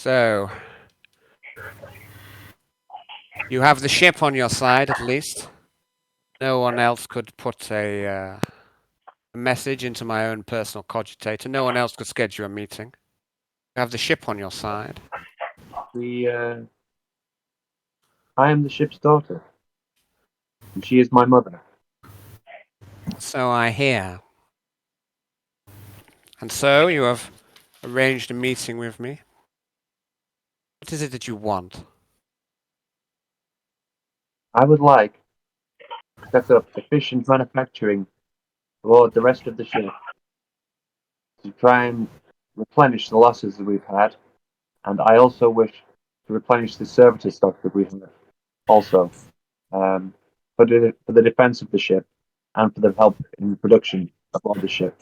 So, you have the ship on your side, at least. No one else could put a message into my own personal cogitator. No one else could schedule a meeting. You have the ship on your side. I am the ship's daughter, and she is my mother. So I hear. And so you have arranged a meeting with me. What is it that you want? I would like to set up efficient manufacturing for the rest of the ship to try and replenish the losses that we've had, and I also wish to replenish the servitor stock that we have also, for the defense of the ship and for the help in production of the ship.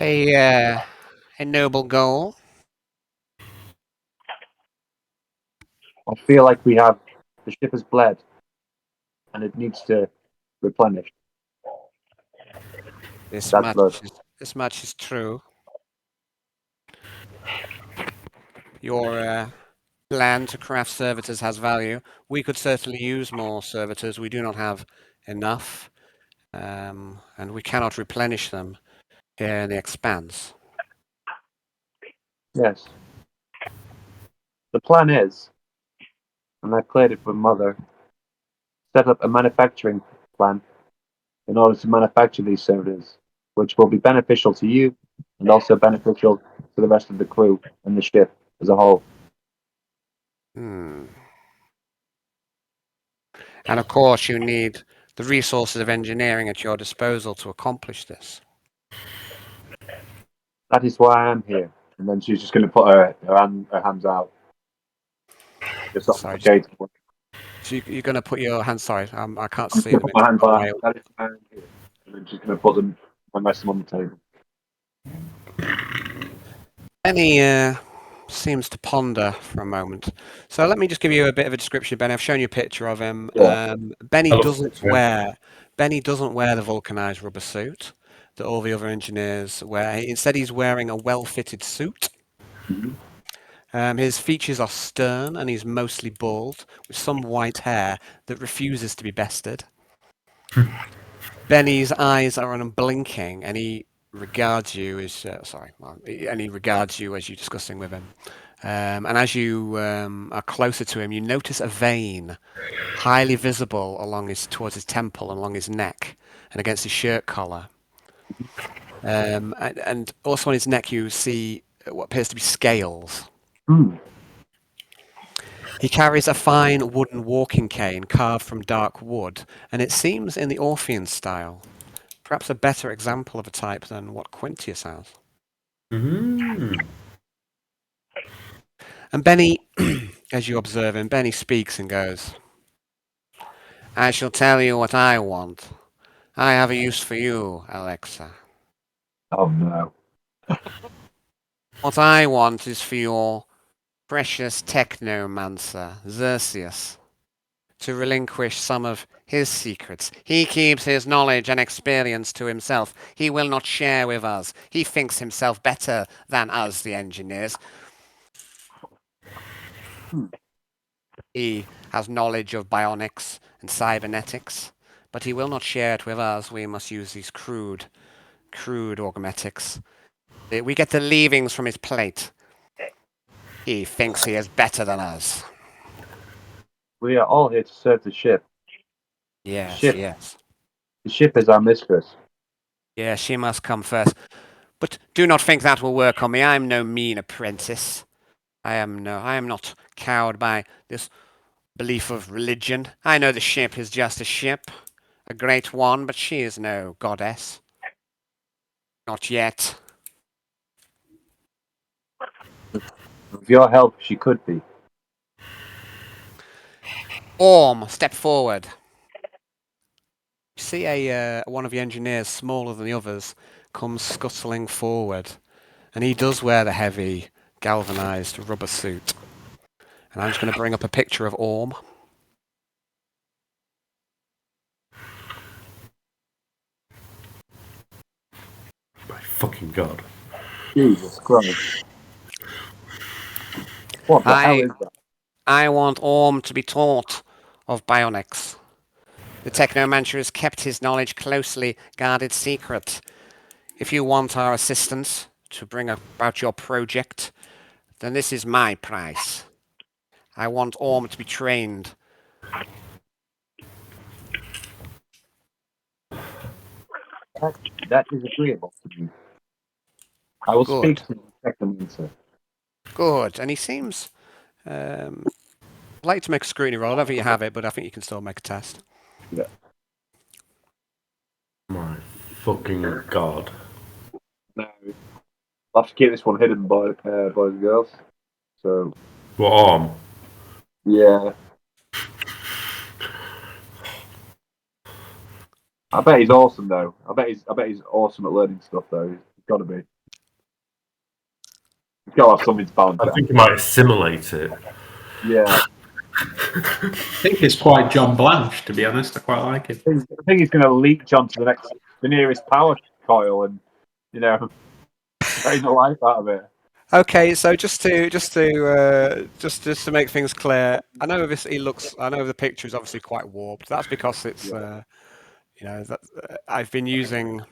A noble goal. I feel like the ship has bled, and it needs to replenish This that blood. much is true. Your plan to craft servitors has value. We could certainly use more servitors. We do not have enough, and we cannot replenish them here in the Expanse. Yes. The plan is, and I cleared it with Mother, set up a manufacturing plan in order to manufacture these servitors, which will be beneficial to you and also beneficial to the rest of the crew and the ship as a whole. And of course, you need the resources of engineering at your disposal to accomplish this. That is why I am here. And then she's just going to put her hands out. Just off the gate. So you're going to put your hands. Sorry, I can't see I'm them. put my hands out. That is why I'm here. And then she's going to put them and rest them on the table. Benny seems to ponder for a moment. So let me just give you a bit of a description, Benny. I've shown you a picture of him. Yeah. Benny doesn't wear the vulcanized rubber suit that all the other engineers wear. Instead, he's wearing a well-fitted suit. Mm-hmm. His features are stern, and he's mostly bald, with some white hair that refuses to be bested. Benny's eyes are unblinking, and he regards you as he regards you as you're discussing with him. And as you are closer to him, you notice a vein highly visible towards his temple and along his neck and against his shirt collar. And also on his neck, you see what appears to be scales. Mm. He carries a fine wooden walking cane carved from dark wood, and it seems in the Orphean style. Perhaps a better example of a type than what Quintius has. Mm. And Benny, as you observe him, Benny speaks and goes, I shall tell you what I want. I have a use for you, Alexa. Oh no. What I want is for your precious technomancer, Xerxes, to relinquish some of his secrets. He keeps his knowledge and experience to himself. He will not share with us. He thinks himself better than us, the engineers. He has knowledge of bionics and cybernetics, but he will not share it with us. We must use these crude augmetics. We get the leavings from his plate. He thinks he is better than us. We are all here to serve the ship. Yes. The ship is our mistress. Yeah, she must come first. But do not think that will work on me. I am no mean apprentice. I am not cowed by this belief of religion. I know the ship is just a ship, a great one, but she is no goddess. Not yet. With your help, she could be. Orm, step forward. You see one of the engineers, smaller than the others, comes scuttling forward, and he does wear the heavy, galvanized rubber suit. And I'm just going to bring up a picture of Orm. My fucking god. Jesus Christ. What the hell is that? I want Orm to be taught of bionics. The Technomancer has kept his knowledge closely guarded secret. If you want our assistance to bring about your project, then this is my price. I want Orm to be trained. That is agreeable to me. I will speak Good. to the Technomancer. Good. And he seems... I'd like to make a scrutiny roll. I don't think you have it, but I think you can still make a test. Yeah. My fucking god. No. I'll have to keep this one hidden, boys and girls. So, What arm? yeah. I bet he's awesome, though. I bet he's awesome at learning stuff, though. He's got to be. He's got to have something to balance I it. think he might assimilate it. Yeah. I think it's quite John Blanche, to be honest. I quite like it. I think he's going to leech onto the nearest power coil and, drain the life out of it. Okay, so just to make things clear, I know the picture is obviously quite warped. That's because it's I've been using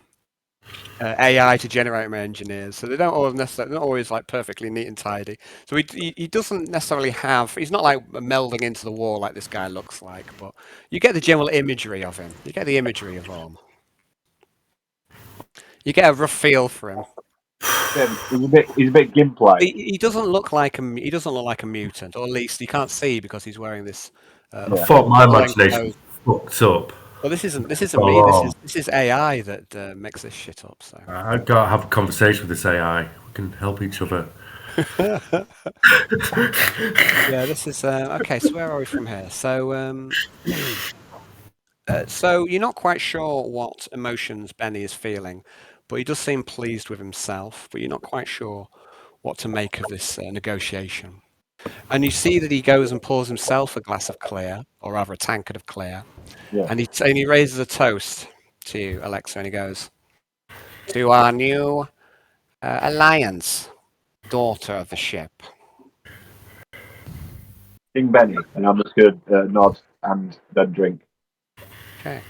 AI to generate my engineers, so they don't always like perfectly neat and tidy. So he doesn't necessarily have. He's not like melding into the wall like this guy looks like, but you get the general imagery of him. You get the imagery of Orm. You get a rough feel for him. Yeah, he's a bit gimp-like. He doesn't look like a mutant, or at least you can't see because he's wearing this. I thought my imagination fucked up. Well, this isn't me. This is AI that makes this shit up. So I gotta have a conversation with this AI. We can help each other. yeah, this is okay. So where are we from here? So so you're not quite sure what emotions Benny is feeling, but he does seem pleased with himself. But you're not quite sure what to make of this negotiation. And you see that he goes and pours himself a glass of clear, or rather a tankard of clear, and he raises a toast to you, Alexa, and he goes, "To our new alliance, daughter of the ship." King Benny, and I'm just going to nod and then drink. Okay.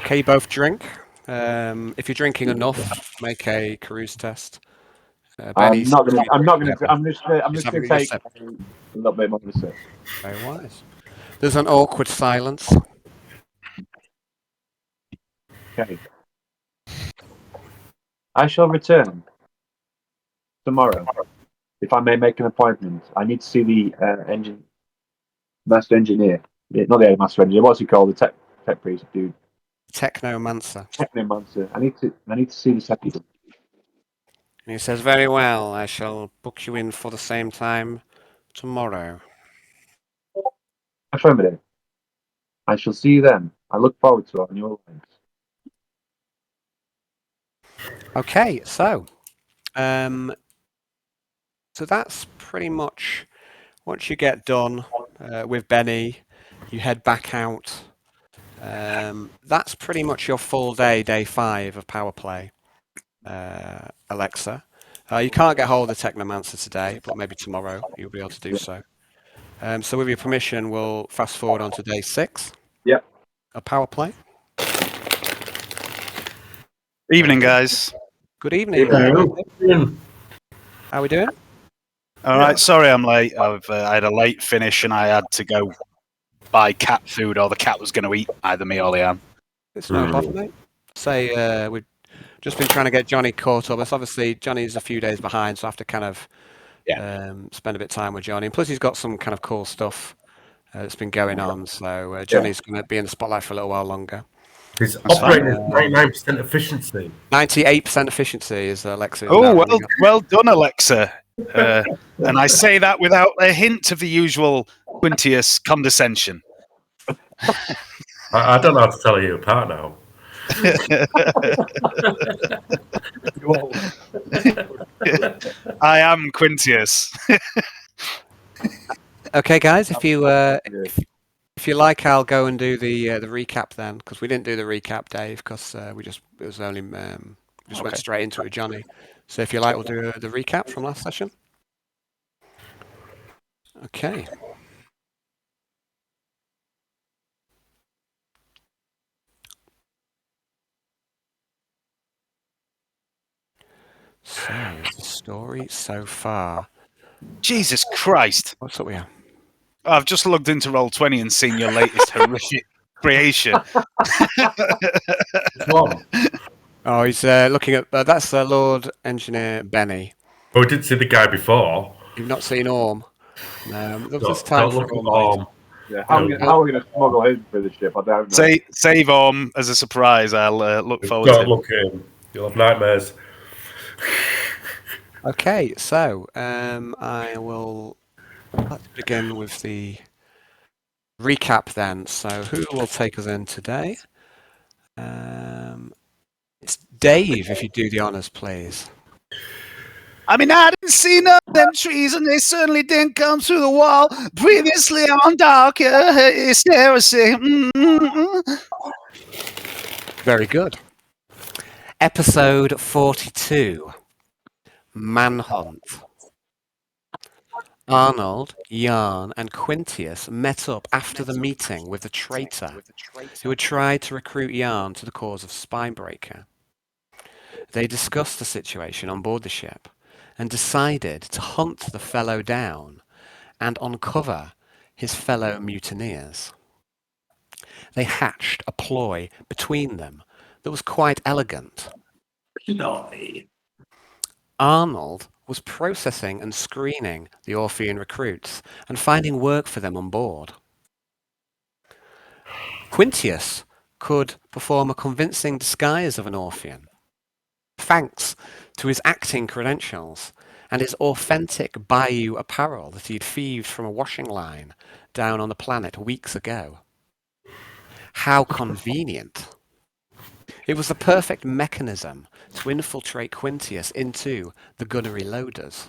Okay, you both drink. If you're drinking enough, make a cruise test. I'm not going to. I'm just going to take sip. a little bit more of a sip. Very wise. There's an awkward silence. Okay. I shall return tomorrow. If I may make an appointment, I need to see the master engineer. Yeah, not the master engineer. What's he called? The tech priest dude. Technomancer. Technomancer. I need to see the second. And he says, "Very well. I shall book you in for the same time tomorrow." Affirmative. I shall see you then. I look forward to our new alliance. Okay, so that's pretty much once you get done with Benny, you head back out. That's pretty much your full day 5 of power play, Alexa. You can't get hold of the Technomancer today, but maybe tomorrow you'll be able to do so. So with your permission, we'll fast forward on to day 6. Yep. Of power play. Evening, guys. Good evening. How are we doing? All right. Sorry, I'm late. I had a late finish, and I had to go buy cat food, or the cat was going to eat either me or Leanne. It's no bother, mate. Say we've just been trying to get Johnny caught up. It's obviously Johnny's a few days behind, so I have to kind of spend a bit of time with Johnny. And plus, he's got some kind of cool stuff that's been going on. So Johnny's going to be in the spotlight for a little while longer. He's operating at 99% efficiency. 98% efficiency is Alexa. Oh, well done, Alexa. And I say that without a hint of the usual Quintius condescension. I don't know how to tell you apart now. I am Quintius. Okay, guys, if If you like, I'll go and do the recap then, because we didn't do the recap, Dave, because we just went Okay. straight into it with Johnny. So if you like, we'll do the recap from last session. Okay. So the story so far. Jesus Christ! What's up here? I've just logged into Roll20 and seen your latest horrific creation. One. Oh, he's looking at that's Lord Engineer Benny. Oh, we did see the guy before. You've not seen Orm. No, there's Don't time for look at Orm later. Orm. Yeah, how are we going to smuggle him through the ship? I don't know. Save as a surprise. I'll look forward Don't to. look at him. You'll have nightmares. Okay, so let's begin with the recap then. So who will take us in today? It's Dave, if you do the honours, please. I mean, I didn't see none of them trees, and they certainly didn't come through the wall. Previously on Dark Heresy. Very good. Episode 42, Manhunt. Arnold, Yarn, and Quintius met up after the meeting with the traitor who had tried to recruit Yarn to the cause of Spybreaker. They discussed the situation on board the ship and decided to hunt the fellow down and uncover his fellow mutineers. They hatched a ploy between them that was quite elegant. Arnold was processing and screening the Orphean recruits and finding work for them on board. Quintius could perform a convincing disguise of an Orphean, thanks to his acting credentials and his authentic bayou apparel that he'd thieved from a washing line down on the planet weeks ago. How convenient. It was the perfect mechanism to infiltrate Quintius into the gunnery loaders.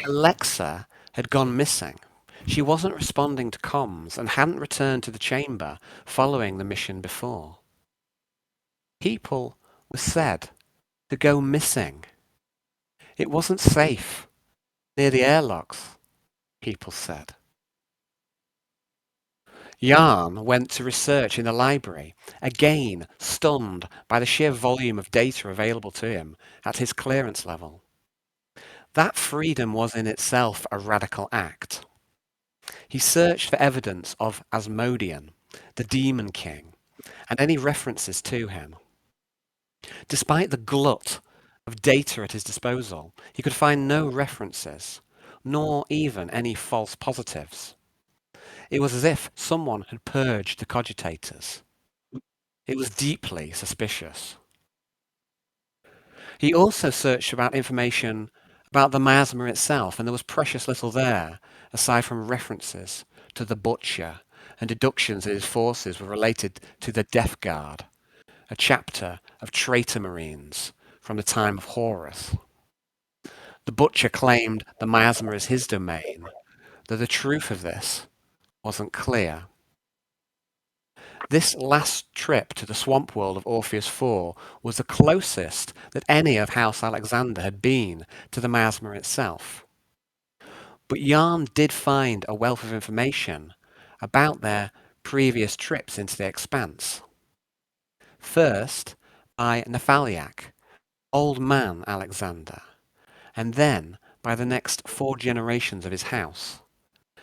Alexa had gone missing. She wasn't responding to comms and hadn't returned to the chamber following the mission before. People were said to go missing. It wasn't safe near the airlocks, people said. Yarn went to research in the library, again stunned by the sheer volume of data available to him at his clearance level. That freedom was in itself a radical act. He searched for evidence of Asmodean, the Demon King, and any references to him. Despite the glut of data at his disposal, he could find no references, nor even any false positives. It was as if someone had purged the cogitators. It was deeply suspicious. He also searched about information about the miasma itself, and there was precious little there, aside from references to the Butcher and deductions that his forces were related to the Death Guard, a chapter of traitor marines from the time of Horus. The Butcher claimed the miasma as his domain, though the truth of this wasn't clear. This last trip to the swamp world of Orpheus IV was the closest that any of House Alexander had been to the miasma itself. But Yarn did find a wealth of information about their previous trips into the expanse. First, by Nephaliac, Old Man Alexander, and then by the next 4 generations of his house.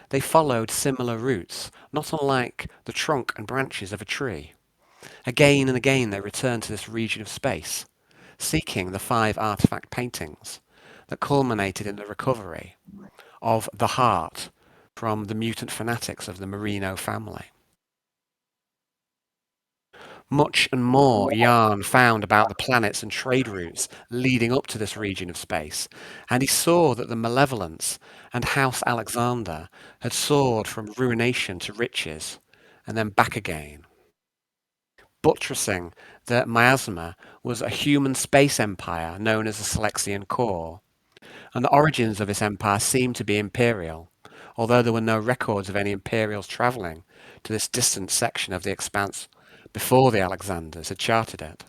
They followed similar routes, not unlike the trunk and branches of a tree. Again and again they returned to this region of space, seeking the 5 artifact paintings that culminated in the recovery of the heart from the mutant fanatics of the Marino family. Much and more Yarn found about the planets and trade routes leading up to this region of space, and he saw that the Malevolence and House Alexander had soared from ruination to riches, and then back again. Buttressing that miasma was a human space empire known as the Selexian Core, and the origins of this empire seemed to be imperial, although there were no records of any Imperials travelling to this distant section of the expanse before the Alexanders had charted it.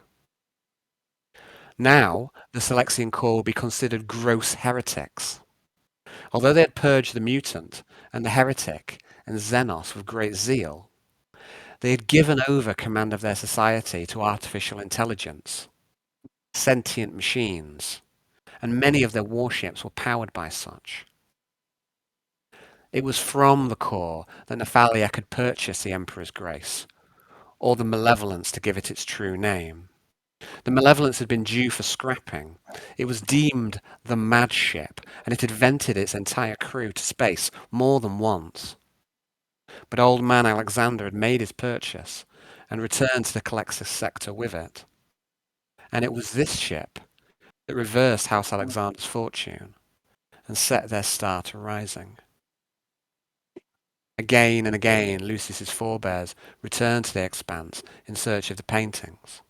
Now, the Selexian Corps would be considered gross heretics. Although they had purged the mutant and the heretic and Xenos with great zeal, they had given over command of their society to artificial intelligence, sentient machines, and many of their warships were powered by such. It was from the Corps that Nephaliak had purchased the Emperor's Grace, or the Malevolence to give it its true name. The Malevolence had been due for scrapping. It was deemed the Mad Ship, and it had vented its entire crew to space more than once. But old man Alexander had made his purchase and returned to the Calexis sector with it. And it was this ship that reversed House Alexander's fortune and set their star to rising. Again and again, Lucius's forebears returned to the expanse in search of the paintings.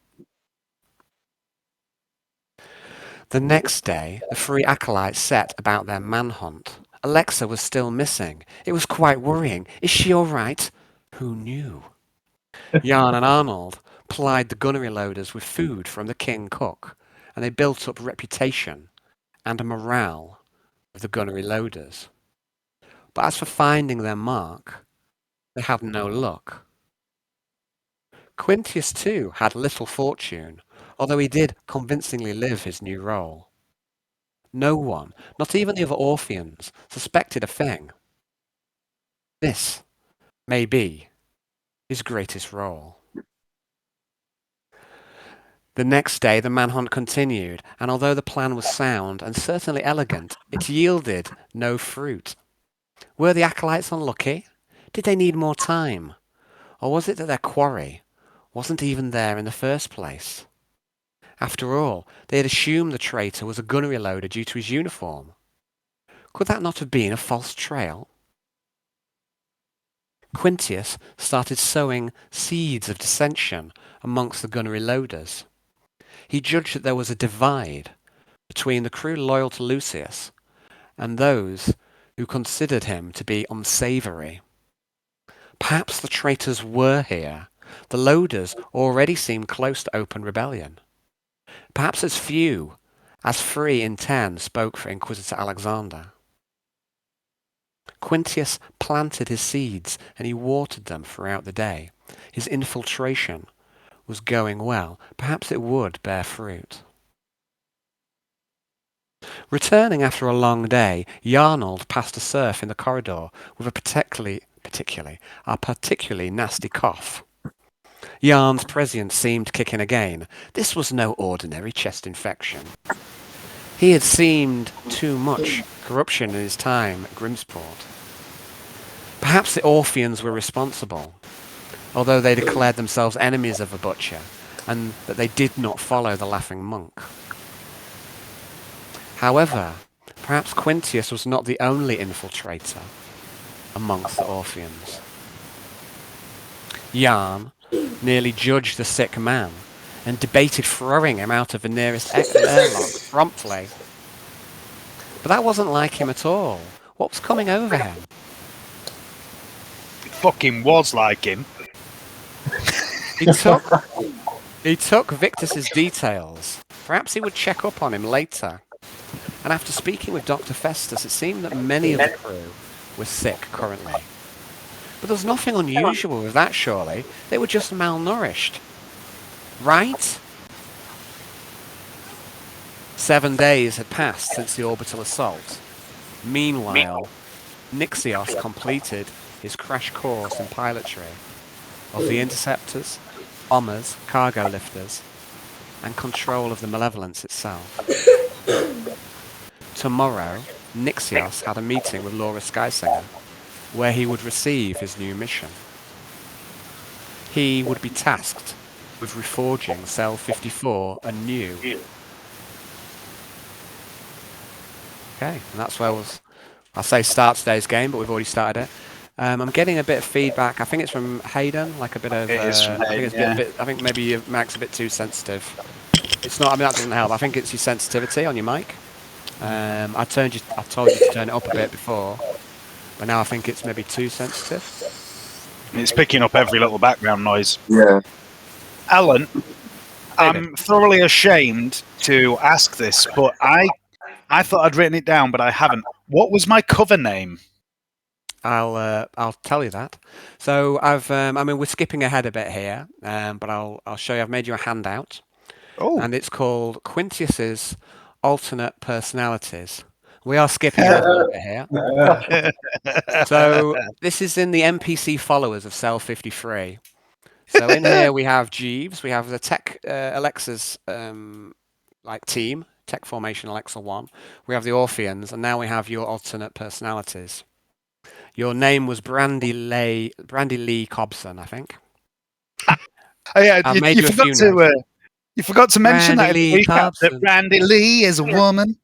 The next day, the three acolytes set about their manhunt. Alexa was still missing. It was quite worrying. Is she all right? Who knew? Jan and Arnold plied the gunnery loaders with food from the king cook, and they built up reputation and a morale of the gunnery loaders. But as for finding their mark, they had no luck. Quintius too had little fortune, although he did convincingly live his new role. No one, not even the other Orpheans, suspected a thing. This may be his greatest role. The next day the manhunt continued, and although the plan was sound and certainly elegant, it yielded no fruit. Were the acolytes unlucky? Did they need more time? Or was it that their quarry wasn't even there in the first place? After all, they had assumed the traitor was a gunnery loader due to his uniform. Could that not have been a false trail? Quintius started sowing seeds of dissension amongst the gunnery loaders. He judged that there was a divide between the crew loyal to Lucius and those who considered him to be unsavoury. Perhaps the traitors were here. The loaders already seemed close to open rebellion. Perhaps as few as 3 in 10 spoke for Inquisitor Alexander. Quintius planted his seeds and he watered them throughout the day. His infiltration was going well. Perhaps it would bear fruit. Returning after a long day, Arnold passed a serf in the corridor with a particularly nasty cough. Jarn's prescience seemed to kick in again. This was no ordinary chest infection. He had seen too much corruption in his time at Grimsport. Perhaps the Orpheans were responsible, although they declared themselves enemies of the Butcher, and that they did not follow the Laughing Monk. However, perhaps Quintius was not the only infiltrator amongst the Orpheans. Jarn nearly judged the sick man and debated throwing him out of the nearest airlock promptly. But that wasn't like him at all. What was coming over him? It fucking was like him. He took Victus's details. Perhaps he would check up on him later. And after speaking with Dr. Festus, it seemed that many of the crew were sick currently. But there was nothing unusual with that, surely. They were just malnourished. Right? 7 days had passed since the orbital assault. Meanwhile, Nixios completed his crash course in pilotry of the interceptors, bombers, cargo lifters, and control of the Malevolence itself. Tomorrow, Nixios had a meeting with Laura Skysinger, where he would receive his new mission. He would be tasked with reforging Cell 54 anew. Okay, and that's where I'll say start today's game, but we've already started it. I'm getting a bit of feedback. I think it's from Hayden, like a bit of. It is from Hayden, I think maybe your mic's a bit too sensitive. It's not. I mean, that doesn't help. I think it's your sensitivity on your mic. I told you to turn it up a bit before. but now I think it's maybe too sensitive. It's picking up every little background noise. Yeah. Alan, I'm thoroughly ashamed to ask this, but I thought I'd written it down, but I haven't. What was my cover name? I'll tell you that. So we're skipping ahead a bit here, but I'll show you. I've made you a handout, and it's called Quintius's alternate personalities. We are skipping ahead a little bit here. So this is in the NPC followers of Cell 53. So in here we have Jeeves, we have the Tech Alexa's team, Tech Formation Alexa 1. We have the Orpheans, and now we have your alternate personalities. Your name was Brandy Lee Cobson, I think. Oh yeah, you forgot to mention Brandy that in Lee the recap that Cobson. Brandy Lee is a woman.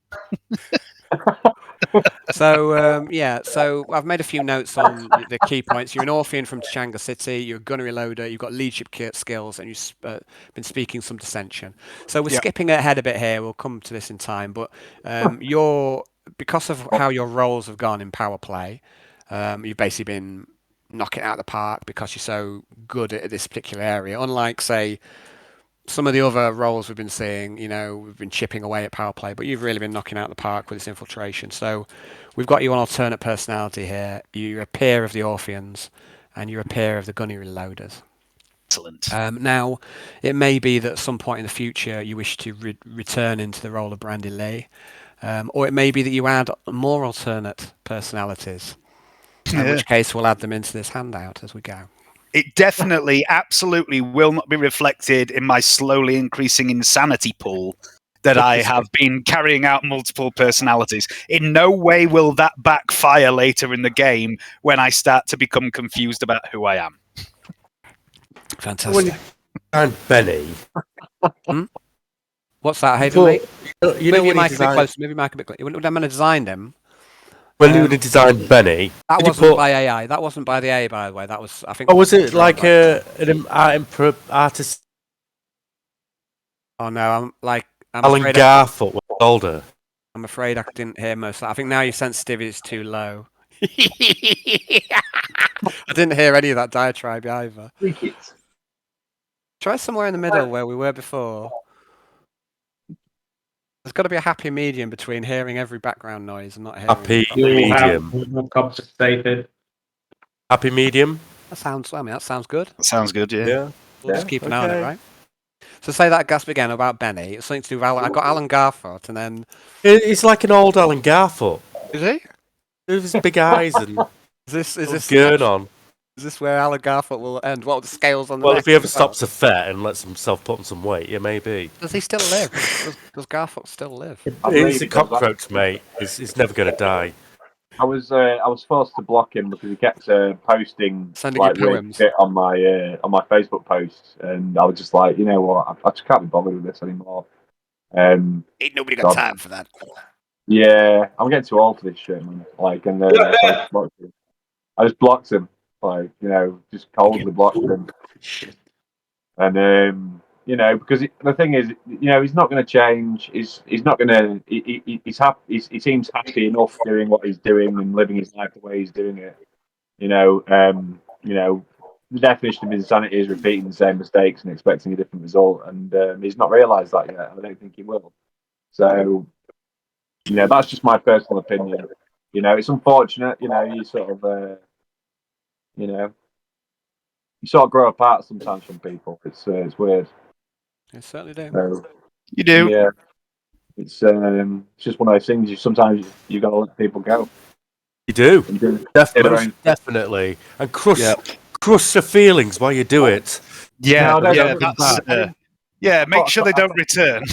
So so I've made a few notes on the key points. You're an Orphean from Tachanga City. You're a gunnery loader. You've got leadership skills, and you've been speaking some dissension. So we're skipping ahead a bit here. We'll come to this in time, but because of how your roles have gone in power play, you've basically been knocking it out of the park because you're so good at this particular area. Unlike, say, some of the other roles we've been seeing, we've been chipping away at power play, but you've really been knocking out the park with this infiltration. So we've got you an alternate personality here. You're a peer of the Orpheans, and you're a peer of the gunnery loaders. Excellent. Now, it may be that at some point in the future you wish to return into the role of Brandy Lee, or it may be that you add more alternate personalities, in which case we'll add them into this handout as we go. It definitely, absolutely will not be reflected in my slowly increasing insanity pool that I have been carrying out multiple personalities. In no way will that backfire later in the game when I start to become confused about who I am. Fantastic. And Benny. What's that, Hayden, mate? You know maybe when mic a bit closer. Maybe mic a bit closer. When I designed him. When you designed Benny, that wasn't by AI. That wasn't by the AI, by the way. That was, I think. Oh, was it like an artist? Oh no, I'm Alan Garfield was older. I'm afraid I didn't hear most of that. I think now your sensitivity is too low. I didn't hear any of that diatribe either. Try somewhere in the middle where we were before. There's got to be a happy medium between hearing every background noise and not hearing. Happy medium. Happy medium. That sounds good. That sounds good, yeah. We'll just keep an eye on it, right? So say that gasp again about Benny. It's something to do with Alan. I got Alan Garfoot, and then it's like an old Alan Garfoot. Is he? With his big eyes and is this gurn on. Is this where Alan Garfoot will end? What are the scales on the Well, neck if he ever stops a fet and lets himself put on some weight, yeah, maybe. Does he still live? Does Garfoot still live? He's a cockroach, mate. He's never going to die. I was forced to block him because he kept posting Sending you poems shit on my Facebook posts, and I was just like, you know what, I just can't be bothered with this anymore. Ain't nobody got time for that. Yeah, I'm getting too old for this shit, man. And I just blocked him, just coldly blocked him. And because the thing is, he's not going to change. He's not going to. He's happy. He seems happy enough doing what he's doing and living his life the way he's doing it. The definition of insanity is repeating the same mistakes and expecting a different result. And he's not realised that yet. I don't think he will. So, that's just my personal opinion. It's unfortunate. You sort of, you sort of grow apart sometimes from people. It's weird. I certainly do. So, you do. Yeah. It's just one of those things. Sometimes you got to let people go. You do. Definitely. And crush the feelings while you do it. Yeah. Make sure they don't return.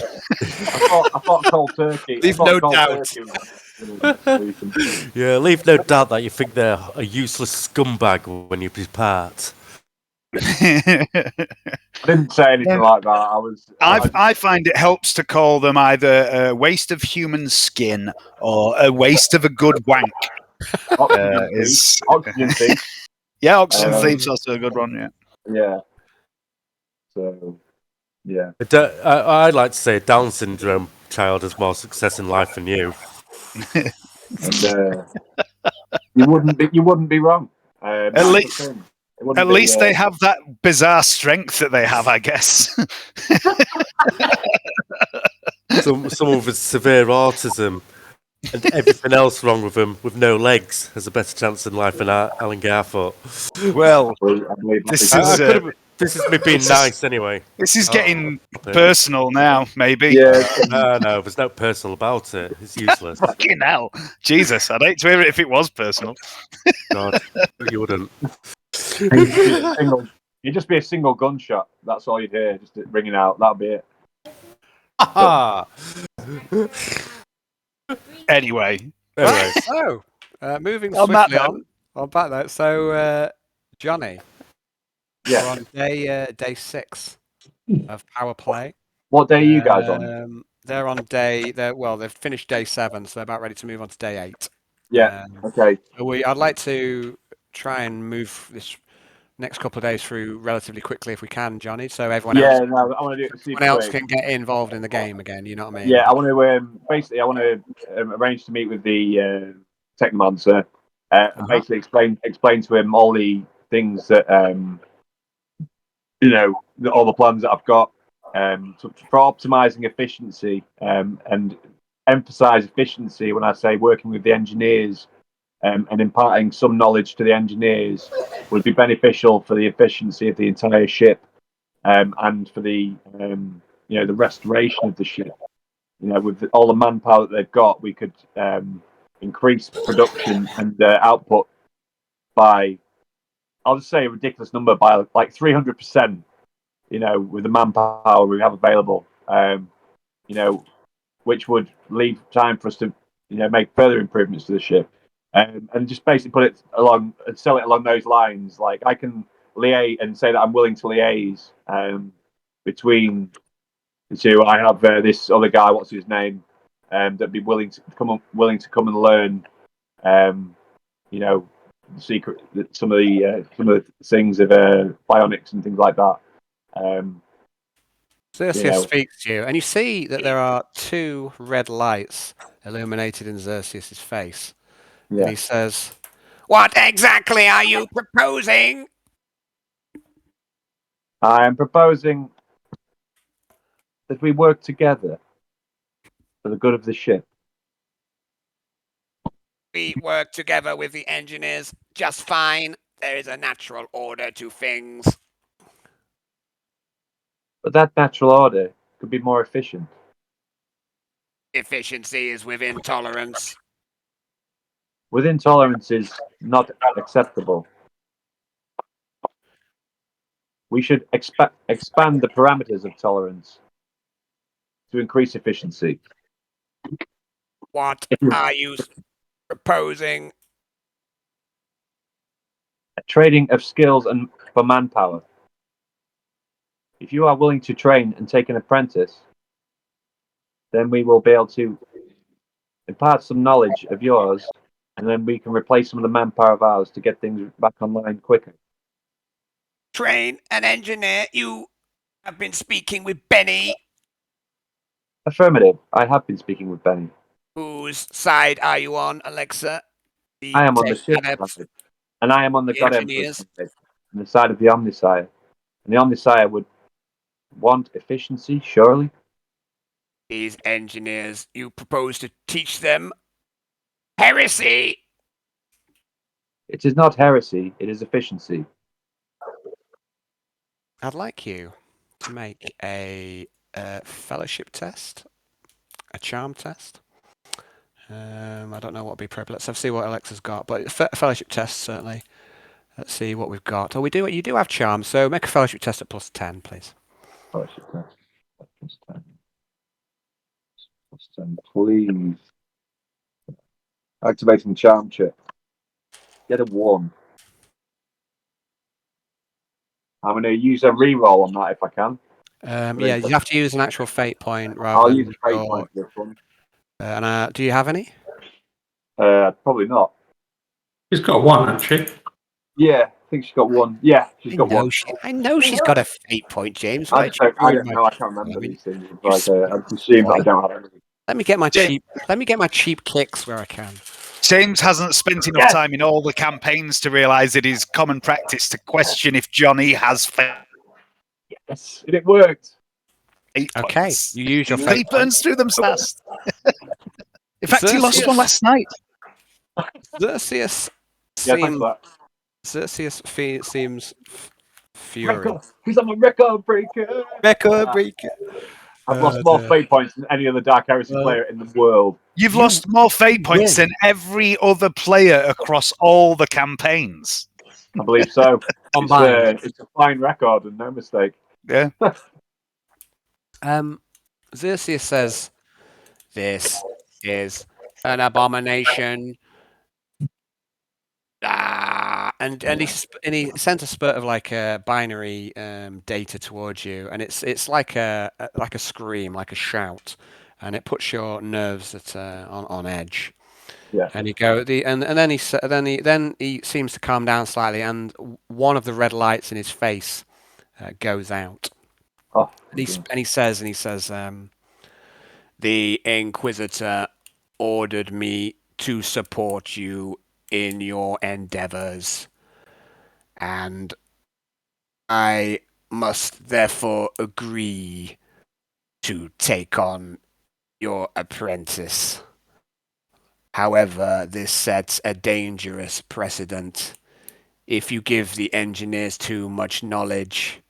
I thought cold turkey. Leave no doubt. Yeah, leave no doubt that you think they're a useless scumbag when you depart. I didn't say anything like that. I find it helps to call them either a waste of human skin or a waste of a good wank. Oxygen thief. Yeah, oxygen thief's also a good one. Yeah. So, yeah. I'd like to say a Down syndrome child has more success in life than you. You wouldn't be wrong. At least they have that bizarre strength that they have, I guess. Someone with severe autism and everything else wrong with them, with no legs, has a better chance in life than Alan Garfoot. Well, This is me being nice anyway. This is getting personal now, maybe. Yeah. No, there's no personal about it. It's useless. Fucking hell. Jesus, I'd hate to hear it if it was personal. God, you wouldn't. You'd just be a single gunshot. That's all you'd hear, just ringing out. That'd be it. Anyway. So, moving swiftly on back that. So, Johnny, yeah, we're on day 6 of power play. What day are you guys on? They're on they've finished day 7, so they're about ready to move on to day 8. Yeah. Okay. I'd like to try and move this next couple of days through relatively quickly if we can, Johnny. So everyone else, I want to do it. everyone else can get involved in the game again. You know what I mean? Yeah, I want to basically arrange to meet with the Technomancer and basically explain to him all the things that all the plans that I've got for optimizing efficiency and emphasize efficiency when I say working with the engineers. And imparting some knowledge to the engineers would be beneficial for the efficiency of the entire ship, and for the the restoration of the ship. With all the manpower that they've got, we could increase production and output by, I'll just say a ridiculous number, by like 300%. With the manpower we have available, which would leave time for us to make further improvements to the ship. And just basically put it along and sell it along those lines. Like I can liaise and say that I'm willing to liaise between the two. I have this other guy, what's his name, that'd be willing to come and learn, the secret, some of the things of bionics and things like that. Xerxes speaks to you, and you see that there are 2 red lights illuminated in Xerxes' face. Yeah. And he says, "What exactly are you proposing?" I am proposing that we work together for the good of the ship. We work together with the engineers just fine. There is a natural order to things. But that natural order could be more efficient. Efficiency is within tolerance. Within tolerance is not acceptable. We should expand the parameters of tolerance to increase efficiency. What are you proposing? A trading of skills and for manpower. If you are willing to train and take an apprentice, then we will be able to impart some knowledge of yours, and then we can replace some of the manpower of ours to get things back online quicker. Train an engineer. You have been speaking with Benny. Affirmative. I have been speaking with Benny. Whose side are you on, Alexa? I am on the ship side, and I am on the God Emperor's side, on the side of the Omnisire. And the Omnisire would want efficiency, surely. These engineers, you propose to teach them heresy. It is not heresy, it is efficiency. I'd like you to make a fellowship test, a charm test. I don't know what would be appropriate. Let's see what Alexa's got, but a fellowship test, certainly. Let's see what we've got. Oh, you do have charm, so make a fellowship test at +10, please. Fellowship test at +10. +10, please. Activating charm check. Get a 1. I'm going to use a reroll on that if I can. Yeah, you have to use an actual fate point rather I'll than use a fate point for this one. And do you have any? Probably not. She's got 1, actually. Yeah, I think she's got 1. Yeah, she's got 1. I know she's got a fate point, James. I don't know. I can't remember these things. I assume that I don't have anything. Let me get my cheap kicks where I can. James hasn't spent enough time in all the campaigns to realise it is common practice to question if Johnny has failed. Yes, and it worked. 8 Okay, points. you use your He fate burns through them fast. In fact, he lost one last night. Xerxes Yeah, thanks for that. seems furious. Record, because I'm a record breaker. Record breaker. I've lost more fate points than any other Dark Heresy player in the world. You've lost more fate points win. than every other player across all the campaigns. I believe so. Combined. It's a fine record and no mistake. Yeah. Xerxes says, "This is an abomination." And he sent a spurt of like a binary data towards you, and it's like a scream, like a shout, and it puts your nerves on edge. Yeah. And then he seems to calm down slightly, and one of the red lights in his face goes out. Oh, And he says, "The Inquisitor ordered me to support you in your endeavors, and I must therefore agree to take on your apprentice. However, this sets a dangerous precedent. If you give the engineers too much knowledge,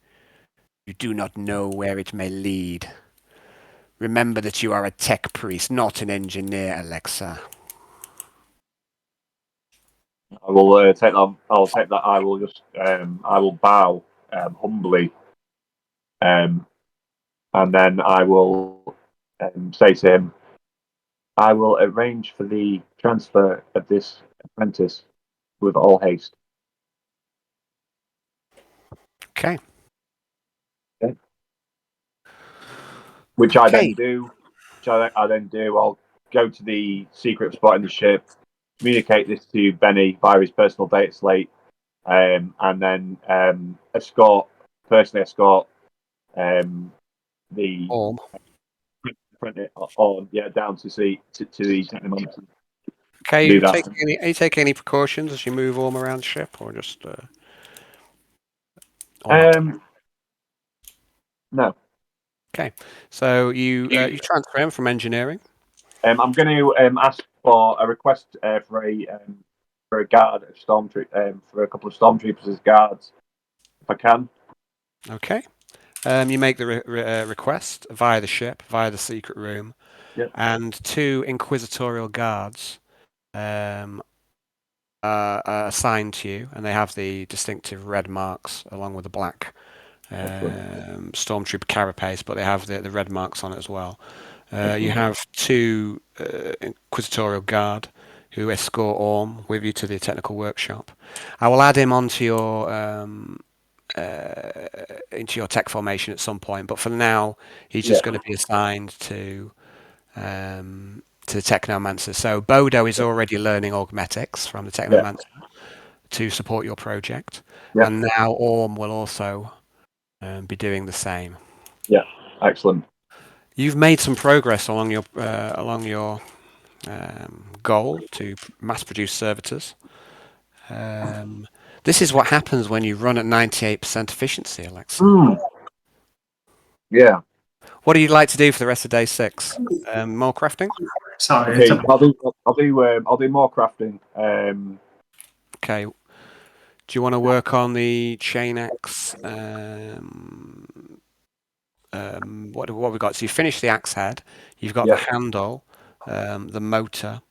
you do not know where it may lead. Remember that you are a tech priest, not an engineer, Alexa." I will take that. I'll take that. I will just. I will bow humbly, and then I will say to him, "I will arrange for the transfer of this apprentice with all haste." Okay. Which I then Okay. do. I'll go to the secret spot in the ship, communicate this to Benny via his personal data slate, and then personally escort the Orm. apprentice on down to the technomancer. Okay, Do you that. are you taking any precautions as you move Orm around the ship, or just? Or not? No. Okay, so you transfer him from engineering. I'm going to ask for a request for a guard, for a couple of stormtroopers as guards, if I can. Okay. You make the request via the ship, via the secret room, Yep. and 2 inquisitorial guards are assigned to you, and they have the distinctive red marks along with the black stormtrooper carapace, but they have the red marks on it as well. You have 2 inquisitorial guard who escort Orm with you to the technical workshop. I will add him onto your into your tech formation at some point, but for now he's just going to be assigned to the technomancer. So Bodo is already learning augmetics from the technomancer to support your project, and now Orm will also be doing the same. Yeah, excellent. You've made some progress along your goal to mass produce servitors. This is what happens when you run at 98% efficiency, Alexa. Yeah. What do you like to do for the rest of day 6? More crafting? Sorry, Okay, I'll do more crafting. Okay. Do you want to work on the chain axe? What have we got? So you finished the axe head. You've got the handle, the motor,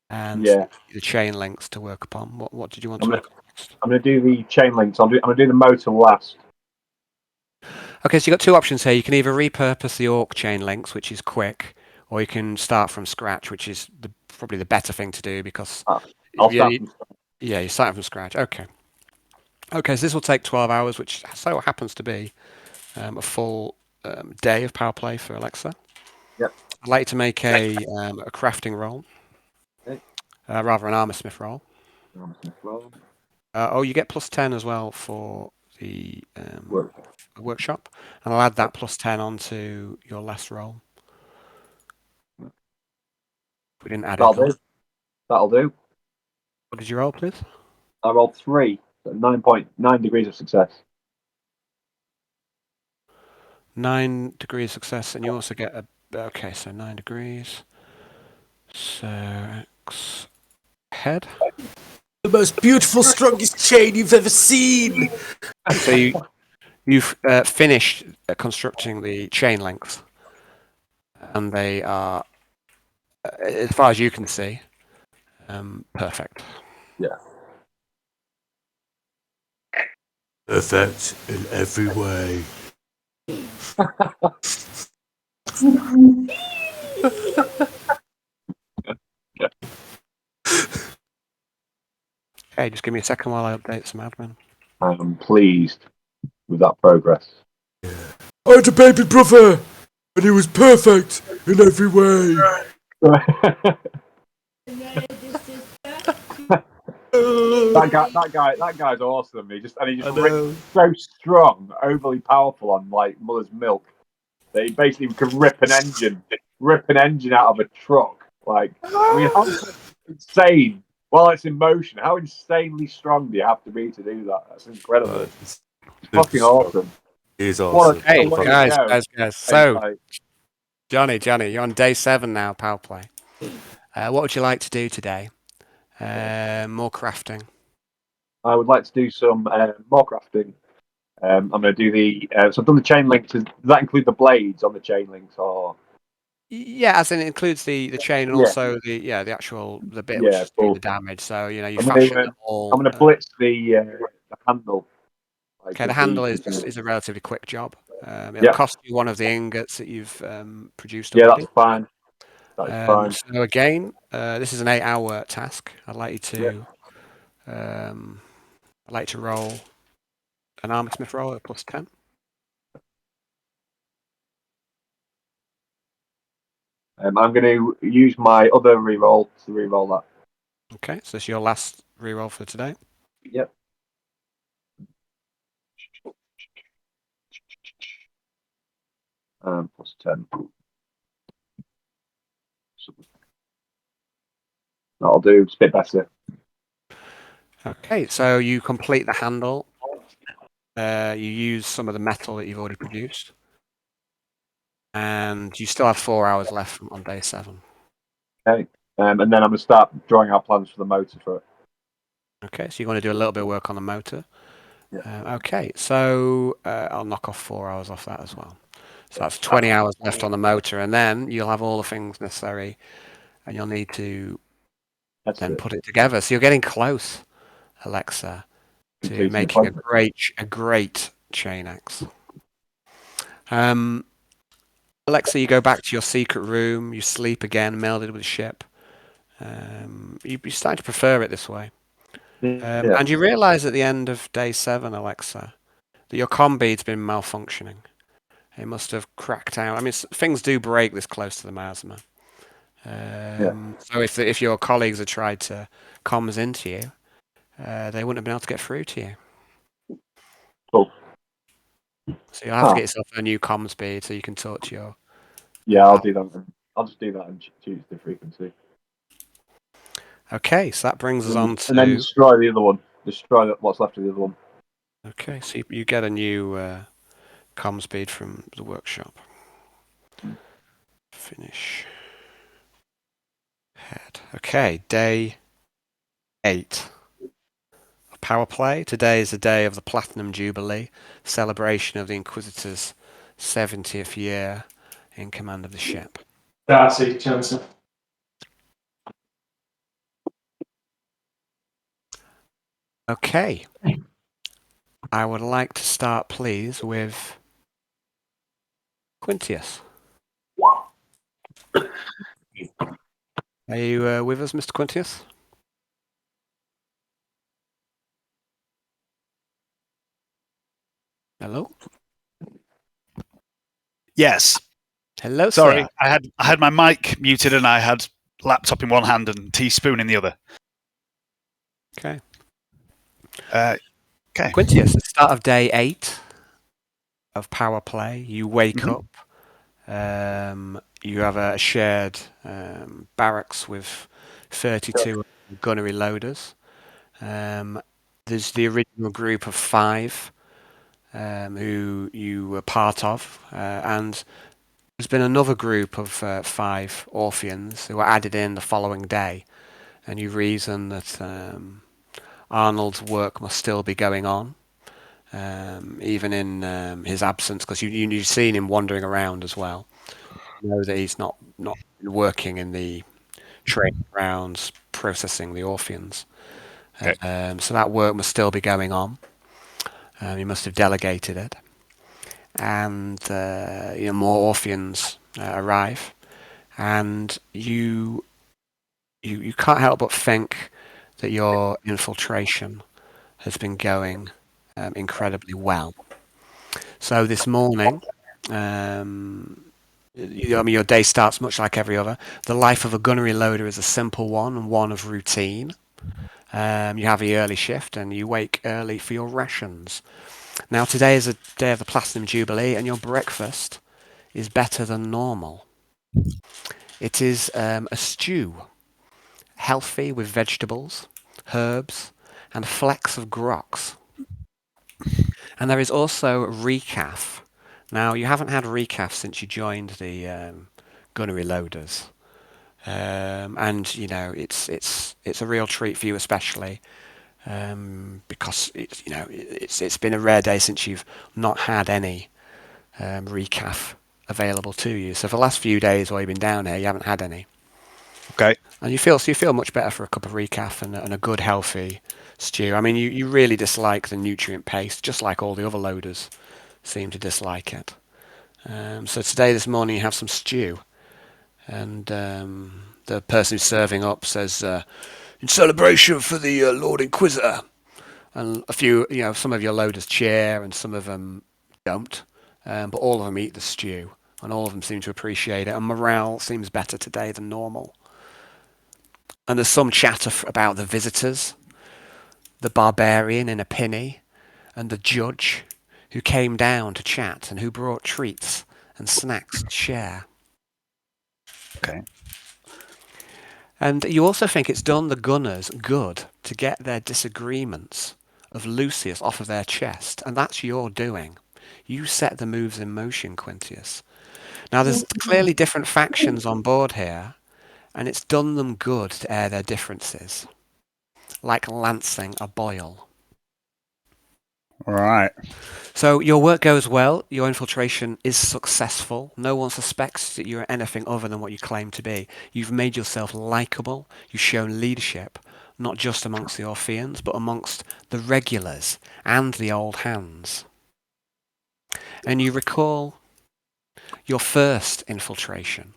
and the chain links to work upon. What did you want to work on next? I'm going to do the chain links. I'm going to do the motor last. Okay, so you've got 2 options here. You can either repurpose the Orc chain links, which is quick, or you can start from scratch, which is probably the better thing to do because... I'll start from scratch. Yeah, you're starting from scratch. Okay. Okay, so this will take 12 hours, which so happens to be a full day of power play for Alexa. Yep. I'd like you to make a crafting roll. Okay. Rather an armorsmith roll. Armorsmith roll. You get +10 as well for the workshop. And I'll add that +10 onto your last roll. We didn't add it. That'll do. What did you roll, please? I rolled 3, so 9.9 degrees of success. 9 degrees success, and you also get a... Okay, so 9 degrees. So X head. The most beautiful, strongest chain you've ever seen. So you've finished constructing the chain links, and they are, as far as you can see, perfect. Perfect in every way. Okay, just give me a second while I update some admin. I'm pleased with that progress. I had a baby brother, and he was perfect in every way. that guy's awesome. He just so strong, overly powerful on like mother's milk that he basically could rip an engine out of a truck. Like, I mean, how insane! While it's in motion, how insanely strong do you have to be to do that? That's incredible. It's fucking awesome. He's awesome. Hey, What a guys. So, like, Johnny, you're on day 7 now, power play. What would you like to do today? More crafting. I would like to do some more crafting. I'm going to do the. So I've done the chain links. Does that include the blades on the chain links, or? Yeah, as in it includes the chain and also the actual bit which is doing the damage. So you fashion them all. I'm going to blitz the handle. Like, Okay, the handle is a relatively quick job. It'll cost you one of the ingots that you've produced Yeah, already. that's fine. That's fine. So again, this is an 8-hour task. I'd like you to roll an armorsmith roll at +10. I'm going to use my other reroll to reroll that. Okay, so this is your last reroll for today. Yep. +10. That'll do. It's a bit better. Okay, so you complete the handle. You use some of the metal that you've already produced. And you still have 4 hours left on day 7. Okay. And then I'm going to start drawing out plans for the motor for it. Okay, so you're going to do a little bit of work on the motor. Yeah. Okay, so I'll knock off 4 hours off that as well. So that's 20 hours left on the motor, and then you'll have all the things necessary, and you'll need to put it together. So you're getting close, Alexa, to making a great chain axe. Alexa, you go back to your secret room. You sleep again, melded with the ship. You're starting to prefer it this way. And you realise at the end of day 7, Alexa, that your comm bead's been malfunctioning. It must have cracked out. I mean, things do break this close to the Masma. So if your colleagues had tried to comms into you, they wouldn't have been able to get through to you. Cool. So you'll have to get yourself a new comms bead so you can talk to your... Yeah, I'll do that. I'll just do that and choose the frequency. Okay, so that brings us on to... And then destroy the other one. Destroy what's left of the other one. Okay, so you get a new comms bead from the workshop. Finish. Head. Okay, day 8. Power play. Today is the day of the Platinum Jubilee, celebration of the Inquisitor's 70th year in command of the ship. Darcy Johnson. Okay. I would like to start, please, with Quintius. Are you with us, Mr. Quintius? Hello? Yes. Hello, Sorry, sir. I had my mic muted and I had laptop in one hand and teaspoon in the other. Okay. Okay. Quintius, the start of day 8 of power play. You wake up. You have a shared barracks with 32 gunnery loaders. There's the original group of 5 who you were part of, and there's been another group of 5 Orpheans who were added in the following day, and you reason that Arnold's work must still be going on, even in his absence, because you've seen him wandering around as well. You know that he's not working in the training grounds, processing the Orpheans. Okay. So that work must still be going on. He must have delegated it, and more Orpheans arrive, and you can't help but think that your infiltration has been going incredibly well. So this morning, your day starts much like every other. The life of a gunnery loader is a simple one and one of routine. You have the early shift and you wake early for your rations. Now today is a day of the Platinum Jubilee and your breakfast is better than normal. It is a stew, healthy with vegetables, herbs, and flecks of grox. And there is also recaf. Now, you haven't had recaf since you joined the gunnery loaders. And, it's a real treat for you especially because, it's been a rare day since you've not had any recaf available to you. So for the last few days while you've been down here, you haven't had any. Okay. And you feel much better for a cup of recaf and a good healthy stew. I mean, you really dislike the nutrient paste, just like all the other loaders seem to dislike it. So this morning, you have some stew, and the person who's serving up says, "In celebration for the Lord Inquisitor," and a few, some of your loaders cheer, and some of them don't, but all of them eat the stew, and all of them seem to appreciate it, and morale seems better today than normal. And there's some chatter about the visitors, the barbarian in a pinny, and the judge who came down to chat and who brought treats and snacks to share. Okay. And you also think it's done the gunners good to get their disagreements of Lucius off of their chest, and that's your doing. You set the moves in motion, Quintius. Now, there's clearly different factions on board here, and it's done them good to air their differences, like lancing a boil. All right. So your work goes well, your infiltration is successful, no one suspects that you're anything other than what you claim to be. You've made yourself likeable, you've shown leadership, not just amongst the Orpheans, but amongst the regulars and the old hands. And you recall your first infiltration.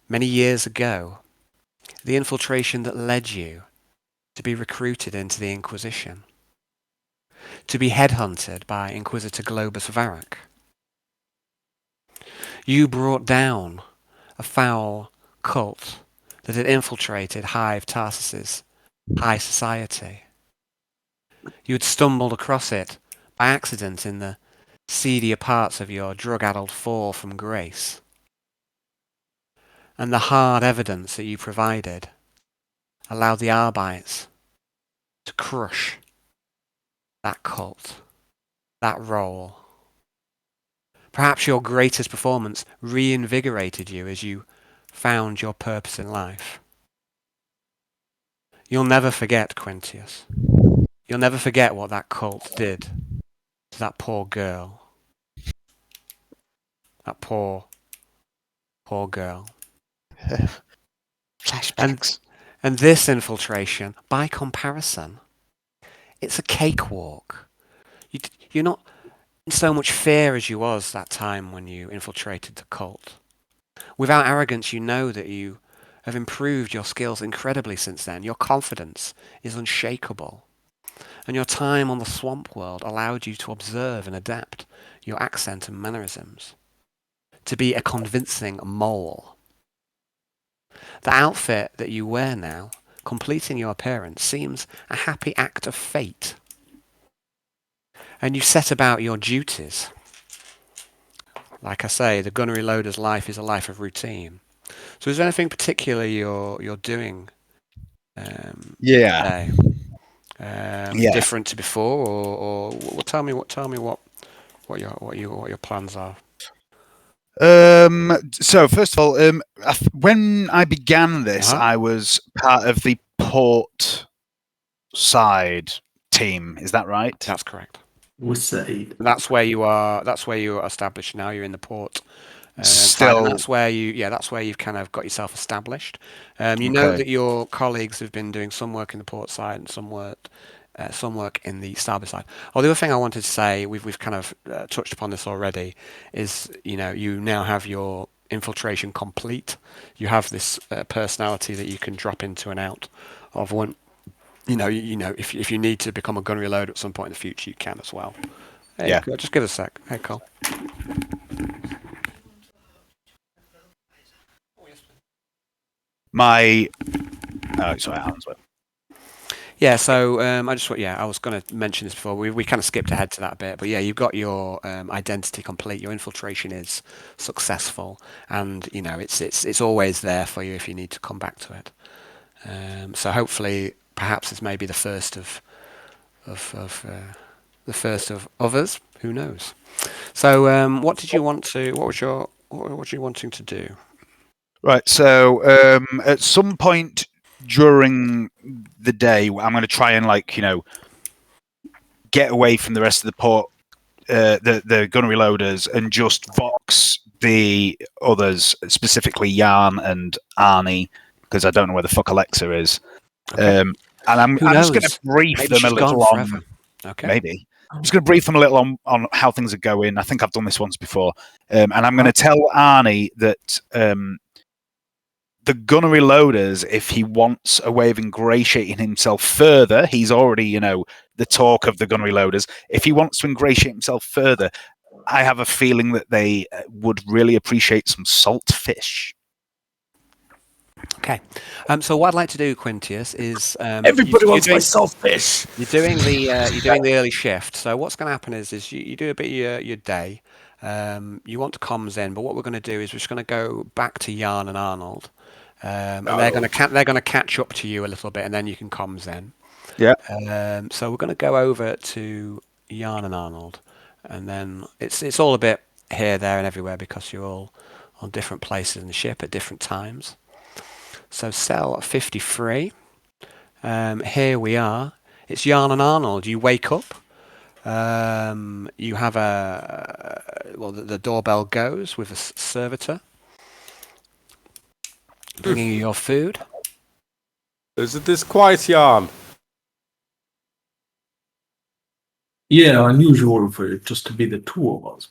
Many years ago, the infiltration that led you to be recruited into the Inquisition, to be headhunted by Inquisitor Globus Varrock. You brought down a foul cult that had infiltrated Hive Tarsus's high society. You had stumbled across it by accident in the seedier parts of your drug-addled fall from grace. And the hard evidence that you provided allowed the Arbites to crush that cult, that role. Perhaps your greatest performance reinvigorated you as you found your purpose in life. You'll never forget, Quintius. You'll never forget what that cult did to that poor girl. That poor girl. Flashbacks. And this infiltration, by comparison, it's a cakewalk. You're not in so much fear as you was that time when you infiltrated the cult. Without arrogance, you know that you have improved your skills incredibly since then. Your confidence is unshakable. And your time on the swamp world allowed you to observe and adapt your accent and mannerisms. To be a convincing mole. The outfit that you wear now, completing your appearance, seems a happy act of fate. And you set about your duties. Like I say, the gunnery loader's life is a life of routine. So is there anything particular you're doing Yeah. day. Yeah. Different to before, or tell me what your plans are. So first of all, when I began this, Uh-huh. I was part of the port side team. Is that right? That's correct. We say That's where you are. That's where you are established now. You're in the port side, Still, and that's where you've kind of got yourself established. You know Okay. that your colleagues have been doing some work in the port side and some work in the starboard side. Oh, the other thing I wanted to say, we've kind of touched upon this already, is you now have your infiltration complete. You have this personality that you can drop into and out of one. If you need to become a gunnery loader at some point in the future, you can as well. Hey, Yeah. just give us a sec. Hey, Cole. my. Oh, sorry, Alan's word. Yeah, so I was going to mention this before. We kind of skipped ahead to that bit, but yeah, you've got your identity complete. Your infiltration is successful, and it's always there for you if you need to come back to it. So hopefully, perhaps this may be the first of others. Who knows? So, what did you want to? What was you wanting to do? Right. So at some point during the day, I'm going to try and get away from the rest of the port, the gunnery loaders, and just vox the others, specifically Jan and Arnie, because I don't know where the fuck Alexa is. Okay. And I'm Who just going knows? to brief Maybe them a she's little gone on. forever. Okay. Maybe. I'm just going to brief them a little on how things are going. I think I've done this once before. And I'm going to tell Arnie that the gunnery loaders, if he wants a way of ingratiating himself further, he's already, the talk of the gunnery loaders. If he wants to ingratiate himself further, I have a feeling that they would really appreciate some salt fish. Okay. So what I'd like to do, Quintius, is Everybody wants my saltfish. You're doing the early shift. So what's going to happen is you do a bit of your day. You want to comms in, but what we're going to do is we're just going to go back to Jan and Arnold, and they're going to catch up to you a little bit, and then you can comms in. Yeah. So we're going to go over to Jan and Arnold, and then it's all a bit here, there, and everywhere because you're all on different places in the ship at different times. So cell 53. Here we are. It's Jan and Arnold. You wake up. You have the doorbell goes with a servitor bringing you your food. Is it this quiet, Jan? yeah, unusual for it just to be the two of us.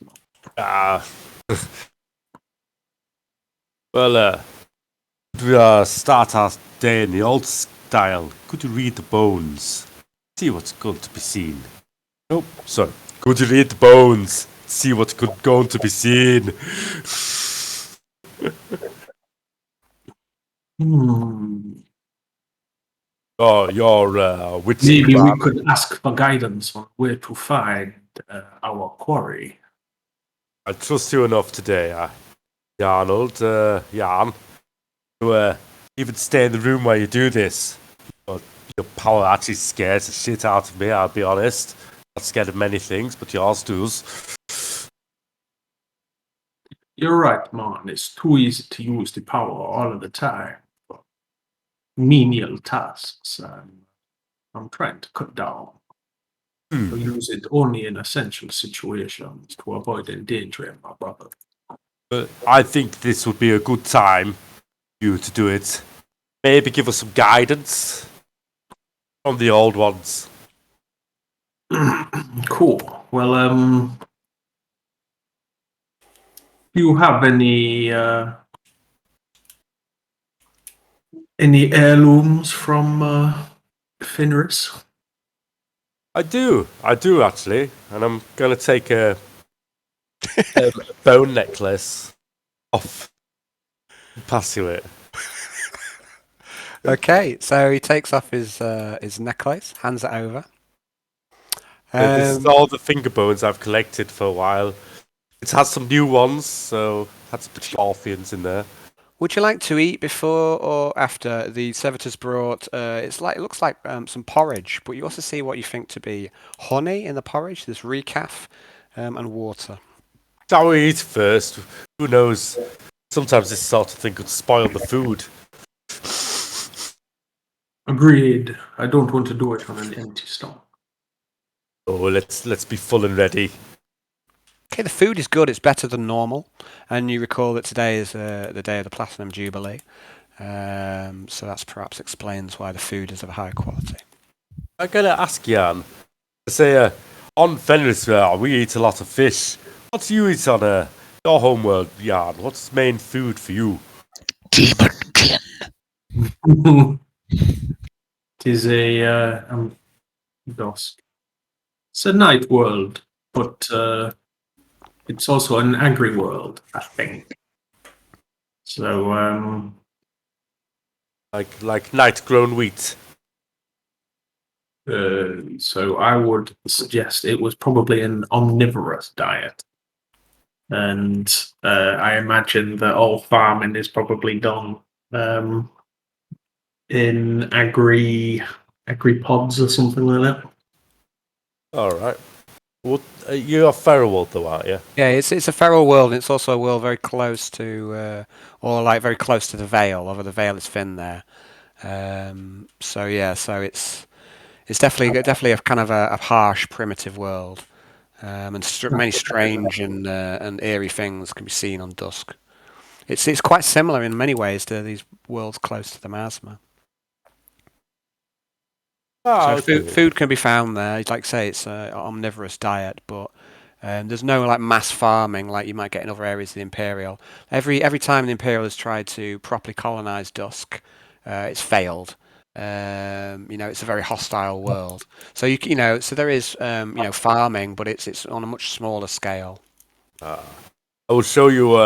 Ah. Well, we start our day in the old style. Could you read the bones? See what's going to be seen. Nope, sorry. Could you read the bones? See what's going to be seen. Oh, you're witchy. Maybe we could ask for guidance on where to find our quarry. I trust you enough today, Arnold. Jan. To even stay in the room while you do this. Your power actually scares the shit out of me, I'll be honest. Not scared of many things, but yours does. You're right, man. It's too easy to use the power all of the time for menial tasks. I'm trying to cut down. To use it only in essential situations to avoid endangering my brother. But I think this would be a good time for you to do it. Maybe give us some guidance from the old ones. Cool. Well, do you have any heirlooms from Fenris? I do actually, and I'm gonna take a bone necklace off and pass you it. Okay, so he takes off his necklace, hands it over. This is all the finger bones I've collected for a while. It has some new ones, so it has some Scorpions in there. Would you like to eat before or after? The servitors brought. It looks like some porridge, but you also see what you think to be honey in the porridge. There's recaf and water. Shall we eat first? Who knows? Sometimes this sort of thing could spoil the food. Agreed. I don't want to do it on an empty stomach. Oh, let's be full and ready. Okay, the food is good. It's better than normal, and you recall that today is the day of the Platinum Jubilee, so that's perhaps explains why the food is of high quality. I'm gonna ask Jan. Say, on Fenris, we eat a lot of fish. What do you eat on your homeworld, Jan? What's main food for you? Demonkin. It is a DOS. It's a night world, but it's also an agri world, I think. So Like night-grown wheat. so I would suggest it was probably an omnivorous diet, and I imagine that all farming is probably done in agri pods or something like that. All right. Well, you're a feral world, though, aren't you? Yeah, it's a feral world. And it's also a world very close to, or like very close to the Vale. Although the Vale is thin there. So it's definitely a kind of a harsh, primitive world, and many strange and eerie things can be seen on dusk. It's quite similar in many ways to these worlds close to the Masma. Ah, So okay. food can be found there. Like I say, it's an omnivorous diet, but there's no like mass farming like you might get in other areas of the Imperial. Every time the Imperial has tried to properly colonize Dusk, it's failed. It's a very hostile world. So so there is farming, but it's on a much smaller scale. I will show you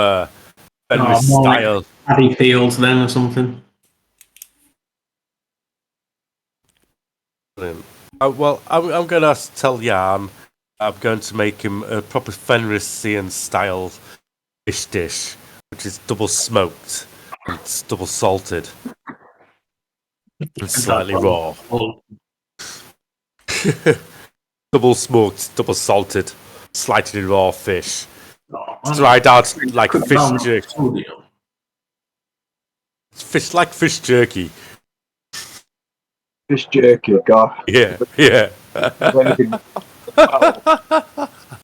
Fenris more like style. paddy fields then or something. Brilliant. Well, I'm going to tell Jan I'm going to make him a proper Fenrisian style fish dish, which is double smoked and it's double salted and slightly raw. Double smoked, double salted, slightly raw fish. Dried out like fish jerky. Fish like fish jerky. Fish jerky, God. Yeah.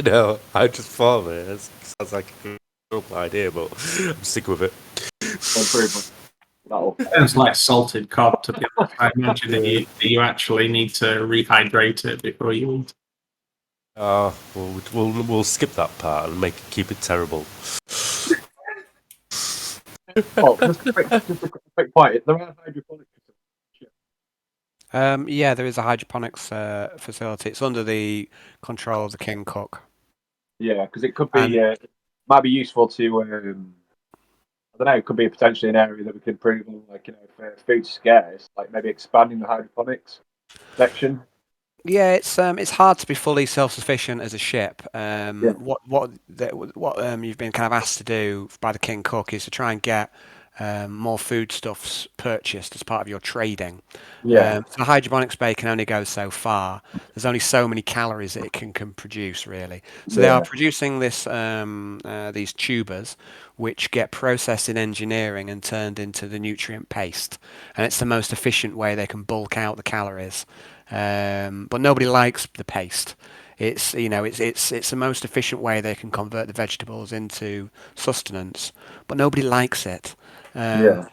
No, I just thought of it. It sounds like a good idea, but I'm sick with it. Sounds like salted cod, to be honest. I imagine that you actually need to rehydrate it before you eat. We'll skip that part and keep it terrible. Just a quick point. There are hydroponics. Yeah, there is a hydroponics facility. It's under the control of the King Cook. Yeah, because it could be might be useful to. I don't know. It could be potentially an area that we could improve on, like if food's scarce, like maybe expanding the hydroponics section. Yeah, it's hard to be fully self-sufficient as a ship. What you've been kind of asked to do by the King Cook is to try and get more foodstuffs purchased as part of your trading. Yeah. So the hydroponics bay can only go so far. There's only so many calories that it can produce, really. So they are producing these tubers, which get processed in engineering and turned into the nutrient paste, and it's the most efficient way they can bulk out the calories. But nobody likes the paste. It's the most efficient way they can convert the vegetables into sustenance, but nobody likes it. No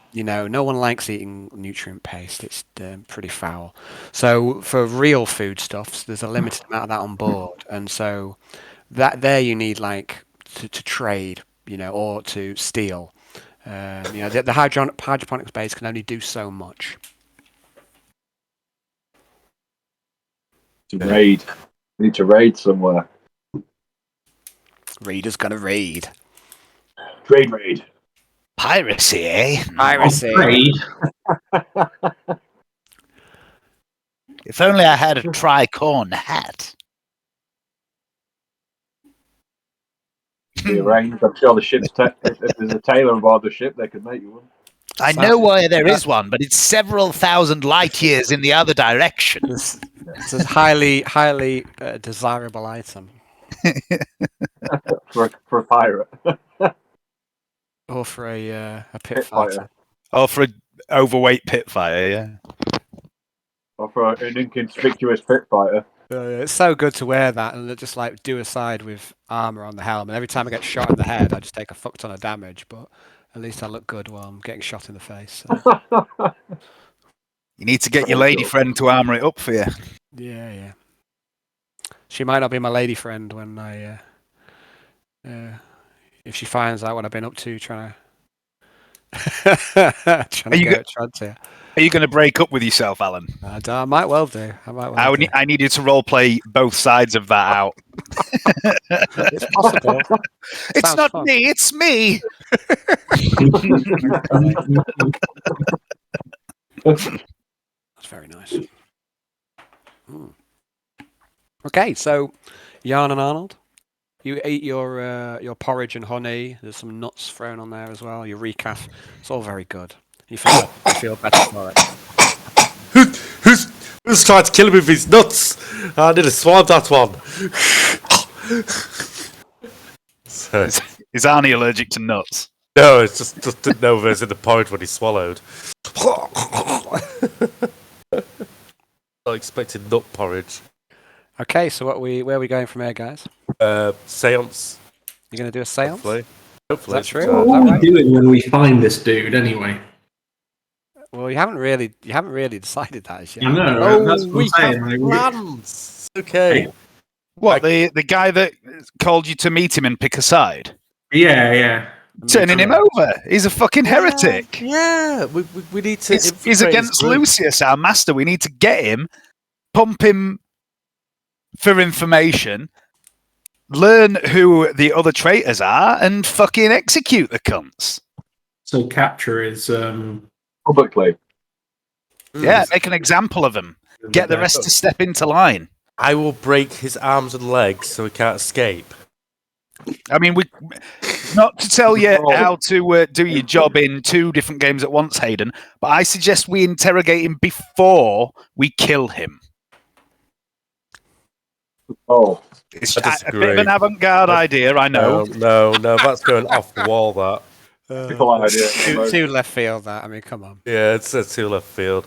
one likes eating nutrient paste. It's pretty foul. So for real foodstuffs, there's a limited amount of that on board, and so that there you need like to trade, or to steal. The hydroponics base can only do so much. To raid. We need to raid somewhere. Raider's gonna raid. Raid. Piracy, eh? Piracy. If only I had a tricorn hat. Be arranged. I'm sure the ship's if there's a tailor aboard the ship, they could make you one. I know why there is one, but it's several thousand light years in the other direction. It's a highly desirable item. for a pirate. Or for a pit Pit fighter. fighter. Or for an overweight pit fighter, yeah. Or for an inconspicuous pit fighter. It's so good to wear that and just like do a side with armor on the helm. And every time I get shot in the head, I just take a fuck ton of damage. But at least I look good while I'm getting shot in the face. So. You need to get your lady friend to armor it up for you. Yeah. She might not be my lady friend when I, if she finds out what I've been up to, trying to. Are you going to break up with yourself, Alan? I might well do. I need you to roleplay both sides of that out. It's possible. It's Sounds not fun. me, it's me. That's very nice. Okay, so Jan and Arnold, you ate your porridge and honey. There's some nuts thrown on there as well. Your recaf. It's all very good. You feel better for it. Who's trying to kill him with his nuts? I nearly swallowed that one. So, Is Arnie allergic to nuts? no, it's just didn't know if it was in the porridge when he swallowed. Not expecting nut porridge. Okay, so where are we going from here, guys? Seance. You're going to do a seance? Hopefully. Is that true? What are we doing when we find this dude anyway? Well, you haven't really decided that as yet. I know. Oh, that's what we I'm have saying. plans. Okay. Hey. What, the guy that called you to meet him and pick a side? Yeah. Turning him over. He's a fucking heretic. Yeah, we need to. He's infiltrate against his group. Lucius, our master. We need to get him, pump him for information, learn who the other traitors are, and fucking execute the cunts. So capture is Publicly. Yeah, make an example of him. Get the rest to step into line. I will break his arms and legs so he can't escape. I mean, we not to tell you how to do your job in 2 different games at once, Hayden, but I suggest we interrogate him before we kill him. Oh, It's I a bit of an avant-garde idea, I know. No, that's going off the wall, that. people idea. Too left field, that. I mean, come on. Yeah, it's too left field.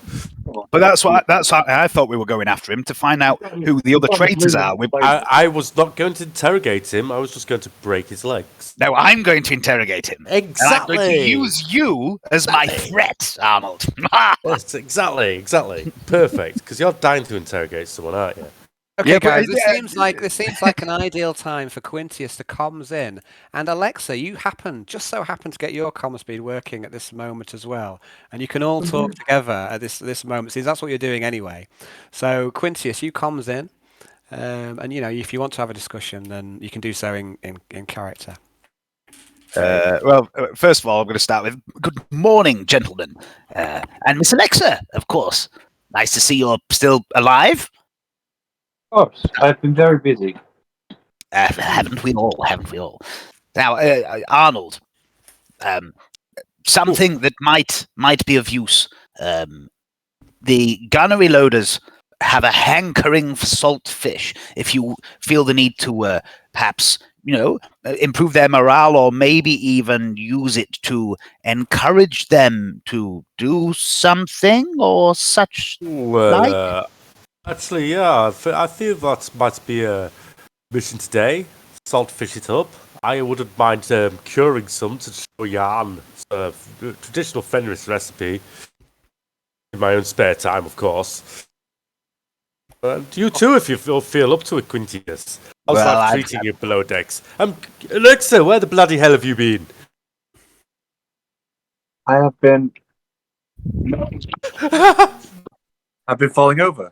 But that's why I thought we were going after him, to find out who the other traitors are. I was not going to interrogate him, I was just going to break his legs. No, I'm going to interrogate him. Exactly. And I'm going to use you as my threat, Arnold. Yes, exactly. Perfect, because you're dying to interrogate someone, aren't you? Okay, Yeah, but- guys, this seems like an ideal time for Quintius to comms in, and Alexa, you just so happen to get your comm speed working at this moment as well, and you can all talk together at this moment. See, that's what you're doing anyway. So Quintius, you comms in, and if you want to have a discussion, then you can do so in character. First of all, I'm going to start with good morning, gentlemen, and Miss Alexa, of course. Nice to see you're still alive. Of course, I've been very busy. Haven't we all? Now, Arnold, something that might be of use. The gunnery loaders have a hankering for salt fish. If you feel the need to perhaps, improve their morale, or maybe even use it to encourage them to do something or such. Well, actually, yeah, I feel that might be a mission today. Salt fish it up. I wouldn't mind curing some to show Jan. It's a traditional Fenris recipe. In my own spare time, of course. And you too, if you feel up to it, Quintius. How's that treating you below decks? Alexa, where the bloody hell have you been? I have been. I've been falling over.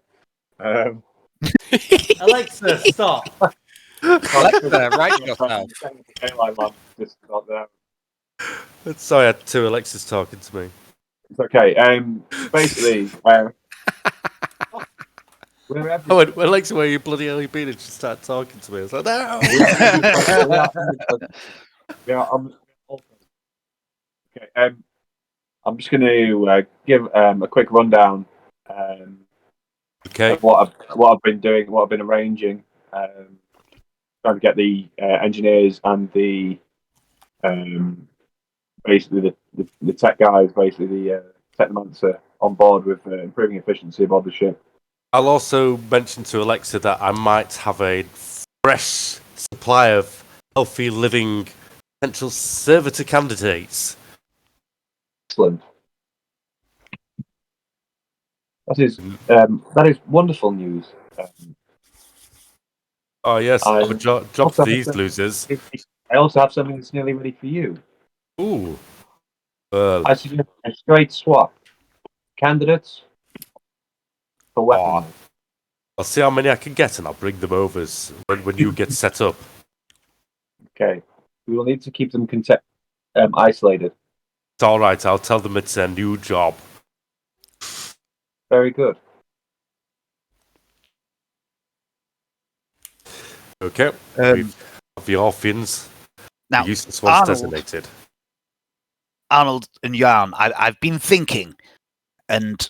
Alexa, stop. Alexa, right yourself. Just not there. Sorry, I had 2 Alexas talking to me. It's okay. Basically, Wherever. I went, Alexa, where you bloody hell you been? And she started talking to me. I was like, no. Okay. I'm just going to give a quick rundown Okay. of what I've been doing, what I've been arranging, trying to get the engineers and the basically the tech guys, basically the technomancer on board with improving efficiency aboard the ship. I'll also mention to Alexa that I might have a fresh supply of healthy living potential servitor candidates. Excellent. That is wonderful news. Oh, yes. I have a job for also these have losers. I also have something that's nearly ready for you. Ooh. Well, I suggest a straight swap. Candidates for weapons. I'll see how many I can get and I'll bring them over when you get set up. Okay. We will need to keep them isolated. It's alright, I'll tell them it's a new job. Very good. Okay. We've the orphans. Now, the useless ones Arnold, designated. Arnold and Jan, I've been thinking, and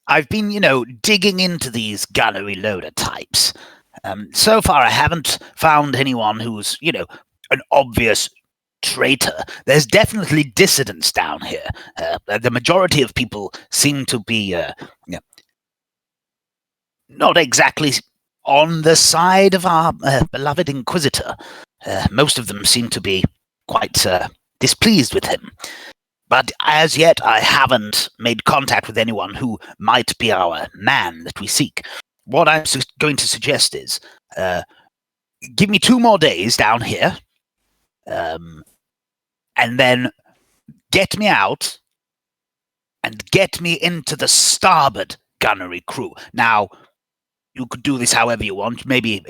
I've been, digging into these gunnery loader types. So far, I haven't found anyone who's, an obvious traitor. There's definitely dissidents down here. The majority of people seem to be not exactly on the side of our beloved Inquisitor. Most of them seem to be quite displeased with him. But as yet, I haven't made contact with anyone who might be our man that we seek. What I'm going to suggest is, give me 2 more days down here, and then get me out and get me into the starboard gunnery crew. Now, you could do this however you want. Maybe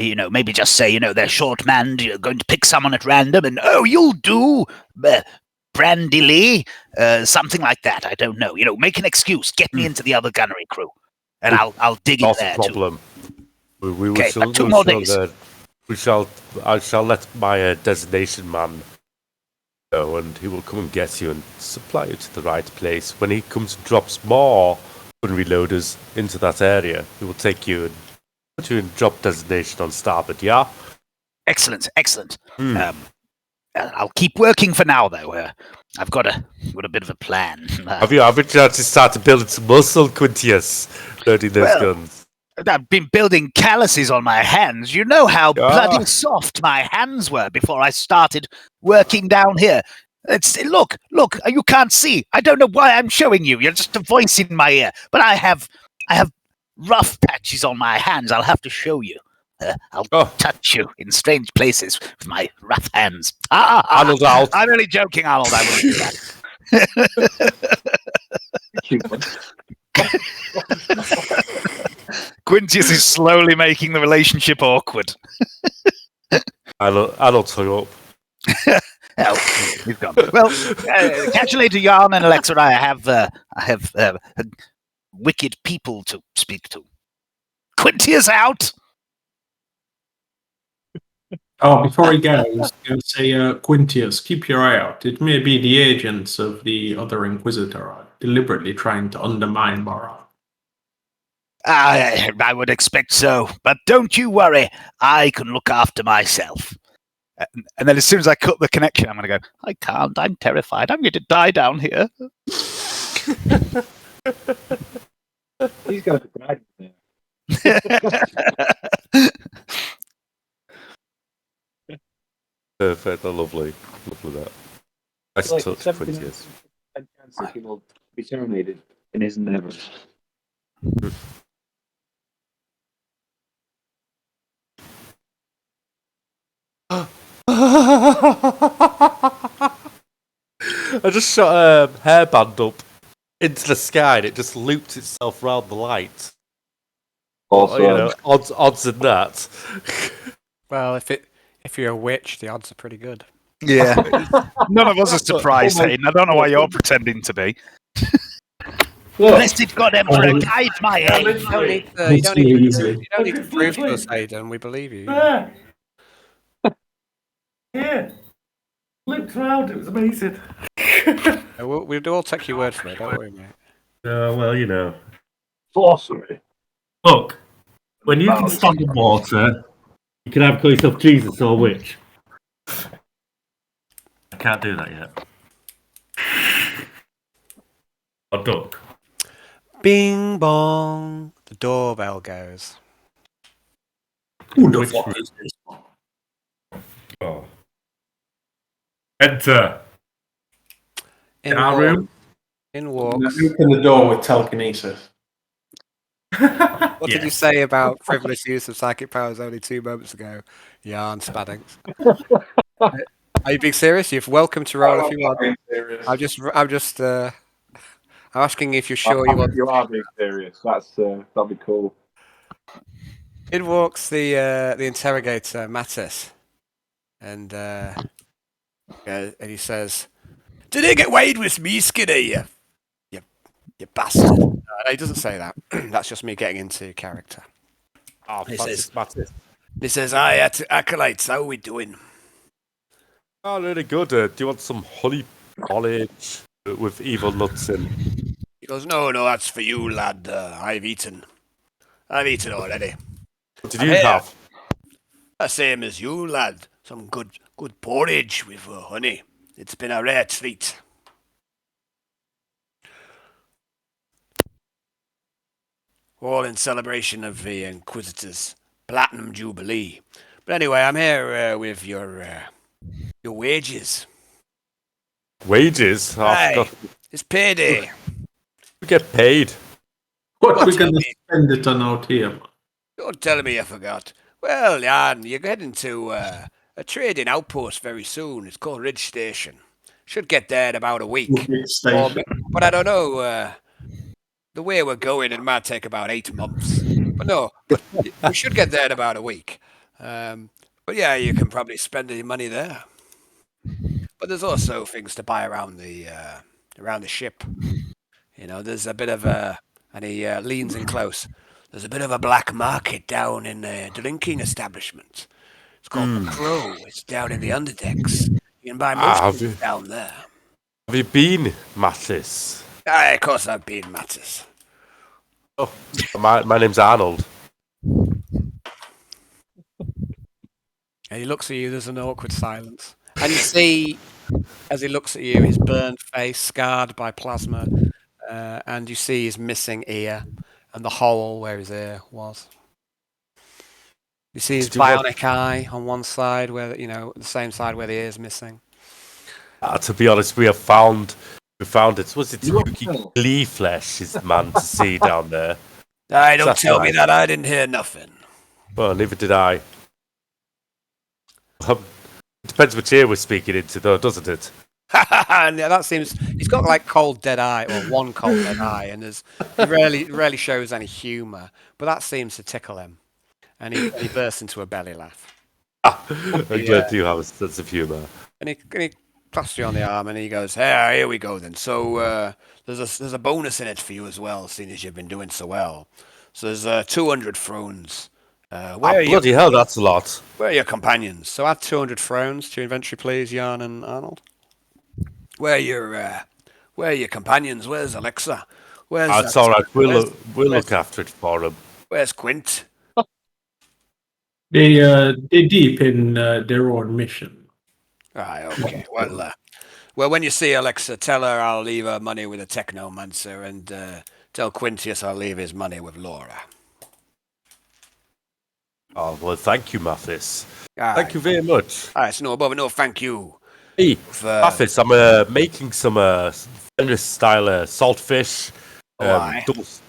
just say, they're short-manned, you're going to pick someone at random, and, you'll do Brandy Lee, something like that. I don't know. Make an excuse. Get me into the other gunnery crew, and I'll dig in there Not a problem. Too. Okay, 2 more days. I shall let my designation man know, and he will come and get you and supply you to the right place. When he comes and drops more gunnery loaders into that area, he will take you and put you in job designation on starboard. Yeah. Excellent. I'll keep working for now, though. I've got a bit of a plan. Have you actually started building some muscle, Quintius, loading those guns? I've been building calluses on my hands. You know how bloody soft my hands were before I started working down here. Look, you can't see. I don't know why I'm showing you. You're just a voice in my ear. But I have rough patches on my hands. I'll have to show you. I'll touch you in strange places with my rough hands. Arnold, I'm only joking, Arnold. I won't do that. Quintius is slowly making the relationship awkward. Arnold hung up. Oh, he's gone. Well, catch you later, Jan and Alexa. I have wicked people to speak to. Quintius out. Oh, before he goes, I'm going to say, Quintius, keep your eye out. It may be the agents of the other Inquisitor are deliberately trying to undermine morale. I would expect so, but don't you worry. I can look after myself. And then as soon as I cut the connection, I'm going to go, I can't. I'm terrified. I'm going to die down here. He's going to die there. Perfect. Lovely that. Nice touch, Quintius. And chance that he will be terminated in his endeavors. I just shot a hairband up into the sky and it just looped itself round the light. Also, Odds in that. Well, if you're a witch, the odds are pretty good. Yeah. None of us are surprised, Hayden. I don't know why you're pretending to be. Blessed God Emperor, guide my aim. You don't need to, It's easy. you don't need to prove to us, Aidan. We believe you. Yeah. Looked around, it was amazing. We'll all take your word for it. Don't worry, mate. Well, you know. Sorcery. Look, when you can stand in water, you can have call yourself Jesus or witch. I can't do that yet. Or duck. Bing bong. The doorbell goes. Who the Which fuck room? is this? Oh. Enter. In Our room. walks. Open the door with telekinesis. What did you say about frivolous use of psychic powers only 2 moments ago? Yarn Spaddings. Are you being serious? You're welcome to roll if you want. I'm asking if you're sure you want. You are being serious. That'll be cool. In walks the interrogator, Mattis, and he says, "Did he get weighed with me, Skinny? You bastard!" No, he doesn't say that. That's just me getting into character. Oh, He Francis Mattis. He says, "Aye, acolytes, how are we doing?" Oh, really good. Do you want some honey porridge with evil nuts in? He goes, "No, that's for you, lad. I've eaten already. What did you have? The same as you, lad. Some good porridge with honey. It's been a rare treat." All in celebration of the Inquisitor's Platinum Jubilee. But anyway, I'm here with your wages. Wages? Oh, I Aye, forgot. it's payday. We get paid. What What we do you gonna mean? spend it on out here? Don't tell me you forgot. Well, Jan, you're heading to a trading outpost very soon. It's called Ridge Station. Should get there in about a week. Station. But I don't know. The way we're going, it might take about 8 months. But no, we should get there in about a week. But yeah, you can probably spend your money there. But there's also things to buy around the ship. You know, there's a bit of a, and he leans in close. There's a bit of a black market down in the drinking establishment. It's called the Crow. It's down in the underdecks. You can buy most things down there. Have you been, Mattis? Aye, of course I've been, Mattis. Oh, my name's Arnold. And he looks at you, there's an awkward silence. And you see, as he looks at you, his burned face, scarred by plasma, and you see his missing ear and the hole where his ear was. You see his bionic eye on one side, where the same side where the ear's missing. To be honest, we found it. Was it Yuki Glee Flesh is the man to see down there? Aye, don't tell me that. I didn't hear nothing. Well, neither did I. It depends which ear we're speaking into, though, doesn't it? Yeah, that seems. He's got like cold dead eye, or one cold dead eye, and he rarely shows any humour. But that seems to tickle him, and he bursts into a belly laugh. I'm glad you have a sense of humour. And he clasps you on the arm, and he goes, "Hey, here we go then. So there's a bonus in it for you as well, seeing as you've been doing so well. So there's 200 thrones. Bloody hell, that's a lot. Where are your companions? So add 200 thrones to your inventory, please, Jan and Arnold. Where are your companions? Where's Alexa? It's all right. We'll look after it for him. Where's Quint? They're deep in their own mission. Right, okay. Well, when you see Alexa, tell her I'll leave her money with a technomancer, and tell Quintius I'll leave his money with Laura. Oh, well, thank you, Mathis. Thank you very much. It's no above, no thank you. Hey, Mathis, I'm making some Fenris-style saltfish,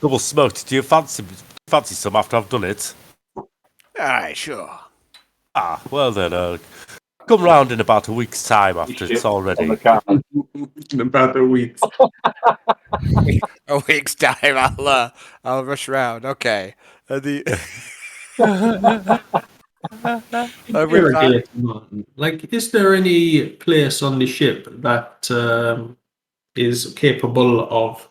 double smoked. Do you fancy some after I've done it? Aye, sure. Well then, come round in about a week's time after it's all ready. In about a week. A week's time, I'll rush round. Okay. Like, is there any place on the ship that is capable of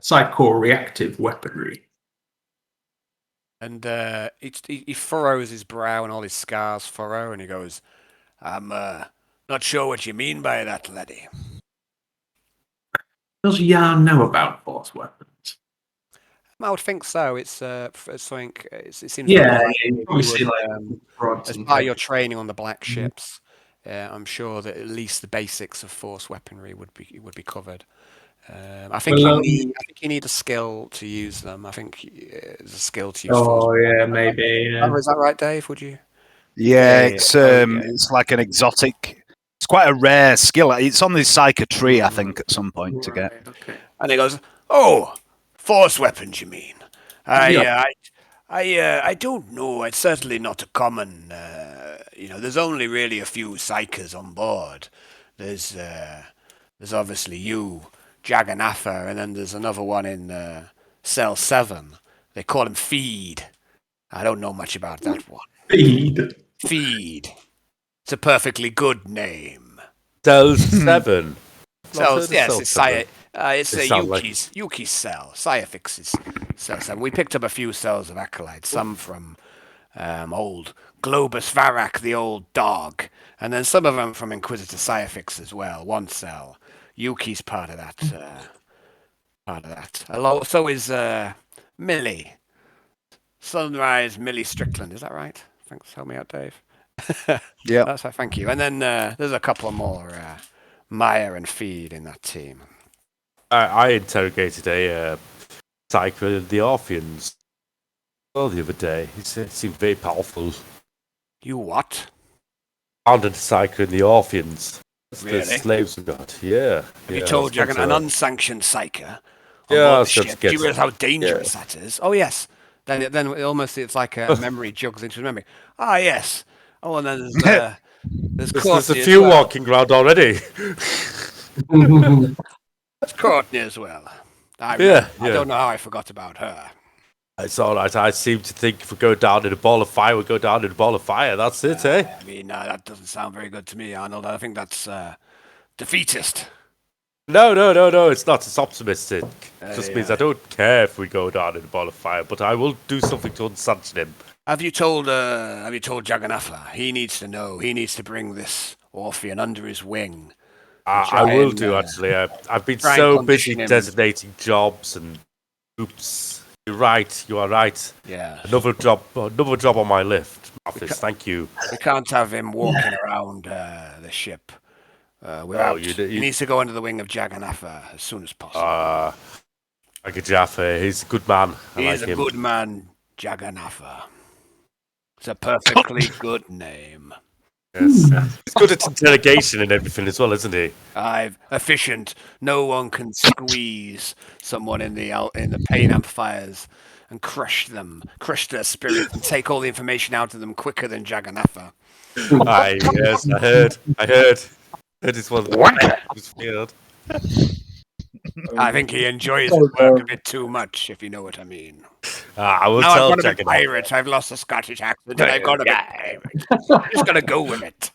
psycho-reactive weaponry. And he furrows his brow, and all his scars furrow, and he goes, "I'm not sure what you mean by that, laddie." Does Yarn know about force weapons? I would think so. It's something. It seems Yeah, very likely you obviously, would, rods as and part of your things. training on the black ships. I'm sure that at least the basics of force weaponry would be covered. I think Well, you need a skill to use them. I think there's a skill to use force. Oh yeah, maybe. Oh, is that right, Dave? Would you? Yeah, Yeah. it's like an exotic. It's quite a rare skill. It's on the Psycho tree, I think, at some point to get. Right, okay. And he goes, "Oh, force weapons, you mean? Yeah. I don't know. It's certainly not a common. There's only really a few psychers on board. There's obviously you, Jagannatha, and then there's another one in Cell 7. They call him Feed. I don't know much about that one. Feed. Feed. It's a perfectly good name. Cells 7. Cells, yes, Cell it's 7. it's They sound like- Yuki's cell. Cyafix's cell 7. We picked up a few cells of acolytes, some from old Globus Varak, the old dog, and then some of them from Inquisitor Cyafix as well. One cell. Yuki's part of that. So is Millie. Sunrise Millie Strickland. Is that right? Thanks. Help me out, Dave. Yeah. That's right. Thank you. And then there's a couple more Maya and Feed in that team. I interrogated a psycho in the Orpheans the other day. He seemed very powerful. You what? Found a psycho in the Orpheans. Really? The slaves we got. Yeah. Have you told you an unsanctioned psycho? Yeah, I was ship? going to Do get you realize how dangerous that is? Oh yes. Then it's like a memory jugs into memory. Ah yes. Oh, and then there's Courtney There's a as few well. walking around already. There's Courtney as well. I don't know how I forgot about her. It's all right. I seem to think if we go down in a ball of fire, we go down in a ball of fire. That's it, eh? I mean, that doesn't sound very good to me, Arnold. I think that's defeatist. No. It's not. It's optimistic. Just means I don't care if we go down in a ball of fire, but I will do something to unsanction him. Have you told Jagannatha? He needs to know. He needs to bring this Orphean under his wing. I will do, actually. I've been try and so busy condition him. designating jobs and oops. You're right. You are right. Yeah. Another job on my list. Office. Thank you. We can't have him walking around the ship without. He needs to go under the wing of Jagannatha as soon as possible. Jaffa, he's a good man. He's a good man, Jagannatha. It's a perfectly good name. Yes. He's good at interrogation and everything as well, isn't he? Efficient. No one can squeeze someone in the pain amplifiers and crush their spirit, and take all the information out of them quicker than Jagannatha. Yes, I heard. That is one of the field. I think he enjoys his work a bit too much, if you know what I mean. I will now tell I've got to be Jagannatha. pirate. I've lost the Scottish accent, and I've got to be pirate. I'm just gonna go with it.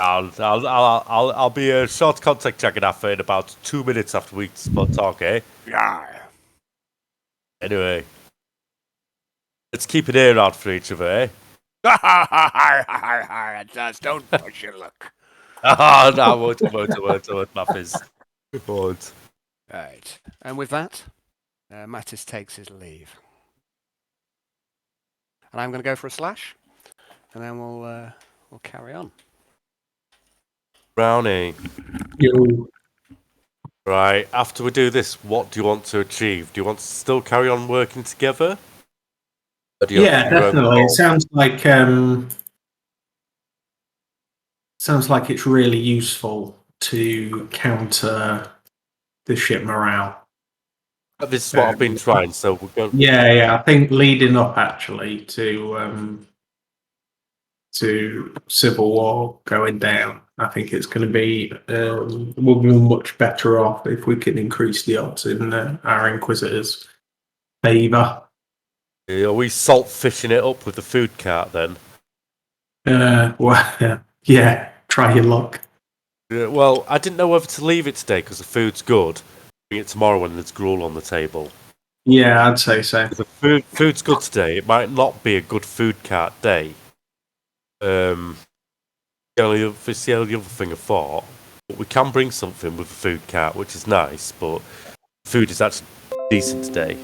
I'll be a short contact Jagannatha in about 2 minutes after we talk, eh? Yeah. Anyway, let's keep an ear out for each other, eh? Don't push your luck. No, I won't, Muffins. Won't. Right. And with that, Mattis takes his leave. And I'm going to go for a slash, and then we'll carry on. Brownie. You. Right, after we do this, what do you want to achieve? Do you want to still carry on working together? Or do you have to do your own definitely. It goal? sounds like it's really useful to counter the ship morale. This is what I've been trying, so we're going. Yeah. I think leading up actually to civil war going down, I think it's going to be we'll be much better off if we can increase the odds in our Inquisitors' favour. Are we salt fishing it up with the food cart then? Well, yeah. Try your luck. Well, I didn't know whether to leave it today because the food's good, bring it tomorrow when there's gruel on the table. Yeah, I'd say so. The food's good today. It might not be a good food cart day. It's the only other thing I thought. But we can bring something with a food cart, which is nice, but food is actually decent today.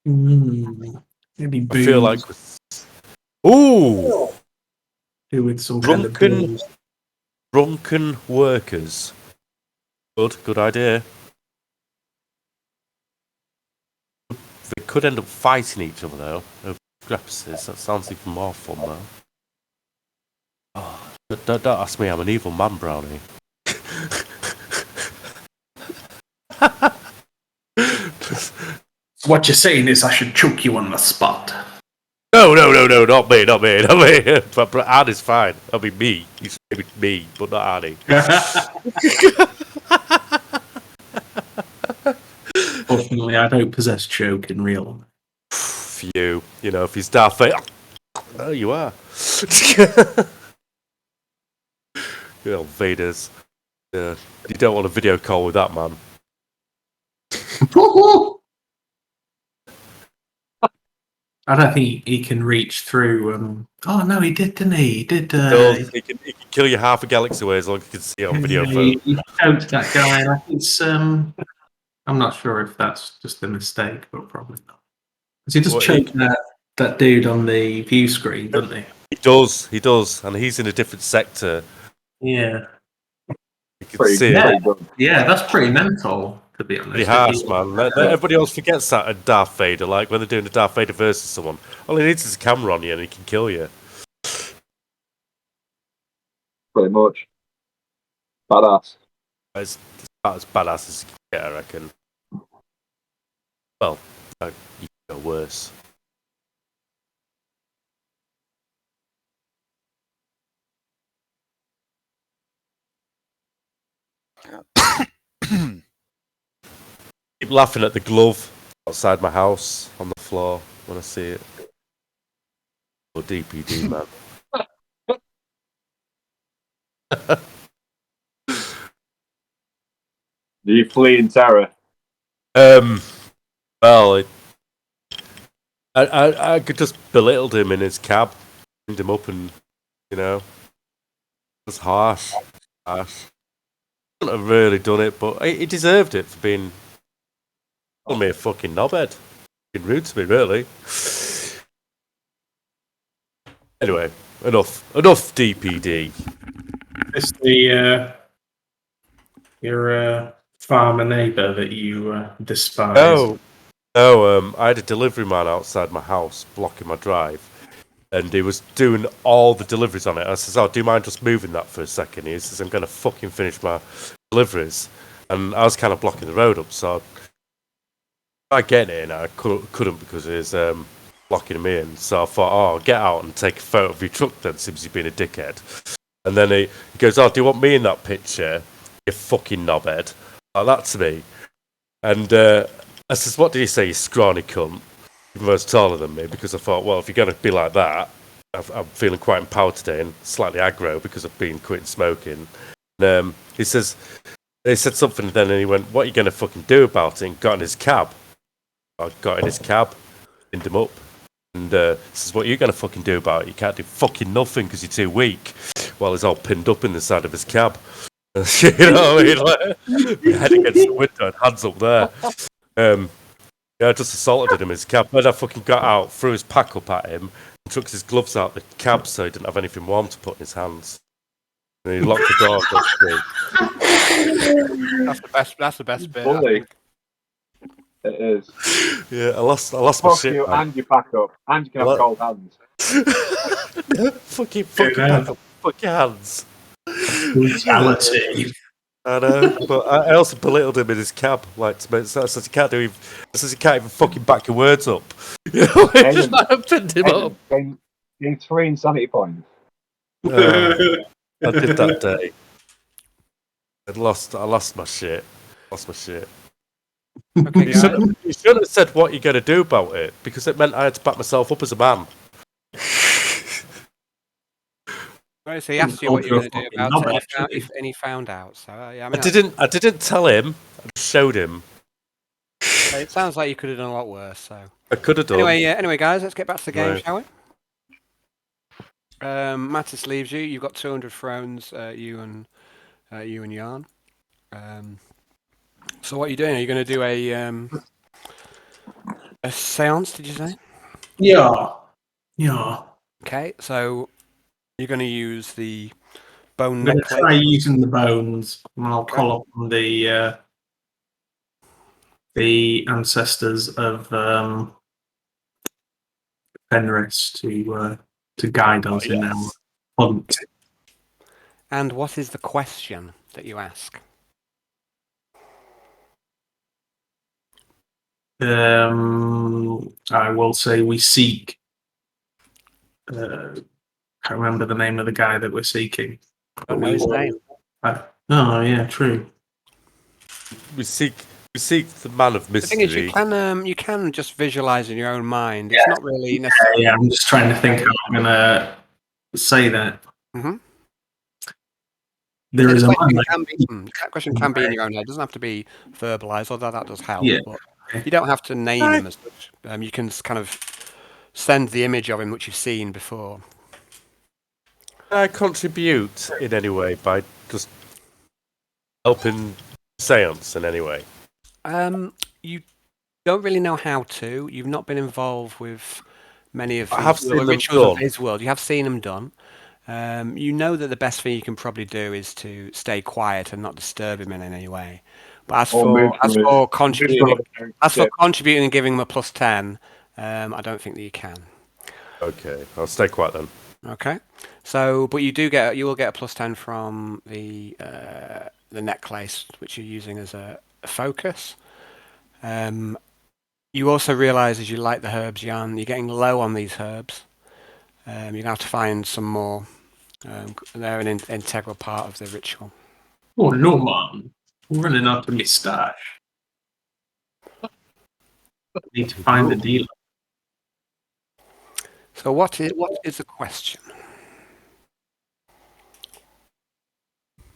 Maybe I booze. feel like... Ooh! With some kind of booze. Drunken workers. Good idea. They could end up fighting each other, though, over discrepancies. That sounds even more fun, though. Oh, don't ask me, I'm an evil man, Brownie. What you're saying is I should choke you on the spot. No, not me. But Arnie is fine. I mean, me. He's me, but not Arnie. Fortunately, I don't possess choke in real life. You know, if he's Darth Vader... Oh, you are. You know, Vader's... you don't want a video call with that man. I don't think he can reach through. Oh no, he did, didn't he? He did. He can kill you half a galaxy away as long as you can see it on video. He choked that guy. And I think it's. I'm not sure if that's just a mistake, but probably not. Because he just choked that dude on the view screen, doesn't he? He does, and he's in a different sector. Yeah. You can see it. Yeah, that's pretty mental, to be honest. Pretty harsh, man. Everybody else forgets that at Darth Vader, like when they're doing a Darth Vader versus someone. All he needs is a camera on you and he can kill you. Pretty much. Badass. It's about as badass as you can get, I reckon. Well, you can go worse. Keep laughing at the glove outside my house on the floor when I see it. Oh, DPD, man. Do you flee in terror? Well, I could just belittled him in his cab, pinned him up, and you know, it was harsh. I wouldn't have really done it, but he deserved it for being me a fucking knobhead. Being rude to me, really. Anyway, enough DPD. It's your farmer neighbour that you despise. No, I had a delivery man outside my house blocking my drive, and he was doing all the deliveries on it. I says, "Oh, do you mind just moving that for a second?" He says, "I'm going to fucking finish my deliveries," and I was kind of blocking the road up, so I get it, and I couldn't because he was blocking me in. So I thought, "Oh, get out and take a photo of your truck then, since you've been a dickhead." And then he goes, "Oh, do you want me in that picture? You fucking knobhead." Like that to me. And I says, "What did you say, you scrawny cunt?" Even though he's taller than me, because I thought, well, if you're going to be like that, I'm feeling quite empowered today and slightly aggro because I've been quitting smoking. And he said something then, and he went, "What are you going to fucking do about it?" And got in his cab. I got in his cab, pinned him up, and says, "What are you going to fucking do about it? You can't do fucking nothing because you're too weak." While he's all pinned up in the side of his cab. You know what I mean? Like, head against the window and hands up there. Yeah, I just assaulted him in his cab. Then I fucking got out, threw his pack up at him, and took his gloves out the cab so he didn't have anything warm to put in his hands. And he locked the door and got free. That's the best bit. Bully. It is. Yeah, I lost my Fuck shit, you, man. and you pack up. And you can have cold hands. fucking pack up. Fuck your hands. Brutality. I know, but I also belittled him in his cab, like to make sense. He can't even fucking back your words up. You know, just like I pinned him up. Gain 3 insanity points. I did that day. I lost my shit. Okay, You shouldn't have said what you're going to do about it, because it meant I had to back myself up as a man. Right, so he asked you what you were going to do about it, and he found out. So yeah, I mean, I didn't tell him. I just showed him. it sounds like you could have done a lot worse. So I could have done. anyway, guys, let's get back to the game, Right. shall we? Mattis leaves you. You've got 200 thrones. You and Jan. So what are you doing? Are you going to do a séance? Did you say? Yeah. Okay, so you're going to use the bone I'm going to necklace. try using the bones, and I'll call upon the ancestors of Fenris to guide us in our hunt. And what is the question that you ask? I will say we seek. Can't remember the name of the guy that we're seeking. Don't know his name. Oh yeah, true. We seek the man of The mystery. thing is, you can just visualize in your own mind. It's not really necessary. Yeah, I'm just trying to think how I'm gonna say that. Mhm. There is a man. That question can be in your own head. It doesn't have to be verbalized, although that does help. Yeah. But you don't have to name him as such. You can kind of send the image of him which you've seen before. Can I contribute in any way by just helping seance in any way? You don't really know how to. You've not been involved with many of the rituals of his world. You have seen them done. You know that the best thing you can probably do is to stay quiet and not disturb him in any way. But as for contributing and giving him a +10, I don't think that you can. Okay, I'll stay quiet then. Okay, so but you will get a +10 from the necklace which you're using as a focus. You also realise as you light the herbs, Jan, you're getting low on these herbs. You're going to have to find some more. They're an integral part of the ritual. Oh no, man! We're running out of my stash. Need to find the dealer. So what is the question?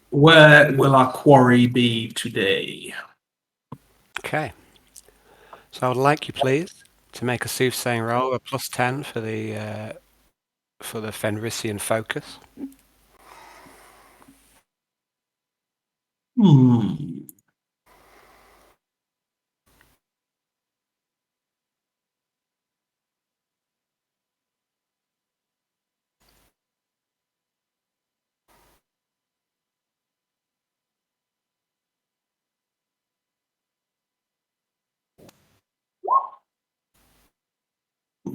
Where will our quarry be today? Okay. So I would like you, please, to make a soothsaying roll, a +10 for the Fenrisian focus.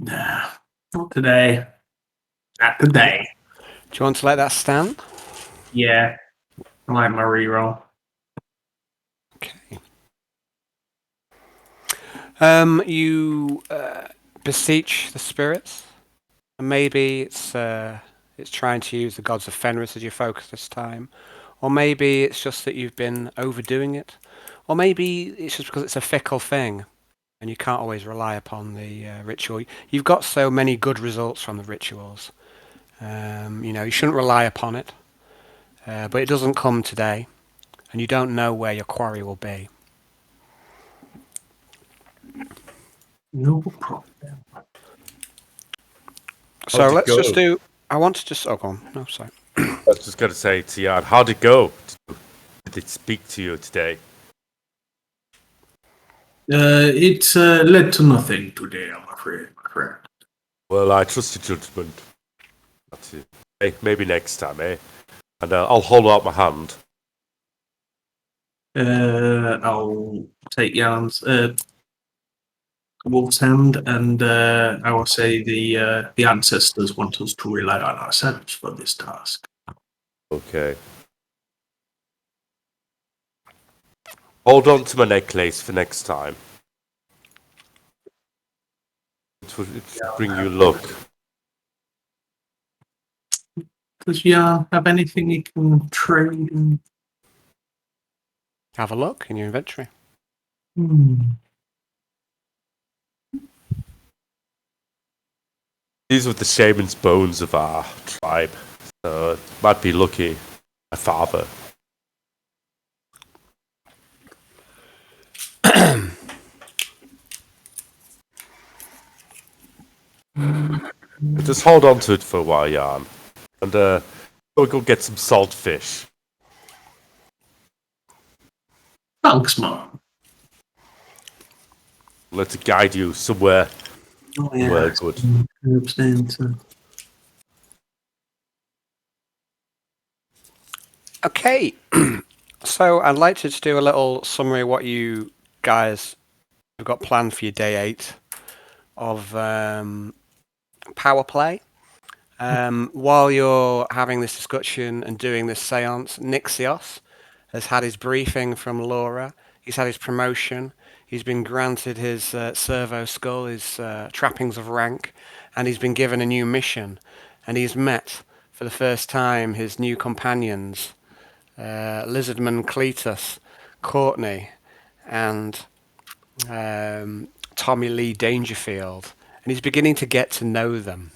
Nah, not today. Not today. Do you want to let that stand? Yeah, I like my reroll. Okay. You beseech the spirits, and maybe it's trying to use the gods of Fenris as your focus this time, or maybe it's just that you've been overdoing it, or maybe it's just because it's a fickle thing, and you can't always rely upon the ritual. You've got so many good results from the rituals. You shouldn't rely upon it, but it doesn't come today, and you don't know where your quarry will be. No problem. So let's just do. I want to just. Oh, go on. No, sorry. I was just going to say to Jan, how'd it go? Did it speak to you today? It led to nothing today, I'm afraid. Well, I trust your judgment. That's it. Hey, maybe next time, eh? And I'll hold out my hand. I'll take Jan's wolf's hand, and I will say the ancestors want us to rely on ourselves for this task. Okay. Hold on to my necklace for next time. It will bring you luck. Does Jan have anything he can trade? Have a look in your inventory. These were the shaman's bones of our tribe. So might be lucky. My father. Just hold on to it for a while, Jan. And we'll go get some saltfish. Thanks, man. Let's guide you somewhere. Oh, yeah. Somewhere good. Okay, so I'd like to just do a little summary of what you guys have got planned for your day 8 of power play. While you're having this discussion and doing this seance, Nixios has had his briefing from Laura. He's had his promotion. He's been granted his servo skull, his trappings of rank, and he's been given a new mission. And he's met for the first time his new companions, Lizardman Cletus, Courtney, and Tommy Lee Dangerfield. And he's beginning to get to know them.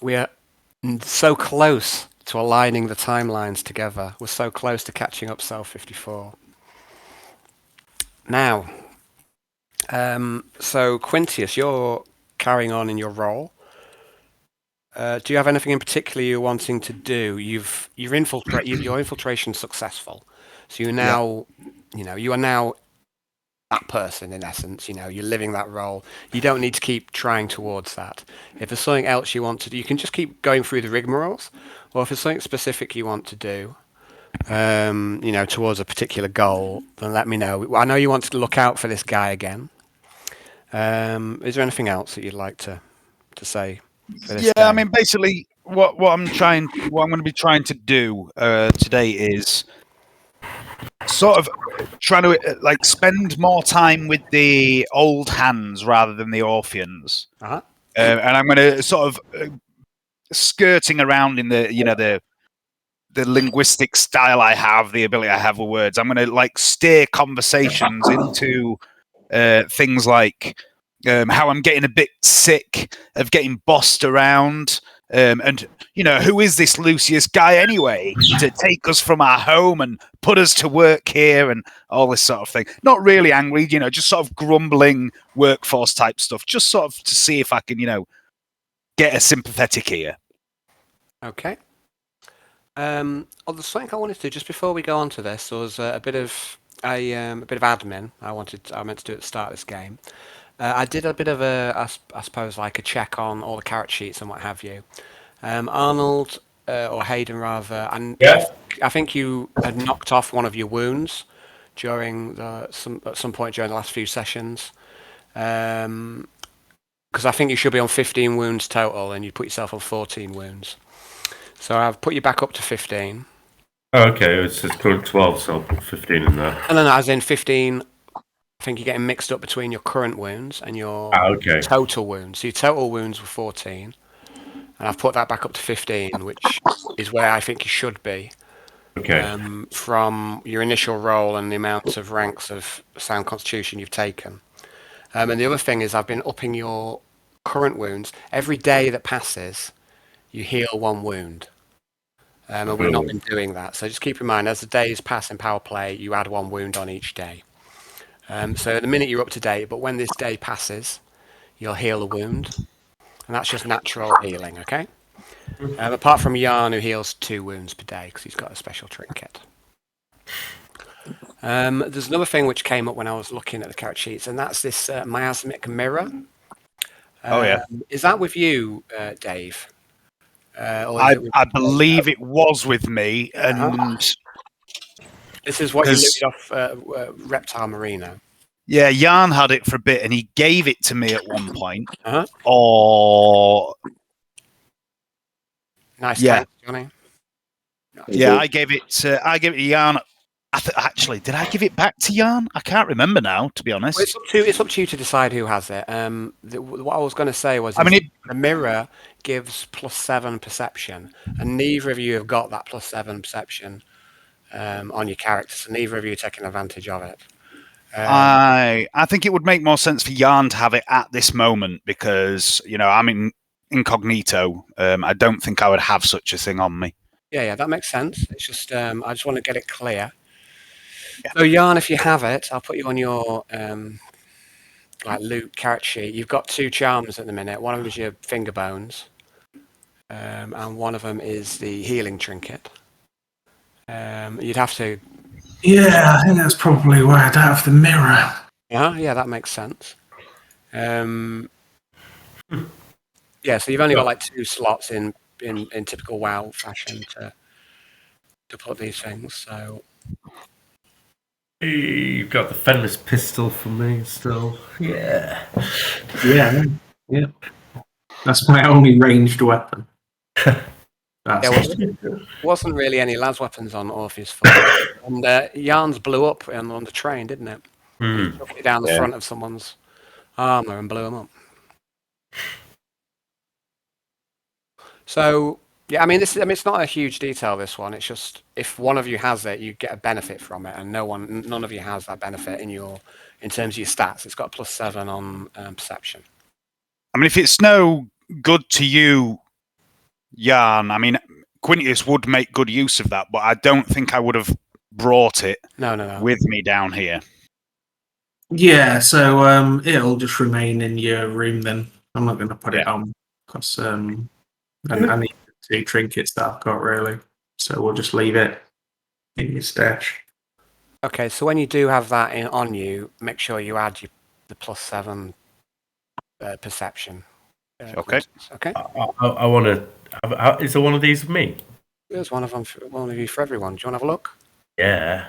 We are so close to aligning the timelines together. We're so close to catching up Cell 54. Now, so Quintius, you're carrying on in your role. Do you have anything in particular you're wanting to do? Your infiltration successful. So you now, you are now that person in essence. You're living that role. You don't need to keep trying towards that. If there's something else you want to do, you can just keep going through the rigmaroles. Or if there's something specific you want to do, towards a particular goal, then let me know. I know you want to look out for this guy again. Is there anything else that you'd like to say? Yeah, day? I mean, basically, what I'm going to be trying to do today is sort of trying to spend more time with the old hands rather than the Orpheans. Uh-huh. And I'm going to sort of skirting around in the linguistic style I have, the ability I have with words. I'm going to steer conversations into things like how I'm getting a bit sick of getting bossed around. And, who is this Lucius guy anyway to take us from our home and put us to work here and all this sort of thing? Not really angry, just sort of grumbling workforce type stuff, just sort of to see if I can, get a sympathetic ear. Okay. There's something I wanted to do just before we go on to this. There was a bit of admin I meant to do at the start of this game. I did a bit of I suppose a check on all the character sheets and what have you. Arnold or Hayden rather, and I think you had knocked off one of your wounds during at some point during the last few sessions. Because I think you should be on 15 wounds total, and you put yourself on 14 wounds. So I've put you back up to 15. Oh, okay, it's just current 12, so I'll put 15 in there. And then as in 15, I think you're getting mixed up between your current wounds and your total wounds. So your total wounds were 14. And I've put that back up to 15, which is where I think you should be. Okay. From your initial roll and the amounts of ranks of sound constitution you've taken. And the other thing is I've been upping your current wounds. Every day that passes, you heal one wound. And we've not been doing that. So just keep in mind, as the days pass in power play, you add one wound on each day. So at the minute you're up to date, but when this day passes, you'll heal a wound. And that's just natural healing, okay? Apart from Jan, who heals 2 wounds per day because he's got a special trinket. There's another thing which came up when I was looking at the character sheets, and that's this miasmic mirror. Is that with you, Dave? I believe it was with me, and this is what you looted off Reptile Marino. Yeah, Jan had it for a bit, and he gave it to me at one point. Or nice, thanks, Johnny. Yeah, I gave it to Jan. Actually, did I give it back to Jan? I can't remember now, to be honest. Well, it's up to you to decide who has it. What I was going to say was, the mirror gives +7 perception, and neither of you have got that +7 perception on your character, so neither of you are taking advantage of it. I think it would make more sense for Jan to have it at this moment because I'm in incognito, I don't think I would have such a thing on me. Yeah, that makes sense. It's just I just want to get it clear. Yeah. So, Yarn, if you have it, I'll put you on your loot character sheet. You've got 2 charms at the minute. One of them is your finger bones, and one of them is the healing trinket. You'd have to. Yeah, I think that's probably why I'd have the mirror. Yeah, that makes sense. Yeah, so you've only got like 2 slots in typical WoW fashion to put these things. So You've got the Fenris pistol for me still. Yeah. Yeah. That's my only ranged weapon. there wasn't really any las weapons on Orpheus 4. And Yarns blew up on the train, didn't it? He took it down the front of someone's armor and blew him up. So yeah, I mean, it's not a huge detail. This one, it's just if one of you has it, you get a benefit from it, and none of you has that benefit in terms of your stats. It's got a +7 on perception. I mean, if it's no good to you, Yarn, I mean, Quintius would make good use of that, but I don't think I would have brought it with me down here. Yeah, so it'll just remain in your room then. I'm not going to put it on because I need 2 trinkets that I've got really. So we'll just leave it in your stash. Okay, so when you do have that on you, make sure you add the +7 perception. Okay. Okay. I want to. Is there one of these for me? There's one of you for everyone. Do you want to have a look? Yeah.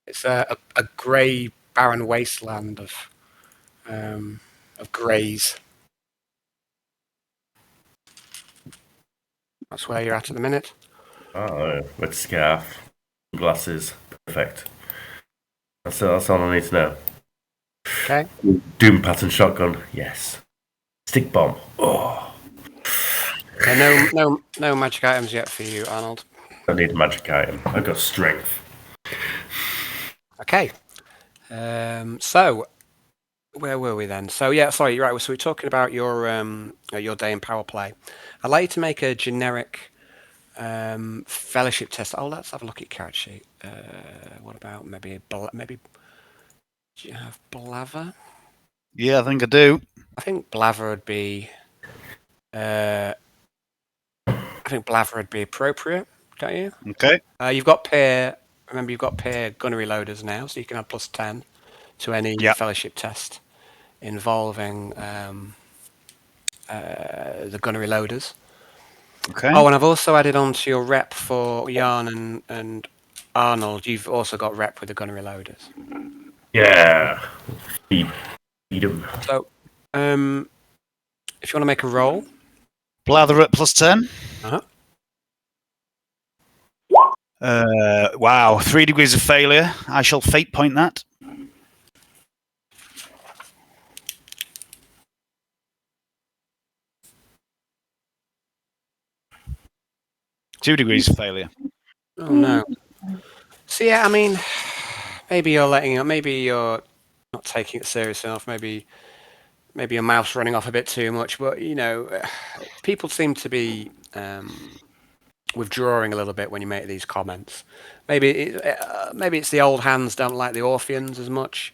It's a grey, barren wasteland of greys. That's where you're at the minute. Oh, red scarf, glasses, perfect. That's all I need to know. Okay. Doom pattern shotgun, yes. Stick bomb. Oh. No magic items yet for you, Arnold. I need a magic item. I've got strength. Okay. So where were we then? So yeah, sorry, you're right. So we're talking about your day in power play. I'd like you to make a generic fellowship test. Oh, let's have a look at your character sheet. What about maybe do you have Blaver? Yeah, I think I do. I think Blaver would be. I think Blaver would be appropriate, don't you? Okay. You've got pair. Remember, you've got pair gunnery loaders now, so you can add +10 to any fellowship test involving the gunnery loaders. Okay. Oh, and I've also added on to your rep for Yarn and Arnold. You've also got rep with the gunnery loaders. Yeah. Feed them. So, if you want to make a roll. Blather at +10. Uh-huh. Wow, 3 degrees of failure. I shall fate point that. Two degrees of failure. Oh no. So yeah, I mean, maybe you're not taking it serious enough. Maybe your mouth's running off a bit too much. But people seem to be withdrawing a little bit when you make these comments. Maybe it's the old hands don't like the Orpheans as much.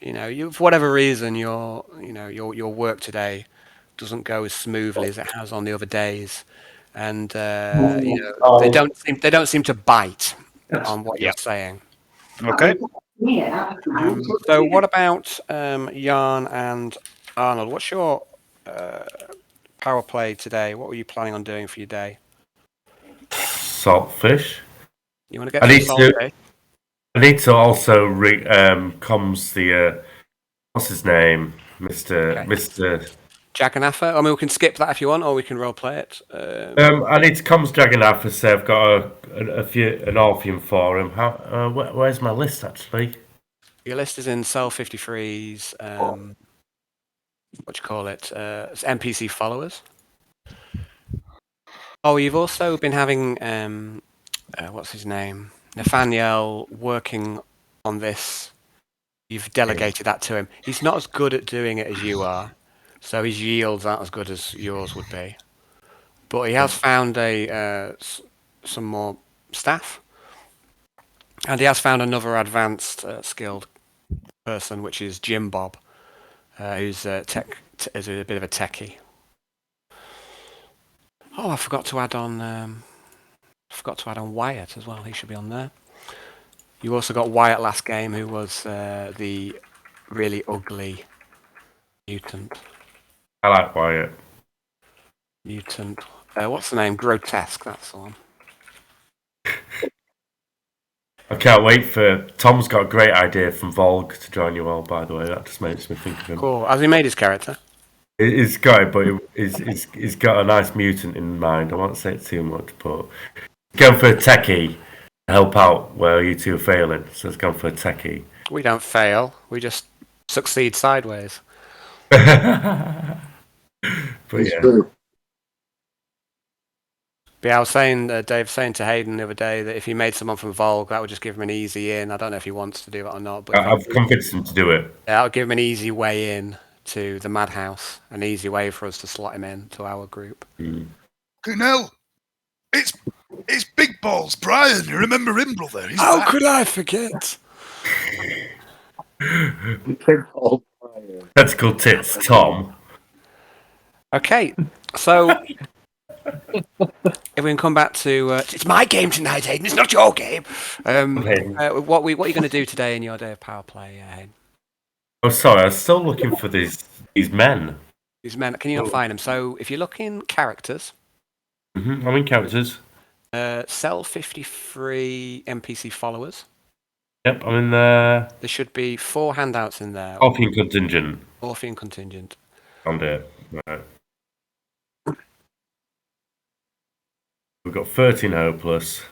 For whatever reason, your work today doesn't go as smoothly as it has on the other days, and they don't seem to bite on what you're saying. Okay. So what about Yarn and Arnold? What's your power play today? What were you planning on doing for your day? Saltfish. You want to get some saltfish? I need to also comms the what's his name, Mr. Jagannafa. I mean, we can skip that if you want, or we can role play it. I need to comms Jagannafa. So I've got an Orpheum for him. Where's my list actually? Your list is in Cell 53's. What do you call it? It's NPC followers. Oh, you've also been having what's his name? Nathaniel working on this. You've delegated that to him. He's not as good at doing it as you are, so his yields aren't as good as yours would be. But he has found some more staff, and he has found another advanced skilled person, which is Jim Bob, who's is a bit of a techie. Oh, I forgot to add on. Wyatt as well. He should be on there. You also got Wyatt last game, who was the really ugly mutant. I like Wyatt. Mutant. What's the name? Grotesque. That's the one. I can't wait for Tom's got a great idea from Volg to join you all. By the way, that just makes me think of him. Cool. Has he made his character? He's got it, but he's got a nice mutant in mind. I won't say it too much, but he's going for a techie to help out where you two are failing. So he's going for a techie. We don't fail. We just succeed sideways. But It's yeah. true. But yeah, I was saying, Dave was saying to Hayden the other day that if he made someone from Volg, that would just give him an easy in. I don't know if he wants to do it or not, but I've convinced him to do it. that would give him an easy way in to the Madhouse, an easy way for us to slot him in to our group. Kunnell, it's Big Balls Brian. You remember him, brother? He's How back. could I forget? Tentacle tits, Tom. Okay, so if we can come back to it's my game tonight, Hayden. It's not your game. What are you going to do today in your day of power play, Hayden? Oh, sorry, I was still looking for these men. These men, can you not find them? So if you look in characters, I'm in characters. sell 53 NPC followers. Yep, I'm in there. There should be 4 handouts in there. Orphean contingent. Orphean contingent. Found it. Right. We've got 13 hopeless.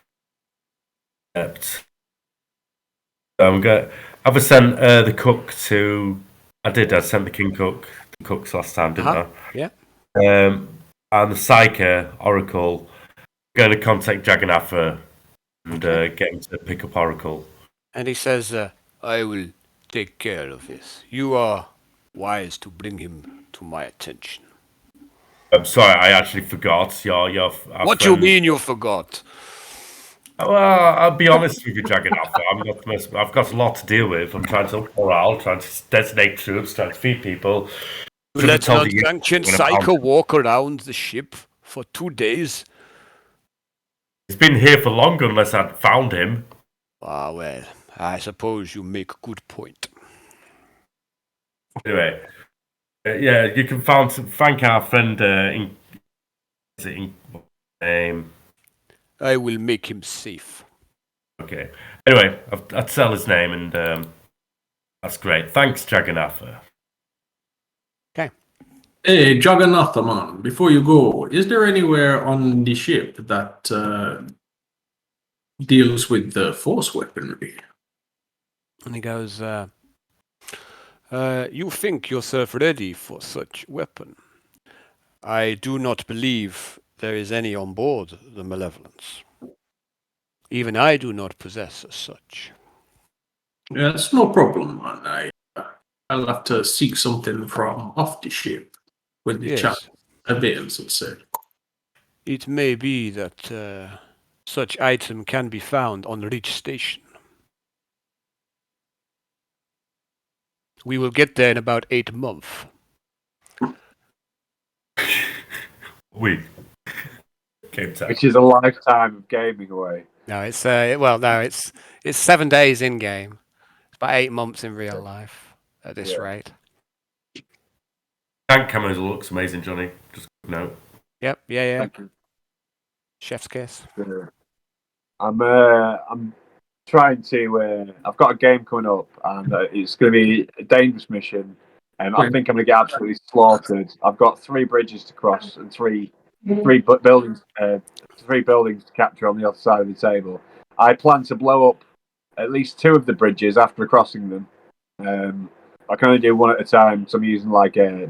Yep. So I'm going. Have I sent the cook to? I sent the king cook, the cooks last time, didn't I? Yeah. And the Psyker Oracle. Going to contact Jagannath and get him to pick up Oracle. And he says, I will take care of this. You are wise to bring him to my attention. I'm sorry, I actually forgot. What do you mean you forgot? Well, I'll be honest with you, Jagannath. I've got a lot to deal with. I'm trying to up morale, trying to designate troops, trying to feed people. Let not ancient Psycho walk around the ship for 2 days. He's been here for longer unless I'd found him. Ah, well, I suppose you make a good point. Anyway, yeah, you can thank our friend I will make him safe. Okay. Anyway, I'd sell his name, and that's great. Thanks, Jagannath. Okay. Hey, Juggernaut, man, before you go, is there anywhere on the ship that deals with the force weaponry? And he goes, you think yourself ready for such weapon? I do not believe there is any on board the Malevolence. Even I do not possess as such. Yeah, it's no problem, man. I'll have to seek something from off the ship when the chance avails itself. It may be that such item can be found on Reach Station. We will get there in about 8 months. Which is a lifetime of gaming away. No, it's 7 days in game. It's about 8 months in real life at this rate. Tank camo looks amazing, Johnny. Just note. Yep, yeah. Thank you. Chef's kiss. I'm trying to. I've got a game coming up, and it's going to be a dangerous mission. And I think I'm going to get absolutely slaughtered. I've got 3 bridges to cross and three buildings to capture on the other side of the table. I plan to blow up at least 2 of the bridges after crossing them. I can only do 1 at a time, so I'm using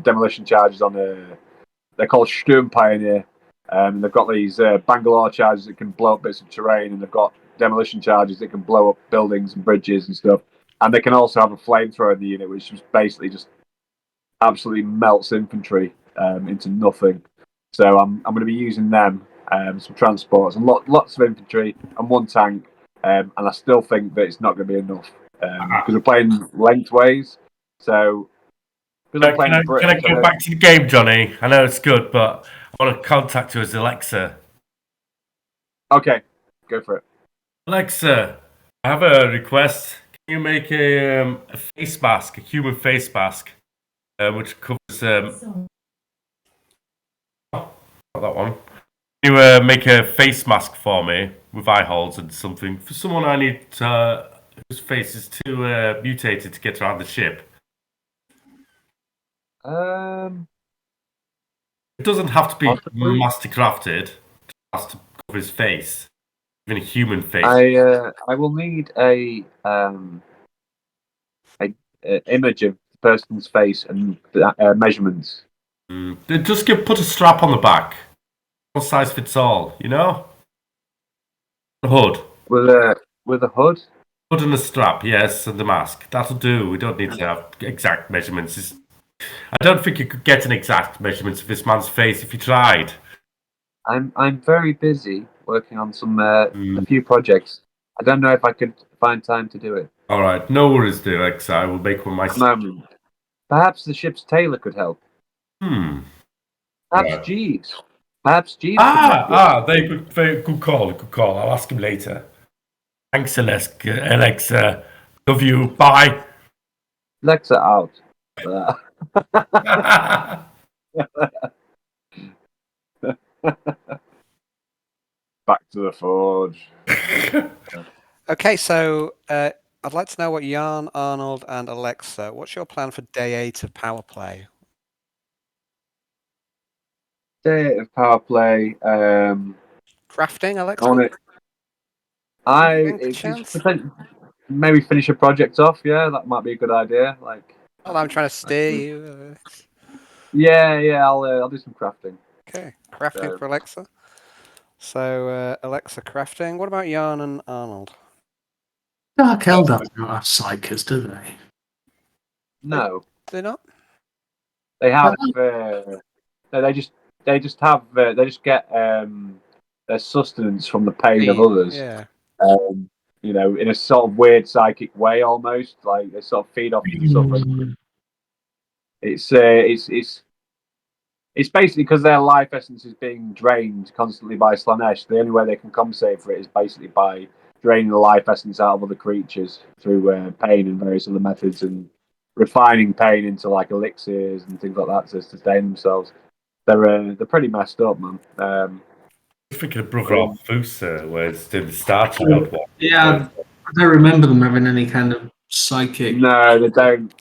demolition charges on they're called Sturm Pioneer. They've got these Bangalore charges that can blow up bits of terrain, and they've got demolition charges that can blow up buildings and bridges and stuff. And they can also have a flamethrower in the unit, which is basically just absolutely melts infantry into nothing. So I'm going to be using them, some transports, and lots of infantry and one tank. And I still think that it's not going to be enough because we're playing lengthways. So because I'm Can playing can I British, go back to the game, Johnny? I know it's good, but I want to contact you as Alexa. okay, go for it. Alexa, I have a request. Can you make a face mask, a human face mask, which covers not that one. Can you make a face mask for me with eye holes and something for someone I need whose face is too mutated to get around the ship? It doesn't have to be Possibly. master crafted. It has to cover his face, even a human face. I will need a image of the person's face and measurements. Just put a strap on the back. One size fits all, you know? A hood. With a hood. Hood and a strap, yes, and the mask. That'll do. We don't need to have exact measurements. I don't think you could get an exact measurements of this man's face if you tried. I'm very busy working on a few projects. I don't know if I could find time to do it. All right, no worries, dear Alexa. I will make one At the myself. moment. Perhaps the ship's tailor could help. Perhaps Right. Jeeves. Perhaps Jeeves could help you. Very good call. Good call. I'll ask him later. Thanks, Alexa. Love you. Bye. Alexa out. Back to the forge. Okay, so I'd like to know what Jan, Arnold, and Alexa. What's your plan for day 8 of power play? Day of power play. Crafting, Alexa? On it. Maybe finish a project off. Yeah, that might be a good idea. Like. Well, I'm trying to steer you. Yeah. I'll do some crafting. Okay, crafting So- for Alexa. So Alexa crafting. What about Jan and Arnold? Dark Eldar don't have psychers, do they? No, Do they not? they have. They just get their sustenance from the pain of others. Yeah. In a sort of weird psychic way, almost like they sort of feed off the suffering. It's basically because their life essence is being drained constantly by Slanesh. The only way they can compensate for it is basically by draining the life essence out of other creatures through pain and various other methods, and refining pain into like elixirs and things like that to sustain themselves. They're pretty messed up, man. I'm thinking of Brother Alfusa, where it's doing the Star Child one. Yeah, I don't remember them having any kind of psychic No, they don't.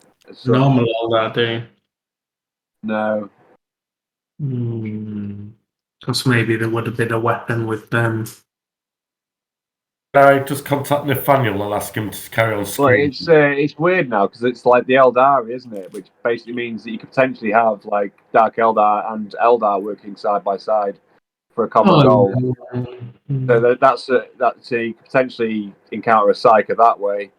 normal Eldar, do you? No. Because maybe there would have been a weapon with them. Can I just contact Nathaniel and ask him to carry on Well, screen? it's weird now because it's like the Eldari, isn't it? Which basically means that you could potentially have like Dark Eldar and Eldar working side by side for a common goal. So that's you could potentially encounter a Psyker that way.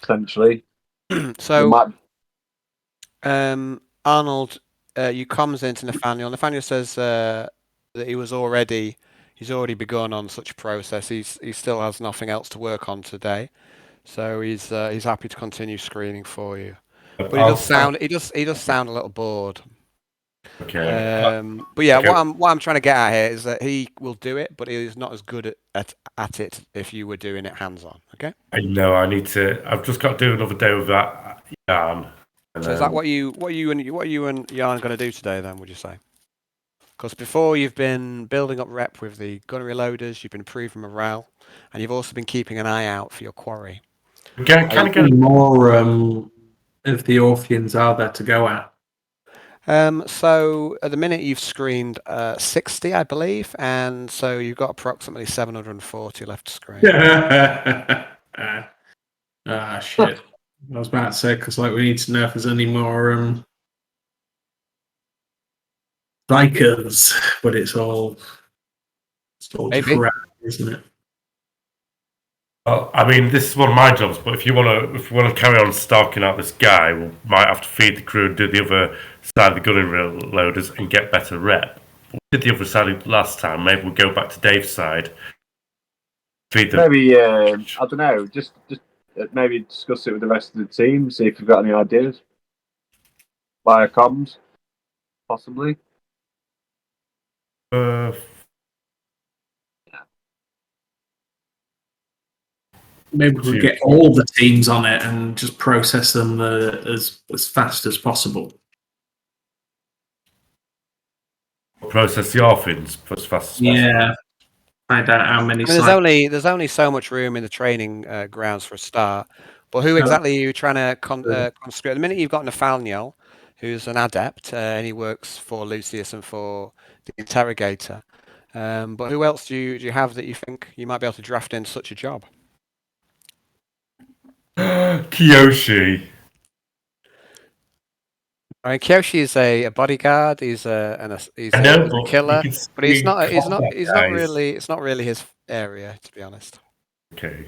Potentially. So, Arnold, you comms into Nathaniel. Nathaniel says that he's already begun on such a process. He still has nothing else to work on today, so he's happy to continue screening for you. But he does sound a little bored. Okay. But yeah, Okay. what I'm trying to get at here is that he will do it, but he's not as good at it if you were doing it hands on. Okay. I know. I've just got to do another day with that yarn. So is that what you and Jan going to do today? Then would you say? Because before you've been building up rep with the gunnery loaders, you've been improving morale, and you've also been keeping an eye out for your quarry. How many more of the Orpheans are there to go at? So at the minute you've screened 60, I believe, and so you've got approximately 740 left to screen. Shit. I was about to say, because we need to know if there's any more bikers, but it's all Maybe. crap, isn't it? Well, I mean, this is one of my jobs, but if you want to carry on stalking out this guy, we might have to feed the crew and do the other side of the gunnery loaders and get better rep. We did the other side last time. Maybe we'll go back to Dave's side. Feed them. Maybe I don't know. Just maybe discuss it with the rest of the team. See if you've got any ideas. Via comms, possibly. Maybe we'll get all the teams on it and just process them as fast as possible. Process the orphans as fast as possible. Yeah. Find out how many. There's only so much room in the training grounds for a start. But who exactly are you trying to conscript? At the minute, you've got Nathaniel, who's an adept, and he works for Lucius and for the interrogator. But who else do you have that you think you might be able to draft in such a job? Kiyoshi. I mean, Kyoshi is a bodyguard. He's a killer, but he's not really. It's not really his area, to be honest. Okay.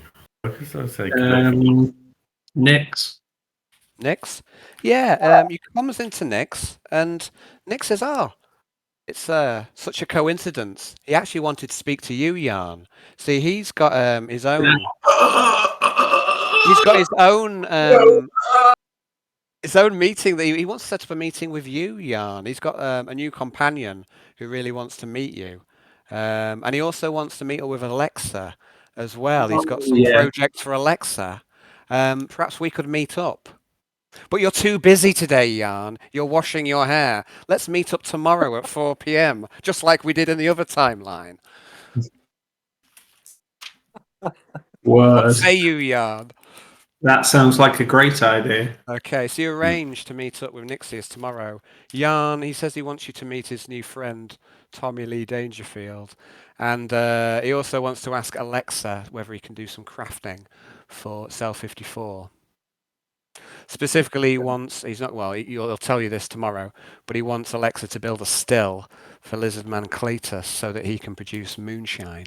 Nix. Nix? Yeah, you comes into Nix, and Nix says, "Oh, it's such a coincidence. He actually wanted to speak to you, Jan. See, he's got his own. He's got his own meeting that he wants to set up a meeting with you, Jan. He's got a new companion who really wants to meet you, and he also wants to meet up with Alexa as well. He's got some projects for Alexa. Perhaps we could meet up." But you're too busy today, Jan. You're washing your hair. Let's meet up tomorrow at 4 p.m., just like we did in the other timeline. What say you, Jan? That sounds like a great idea. Okay, so you arranged to meet up with Nixius tomorrow. Jan, he says he wants you to meet his new friend, Tommy Lee Dangerfield. And he also wants to ask Alexa whether he can do some crafting for Cell 54. Specifically, he wants, he'll tell you this tomorrow, but he wants Alexa to build a still for Lizardman Cletus so that he can produce moonshine.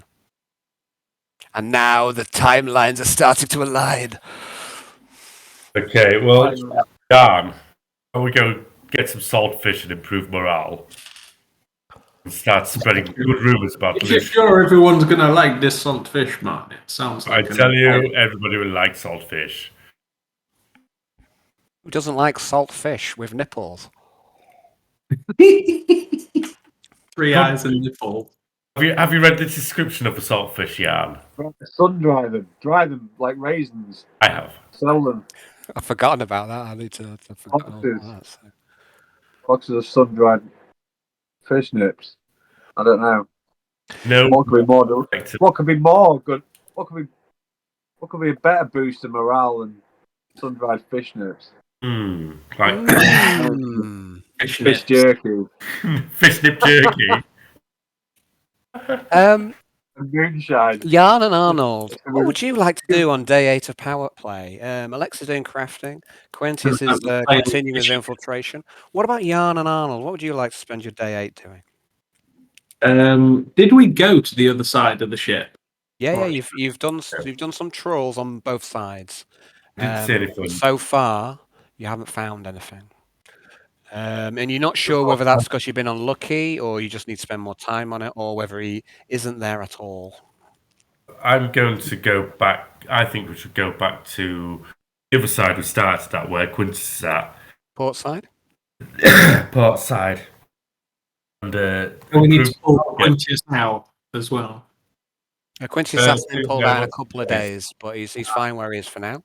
And now the timelines are starting to align. Okay, well, Dan, we go get some saltfish and improve morale. And start spreading good rumours about this. You're sure everyone's going to like this saltfish, man? It sounds like I tell you, everybody will like saltfish. Who doesn't like salt fish with nipples? 3 eyes and nipple. Have you read the description of a saltfish, Jan? Sun dry them like raisins. I have. Sell them. I've forgotten about that. I need to forget all about that. So. Boxes of sun dried fish nips. I don't know. No. What could be more? What could be more good? What could be a better boost of morale than sun dried fish nips? Fish jerky. Fish nip jerky. Moonshine. Jan and Arnold, what would you like to do on day 8 of Power Play? Alexa's doing crafting. Quintius is continuing his infiltration. What about Jan and Arnold? What would you like to spend your day 8 doing? Did we go to the other side of the ship? Yeah, you've done some trawls on both sides. Didn't see anything. So far, you haven't found anything. And you're not sure whether that's because you've been unlucky or you just need to spend more time on it or whether he isn't there at all. I'm going to go back. I think we should go back to the other side we started at, where Quintius is at. Port side? Port side. And we need to pull Quintius out as well. Quintius has been pulled out in a couple of days, but he's fine where he is for now.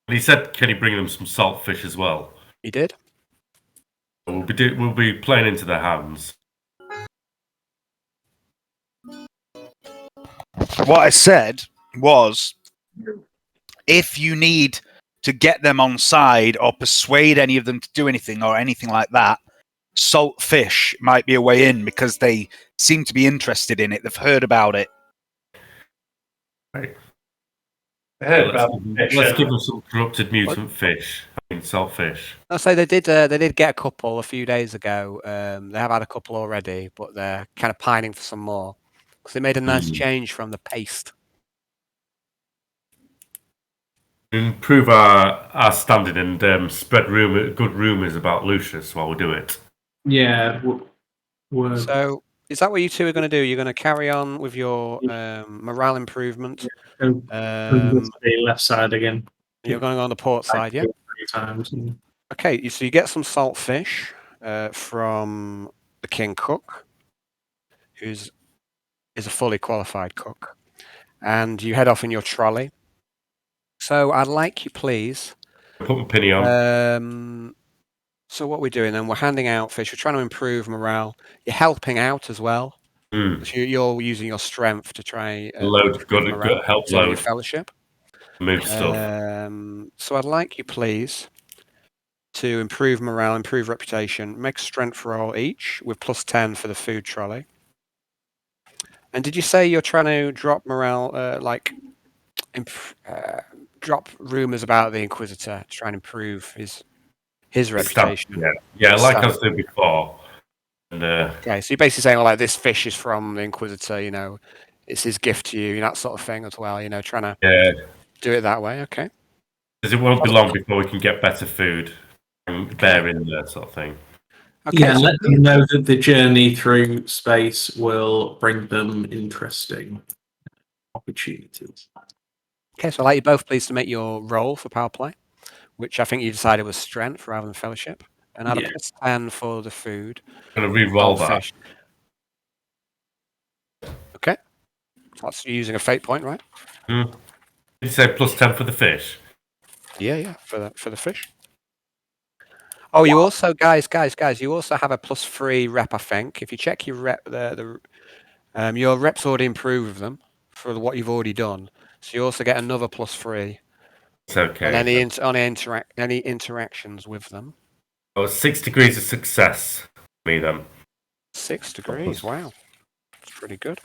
And he said, can he bring them some saltfish as well? He did. We'll be playing into their hands. What I said was, if you need to get them on side or persuade any of them to do anything or anything like that, salt fish might be a way in because they seem to be interested in it. They've heard about it. Right. Let's give them some corrupted mutant fish. I mean, saltfish. I'll say they did get a couple a few days ago. They have had a couple already, but they're kind of pining for some more because they made a nice change from the paste. Improve our standing and spread good rumours about Lucius while we do it. Yeah. So, is that what you two are going to do? You're going to carry on with your morale improvement. Go to the left side again. You're going on the port side, yeah? 3 times. Okay, so you get some salt fish from the king cook, who's is a fully qualified cook, and you head off in your trolley. So I'd like you, please. Put my penny on. So what we're doing then, we're handing out fish. We're trying to improve morale. You're helping out as well. So you're using your strength to try Load, good, help your load. fellowship. Move stuff. So I'd like you, please, to improve morale, improve reputation, make a strength roll each with +10 for the food trolley. And did you say you're trying to drop morale, drop rumors about the Inquisitor to try and improve his reputation? Yeah, like I said before. And, okay, so you're basically saying, well, like, this fish is from the Inquisitor, you know, it's his gift to you, that sort of thing as well, you know, trying to do it that way, okay. Because it won't be long before we can get better food and bear in there, sort of thing. Okay, Yeah, let them know that the journey through space will bring them interesting opportunities. Okay, so I'd like you both, please, to make your roll for power play, which I think you decided was strength rather than fellowship, and add a +10 for the food. I'm going to re-roll that. Fish. Okay, so that's using a fate point, right? Did you say +10 for the fish? Yeah, for the fish. Oh, you also, guys, you also have a +3 rep, I think. If you check your rep, your rep's already improved with them for what you've already done. So you also get another +3. It's okay. On any interactions with them. Oh, 6 degrees of success for me then. 6 degrees, wow. That's pretty good.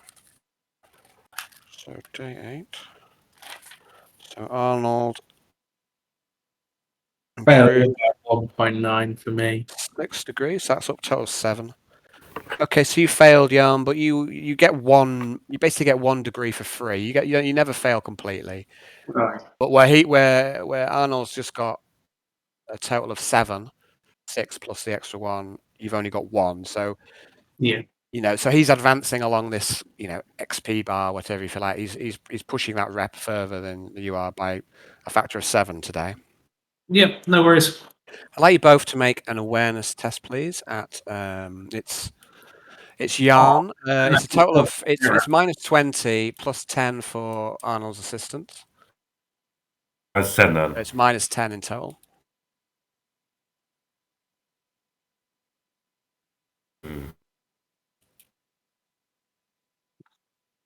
So D8. So Arnold. Failed by 1.9 for me. 6 degrees, that's up total 7. Okay, so you failed, Jan, but you get one. You basically get 1 degree for free. You never fail completely. Right. But where Arnold's just got a total of 7, 6 plus the extra 1, you've only got 1. So yeah, so he's advancing along this XP bar, whatever you feel like. He's pushing that rep further than you are by a factor of 7 today. Yep, no worries. I'd like you both to make an awareness test, please. At it's Jan. It's a total of it's -20 plus 10 for Arnold's assistant. That's 10 then. It's -10 in total.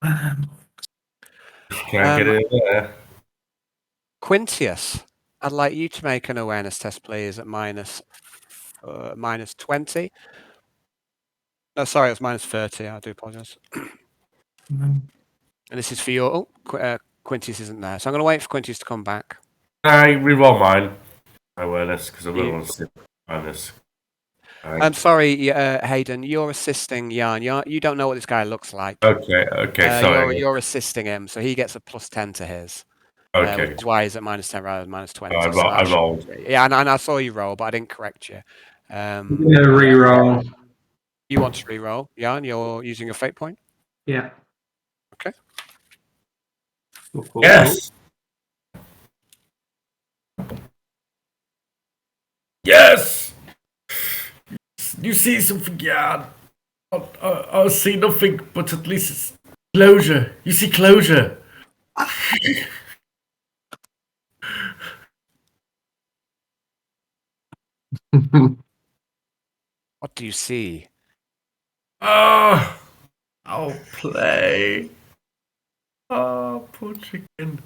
Can't get it there. Quintius, I'd like you to make an awareness test, please, at -20. No, sorry, it was -30. I do apologise. And this is for your. Quintius isn't there, so I'm going to wait for Quintius to come back. I re-roll my awareness because I really want to see awareness. I'm sorry, Hayden. You're assisting Jan. You don't know what this guy looks like. Okay. Sorry. You're assisting him, so he gets a +10 to his. Okay. Which is why he's at -10 rather than -20. I rolled. Yeah, and I saw you roll, but I didn't correct you. Re-roll. You want to re-roll, Jan? You're using a fate point? Yeah. Okay. Cool. Yes! Yes! You see something, Jan? I see nothing, but at least it's closure. You see closure. What do you see? Oh, I'll play. Oh, poor chicken.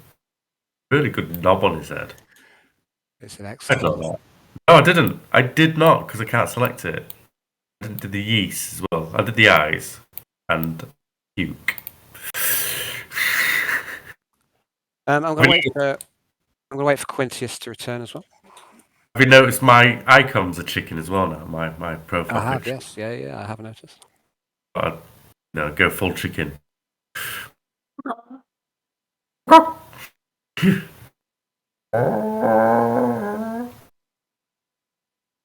Really good knob on his head. It's an I excellent. got that. No, I didn't. I did not because I can't select it. I did the yeast as well. I did the eyes and puke. I'm going to wait for Quintius to return as well. Have you noticed my icon's a chicken as well now? My profile I have, picture. yes. Yeah, I have noticed. Go full chicken. I'm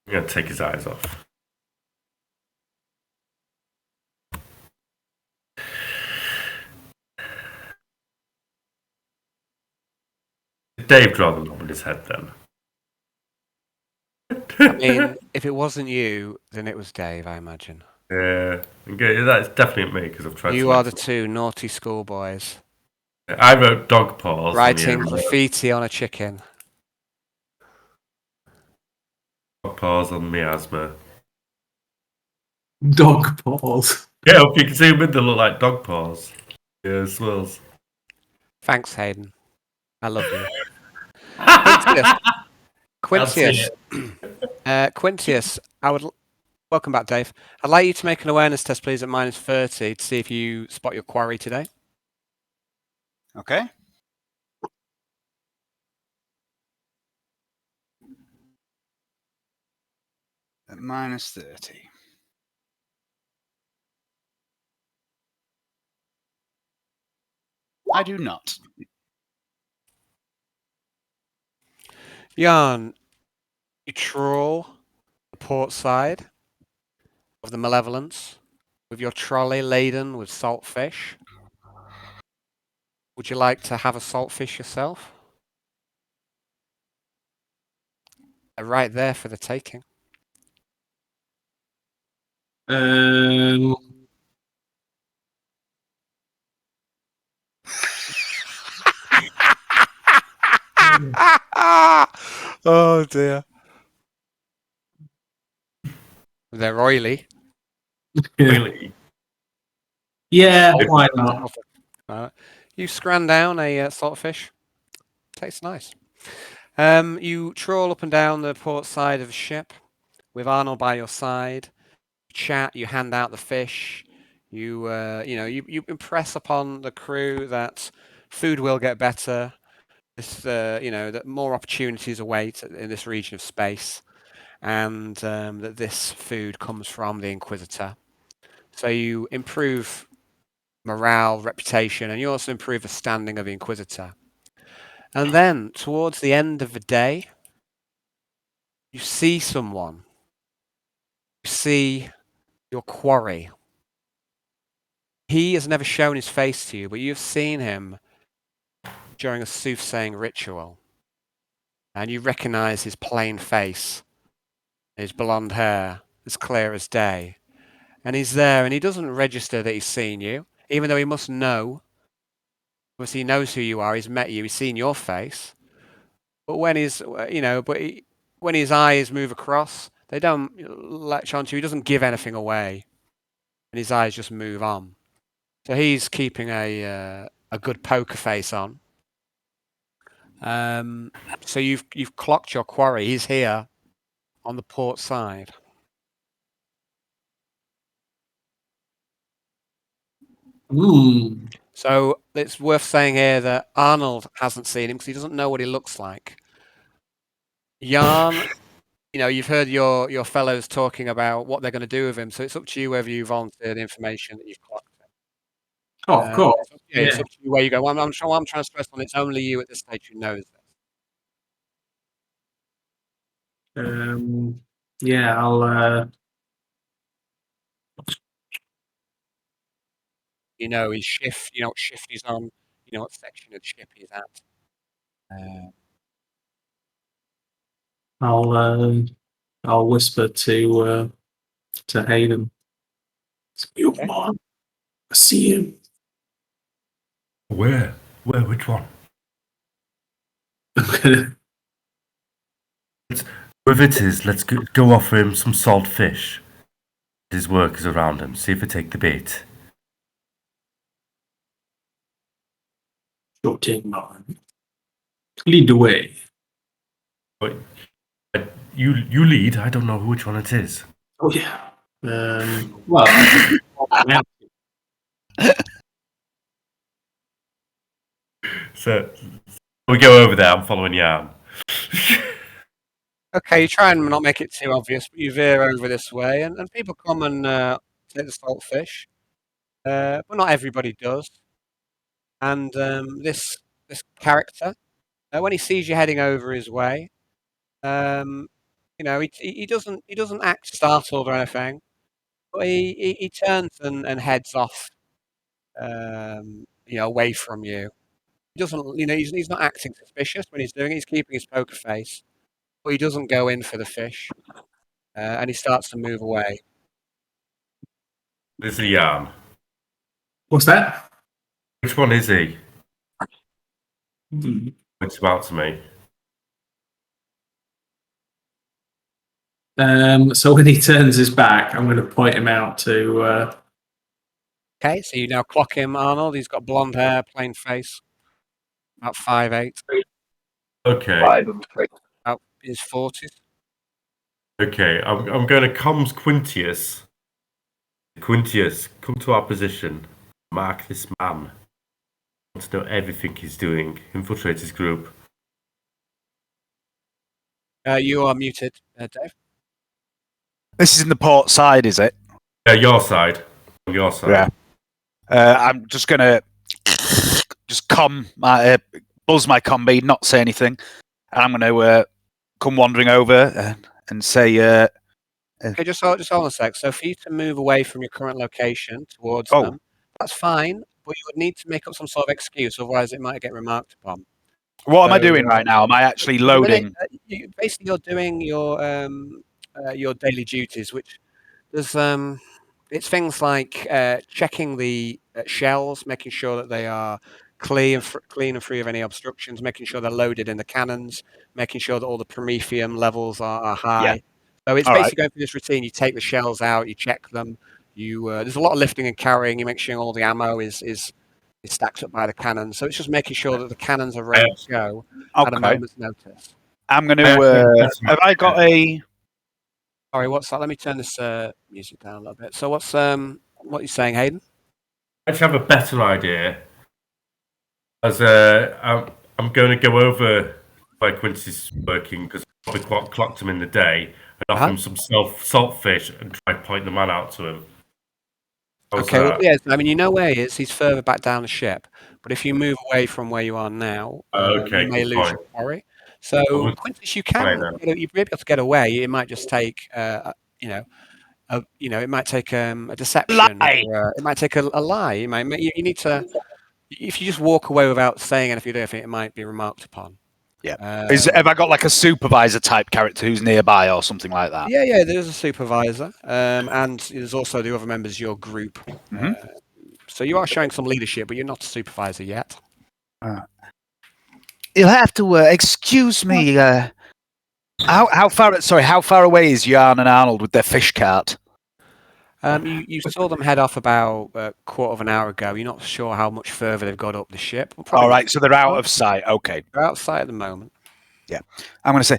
gonna take his eyes off. Dave draw the knob in his head then. I mean, if it wasn't you, then it was Dave, I imagine. Yeah, okay, that's definitely me because I've tried. You are the two naughty schoolboys I wrote dog paws. writing graffiti on a chicken. Dog paws on miasma. Dog paws. Yeah, if you can zoom in, they look like dog paws. Yeah, swirls. Thanks, Hayden. I love you. Quintius. Quintius. Quintius, welcome back, Dave. I'd like you to make an awareness test, please, at -30 to see if you spot your quarry today. Okay. At -30. I do not. Jan, you trawl the port side of the Malevolence with your trolley laden with salt fish. Would you like to have a salt fish yourself? They're right there for the taking. Oh dear. They're oily. Really? Yeah, why not? You scran down a saltfish. Tastes nice. You trawl up and down the port side of the ship with Arnold by your side. Chat. You hand out the fish. You impress upon the crew that food will get better. This, that more opportunities await in this region of space, and that this food comes from the Inquisitor. So you improve morale, reputation, and you also improve the standing of the Inquisitor. And then, towards the end of the day, you see someone. You see your quarry. He has never shown his face to you, but you've seen him during a soothsaying ritual. And you recognize his plain face, his blonde hair, as clear as day. And he's there, and he doesn't register that he's seen you, even though he must know. Because he knows who you are, he's met you, he's seen your face. But when when his eyes move across, they don't latch onto you. He doesn't give anything away, and his eyes just move on. So he's keeping a good poker face on. So you've clocked your quarry. He's here on the port side. So it's worth saying here that Arnold hasn't seen him because he doesn't know what he looks like. Jan, you've heard your fellows talking about what they're going to do with him, so it's up to you whether you volunteer the information that you've clocked. Oh, of course. It's up to you where you go. Well, I'm trying to stress on it's only you at this stage who knows this. Yeah, I'll. His shift. You know what shift he's on. You know what section of the ship he's at. I'll whisper to Hayden. You Okay. man, I see him. Where? Which one? Whoever it is, let's go offer him some salt fish. His work is around him. See if he take the bait. Sure thing, man. Lead the way. But you lead. I don't know which one it is. Oh yeah. Well. So we go over there. I'm following Jan. Okay, you try and not make it too obvious, but you veer over this way, and people come and take the salt fish, but not everybody does. And this character When he sees you heading over his way, he doesn't act startled or anything, but he turns and heads off, away from you. He doesn't, he's not acting suspicious when he's doing it. He's keeping his poker face, but he doesn't go in for the fish, and he starts to move away. Is he Jan? What's that? Which one is he? Hmm. It's about to me. So when he turns his back, I'm going to point him out to. Okay, so you now clock him, Arnold. He's got blonde hair, plain face, about 5'8", Okay. 5 and 3. about his 40s. Okay. I'm going to comms Quintius. Quintius, come to our position. Mark this man. I want to know everything he's doing. Infiltrate his group. You are muted, Dave. This is in the port side, is it? Yeah, your side. On your side. Yeah. I'm just gonna just buzz my combi, not say anything, and I'm gonna come wandering over and say, Okay, just hold on a sec. So for you to move away from your current location towards Oh. them, that's fine, but you would need to make up some sort of excuse, otherwise it might get remarked upon. what am I So, doing right now? Am I actually At the minute, loading? basically, you're doing your daily duties, which there's it's things like checking the shells, making sure that they are clean and free of any obstructions, making sure they're loaded in the cannons, making sure that all the promethium levels are high. So it's All basically going through this routine. You take the shells out, you check them. There's a lot of lifting and carrying. You make sure all the ammo is stacked up by the cannons. So it's just making sure that the cannons are ready to go at a Okay. moment's notice. I'm going to. Have I got a? Sorry, what's that? Let me turn this music down a little bit. So what are you saying, Hayden? I actually have a better idea. As I'm going to go over by Quincy's working because I probably clocked him in the day and offer him some salt fish and try to point the man out to him. How's Okay, well, that? yes, I mean, you know where he is. He's further back down the ship. But if you move away from where you are now, Okay, you may good lose point. your quarry. So, Quintus, you Fine, can, then. you'd be able to get away. It might just take, it might take a deception, Lie. or it might take a lie. You need to. If you just walk away without saying anything, it might be remarked upon. Yeah. Have I got like a supervisor type character who's nearby or something like that? Yeah. There's a supervisor, and there's also the other members of your group. So you are showing some leadership, but you're not a supervisor yet. You'll have to excuse me. How far away is Jan and Arnold with their fish cart? You saw them head off about a quarter of an hour ago. You're not sure how much further they've got up the ship. All right, so they're out of sight. Okay. They're outside at the moment. Yeah. I'm going to say,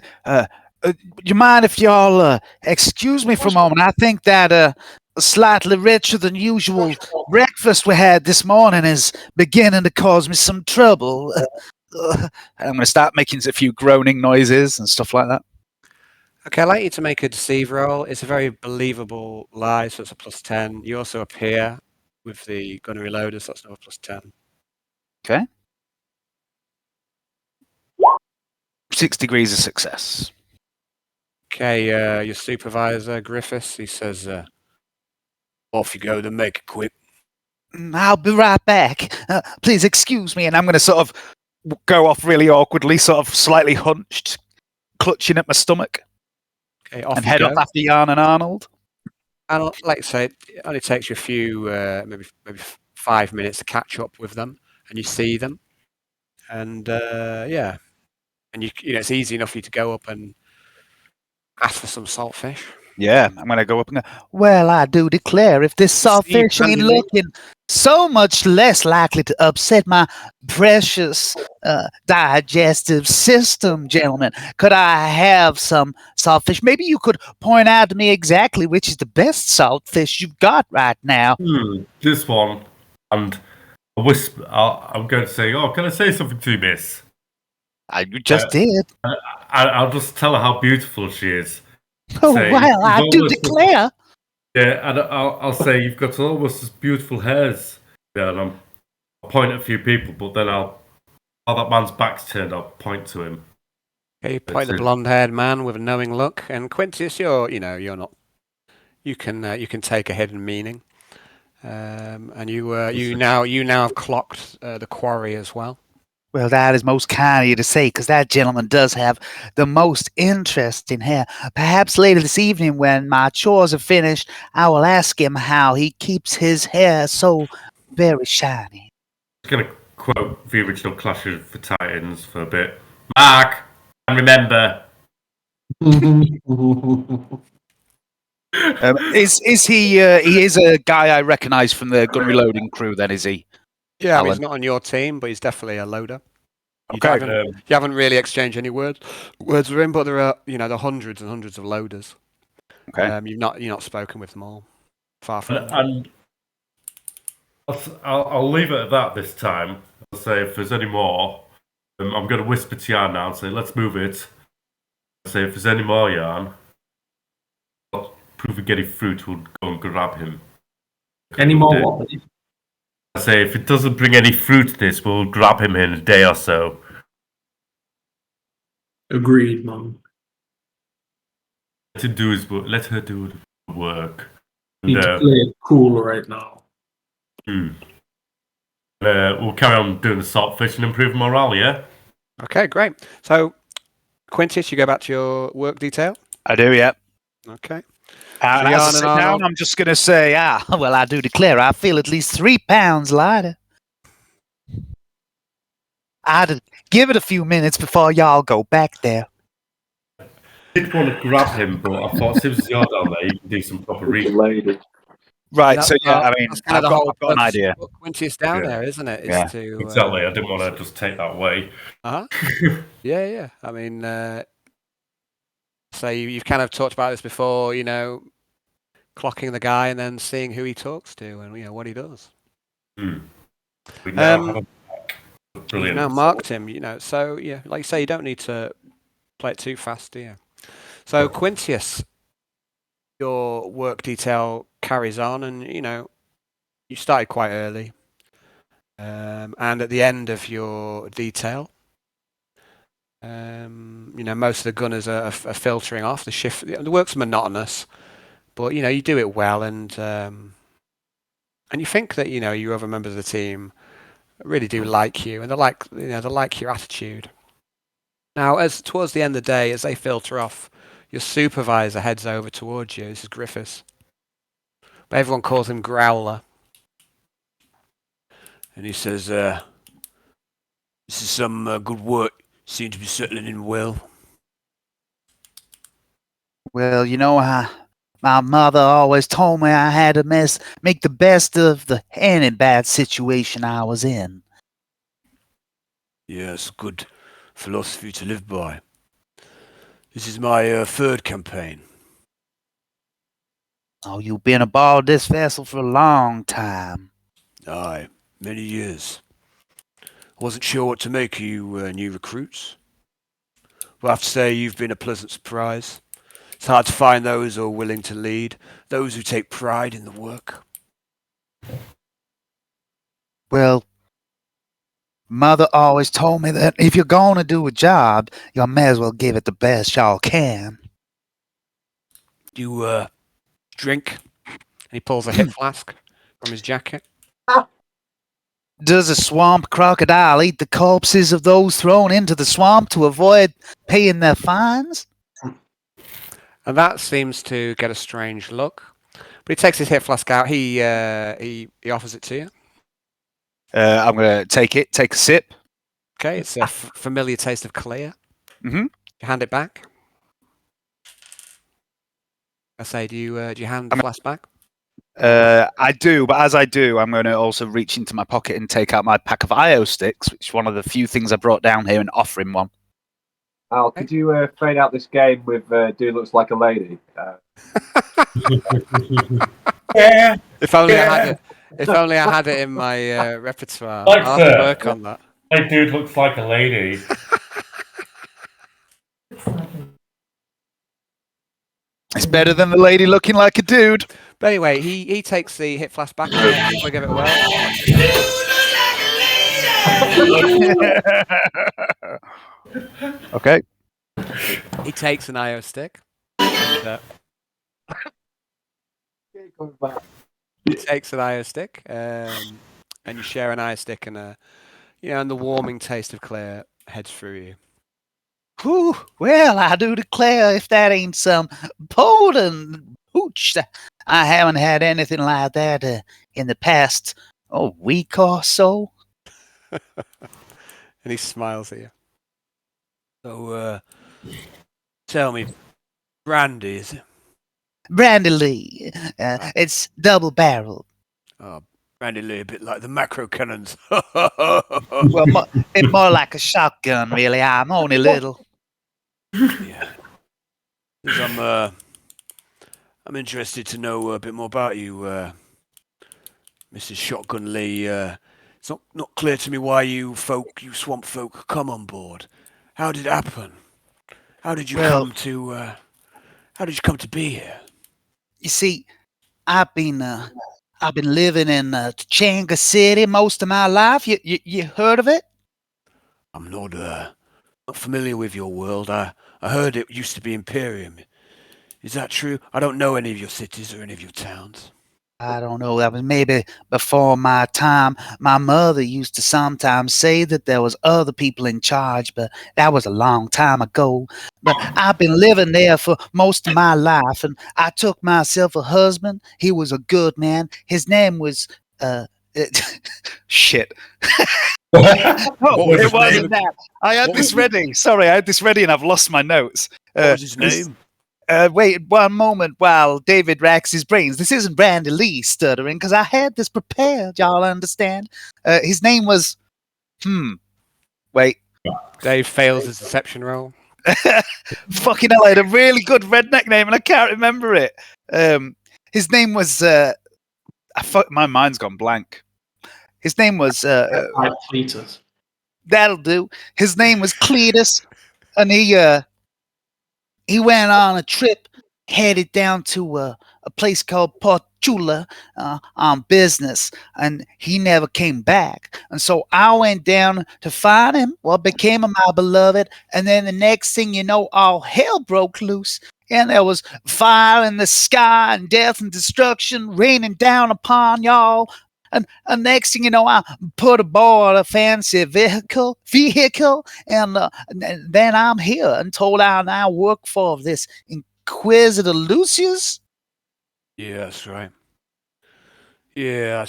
you mind if y'all excuse me for a moment? I think that a slightly richer than usual breakfast we had this morning is beginning to cause me some trouble. I'm going to start making a few groaning noises and stuff like that. Okay, I'd like you to make a deceive roll. It's a very believable lie, so it's a +10. You also appear with the gunnery loader, so that's another +10. Okay. 6 degrees of success. Okay, your supervisor, Griffiths, he says, off you go, then make it quick. I'll be right back. Please excuse me. And I'm going to sort of go off really awkwardly, sort of slightly hunched, clutching at my stomach. Okay, off and you head go. off after Jan and Arnold. And like I say, it only takes you a few, maybe 5 minutes to catch up with them, and you see them. And and it's easy enough for you to go up and ask for some saltfish. Yeah, I'm going to go up and go, well, I do declare, if this saltfish ain't looking so much less likely to upset my precious digestive system, gentlemen, could I have some saltfish? Maybe you could point out to me exactly which is the best saltfish you've got right now. This one. And a whisper. I'm going to say, can I say something to you, miss? You just did. I'll just tell her how beautiful she is. Oh, well, I do declare. Yeah, and I'll say you've got almost as beautiful hairs. Yeah, and I'll point at a few people, but then I'll Oh, that man's back's turned. I'll point to him. Okay, you point at the blonde-haired man with a knowing look, and Quintius, you're not. You can take a hidden meaning, and you now have clocked the quarry as well. Well, that is most kind of you to say, because that gentleman does have the most interesting hair. Perhaps later this evening, when my chores are finished, I will ask him how he keeps his hair so very shiny. I'm going to quote the original Clash of the Titans for a bit. Mark, and remember. Is he? He is a guy I recognise from the gun reloading crew. Then is he? Yeah, he's not on your team, but he's definitely a loader. You haven't really exchanged any words with him, but there are there are hundreds and hundreds of loaders. Okay. You've not spoken with them all. Far from it. And I'll leave it at that this time. I'll say if there's any more, I'm going to whisper to Yarn now and say, let's move it. I'll say if there's any more Yarn, I'll prove we get it through to go and grab him. Any more what? I say if it doesn't bring any fruit to this, we'll grab him in a day or so. Agreed, Mum. Let her do his work. Let her do the work. Need to play it cool right now. We'll carry on doing the salt fish and improve morale, yeah? Okay, great. So, Quintius, you go back to your work detail? I do, yeah. Okay. As I sit down, I'm just going to say, well, I do declare I feel at least 3 pounds lighter. I'd give it a few minutes before y'all go back there. I did want to grab him, but I thought since you're down there, you can do some proper reading. Right, so yeah, I mean, I've got an idea. Quintius down there, isn't it? Exactly, I didn't want to just take that away. Yeah. I mean, so you've kind of talked about this before, clocking the guy and then seeing who he talks to and what he does. We now have a brilliant. You've now marked him, so yeah, like you say, you don't need to play it too fast, do you? So Quintius, your work detail carries on, and you started quite early, and at the end of your detail, most of the gunners are filtering off. The shift, the work's monotonous, but you do it well, and you think that your other members of the team really do like you, and they like your attitude. Now, as towards the end of the day, as they filter off, your supervisor heads over towards you. This is Griffiths, but everyone calls him Growler, and he says, "This is some good work. Seem to be settling in well." Well, my mother always told me I had to make the best of any bad situation I was in. Yes, good philosophy to live by. This is my third campaign. Oh, you've been aboard this vessel for a long time. Aye, many years. I wasn't sure what to make of you new recruits. But I have to say you've been a pleasant surprise. It's hard to find those who are willing to lead, those who take pride in the work. Well, Mother always told me that if you're going to do a job, you may as well give it the best y'all can. You drink? And he pulls a hip flask from his jacket. Does a swamp crocodile eat the corpses of those thrown into the swamp to avoid paying their fines? And that seems to get a strange look. But he takes his hip flask out. He offers it to you. I'm going to take a sip. Okay, it's a familiar taste of clear. Mm-hmm. You hand it back. I say, do you hand the flask back? I do, but as I do, I'm going to also reach into my pocket and take out my pack of IO sticks, which is one of the few things I brought down here, and offer him one. Al, could you fade out this game with Dude Looks Like a Lady? Yeah. If only I had it in my repertoire. Like I'll have to work on that. My dude looks like a lady. It's better than the lady looking like a dude. But anyway, he takes the hip flask back and give it away. Okay. He takes an IO stick. And, he takes an IO stick, and you share an IO stick, and and the warming taste of Claire heads through you. Whew, well, I do declare, if that ain't some potent hooch, I haven't had anything like that in the past week or so. And he smiles at you. So, tell me, brandy, is it? Brandy Lee, it's double-barreled. Oh, brandy Lee, a bit like the macro cannons. Well, it's more like a shotgun, really. I'm only little. Yeah. 'Cause I'm interested to know a bit more about you, Mrs. Shotgun Lee. It's not clear to me why you swamp folk, come on board. How did it happen? How did you come to be here? You see, I've been living in Changa City most of my life. You heard of it? I'm not familiar with your world. I heard it used to be Imperium. Is that true? I don't know any of your cities or any of your towns. I don't know. That was maybe before my time. My mother used to sometimes say that there was other people in charge, but that was a long time ago. But I've been living there for most of my life, and I took myself a husband. He was a good man. His name was shit. What it his wasn't name? that. I had What this was ready. Sorry, I had this ready, and I've lost my notes. What was his name? Wait one moment while David racks his brains. This isn't Brandy Lee stuttering, because I had this prepared, y'all understand? His name was... Wait. Dave fails his deception roll. Fucking hell, I had a really good redneck name, and I can't remember it. His name was... my mind's gone blank. His name was... Cletus. That'll do. His name was Cletus, and he went on a trip headed down to a place called Portula on business, and he never came back. And so I went down to find him, what became of my beloved, and then the next thing you know, all hell broke loose. And there was fire in the sky and death and destruction raining down upon y'all. And next thing you know, I put aboard a fancy vehicle, and then I'm here and told I now work for this Inquisitor Lucius. Yeah, that's right. Yeah,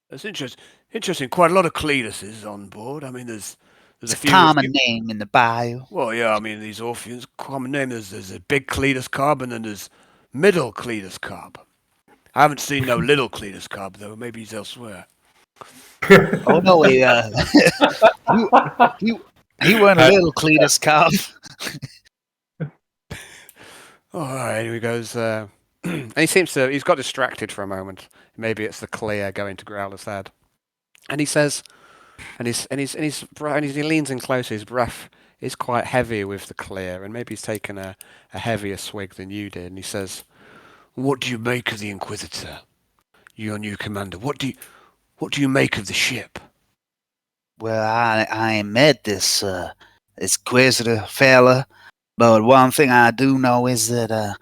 that's interesting. Interesting. Quite a lot of Cletuses on board. I mean, there's It's a a few. common name in the bio. Well, yeah. I mean, these Orpheans, common name. There's a big Cletus Carb, and then there's middle Cletus Carb. I haven't seen no little Cletus Carb though. Maybe he's elsewhere. Oh no, he weren't a little Cletus Cobb. All right, here he goes. And he's got distracted for a moment. Maybe it's the clear going to Growler's head. And he says, and he leans in closer. His breath is quite heavy with the clear, and maybe he's taken a heavier swig than you did. And he says, "What do you make of the Inquisitor, your new commander? What do you make of the ship?" Well, I ain't met this Inquisitor fella, but one thing I do know is that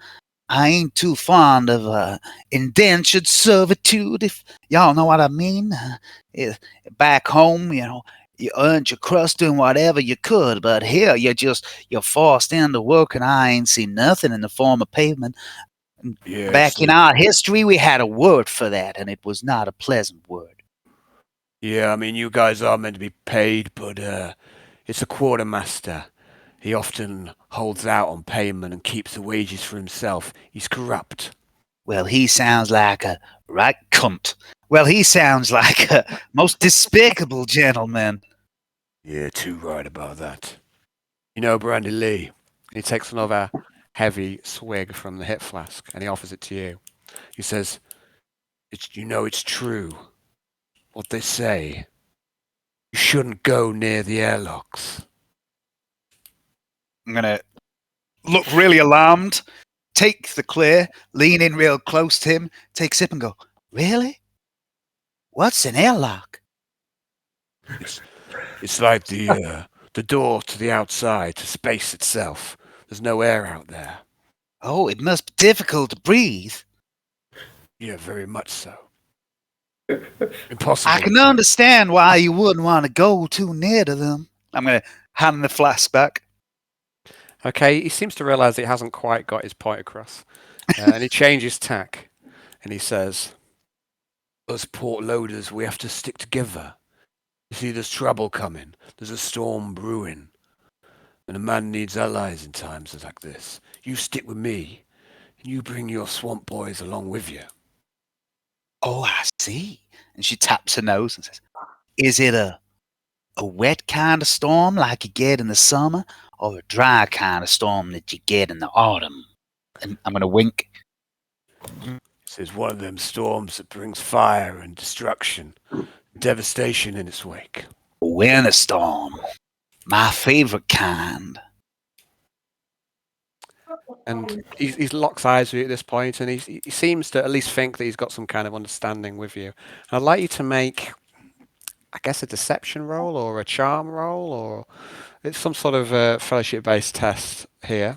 I ain't too fond of indentured servitude, if y'all know what I mean. Back home, you earned your crust doing whatever you could, but here you're forced into work, and I ain't seen nothing in the form of payment. Yeah, Back in our history, we had a word for that, and it was not a pleasant word. Yeah, I mean, you guys are meant to be paid, but it's a quartermaster. He often holds out on payment and keeps the wages for himself. He's corrupt. Well, he sounds like a right cunt. Well, he sounds like a most despicable gentleman. Yeah, too right about that. You know, Brandy Lee. He takes another heavy swig from the hip flask and he offers it to you. He says, it's true. What they say. You shouldn't go near the airlocks. I'm going to look really alarmed, take the clear, lean in real close to him, take a sip and go, really? What's an airlock? It's like the door to the outside, to space itself. There's no air out there. Oh, it must be difficult to breathe. Yeah, very much so. Impossible. I can understand why you wouldn't want to go too near to them. I'm going to hand the flask back. Okay, he seems to realise that he hasn't quite got his point across. And he changes tack. And he says, us port loaders, we have to stick together. You see, there's trouble coming. There's a storm brewing. And a man needs allies in times like this. You stick with me. And you bring your swamp boys along with you. Oh, I see. And she taps her nose and says, is it a wet kind of storm like you get in the summer, or a dry kind of storm that you get in the autumn? And I'm going to wink. This is one of them storms that brings fire and destruction, devastation in its wake. Winter storm. My favorite kind. And he locks eyes with you at this point, and he seems to at least think that he's got some kind of understanding with you. And I'd like you to make, I guess, a deception roll or a charm roll, or it's some sort of fellowship-based test here.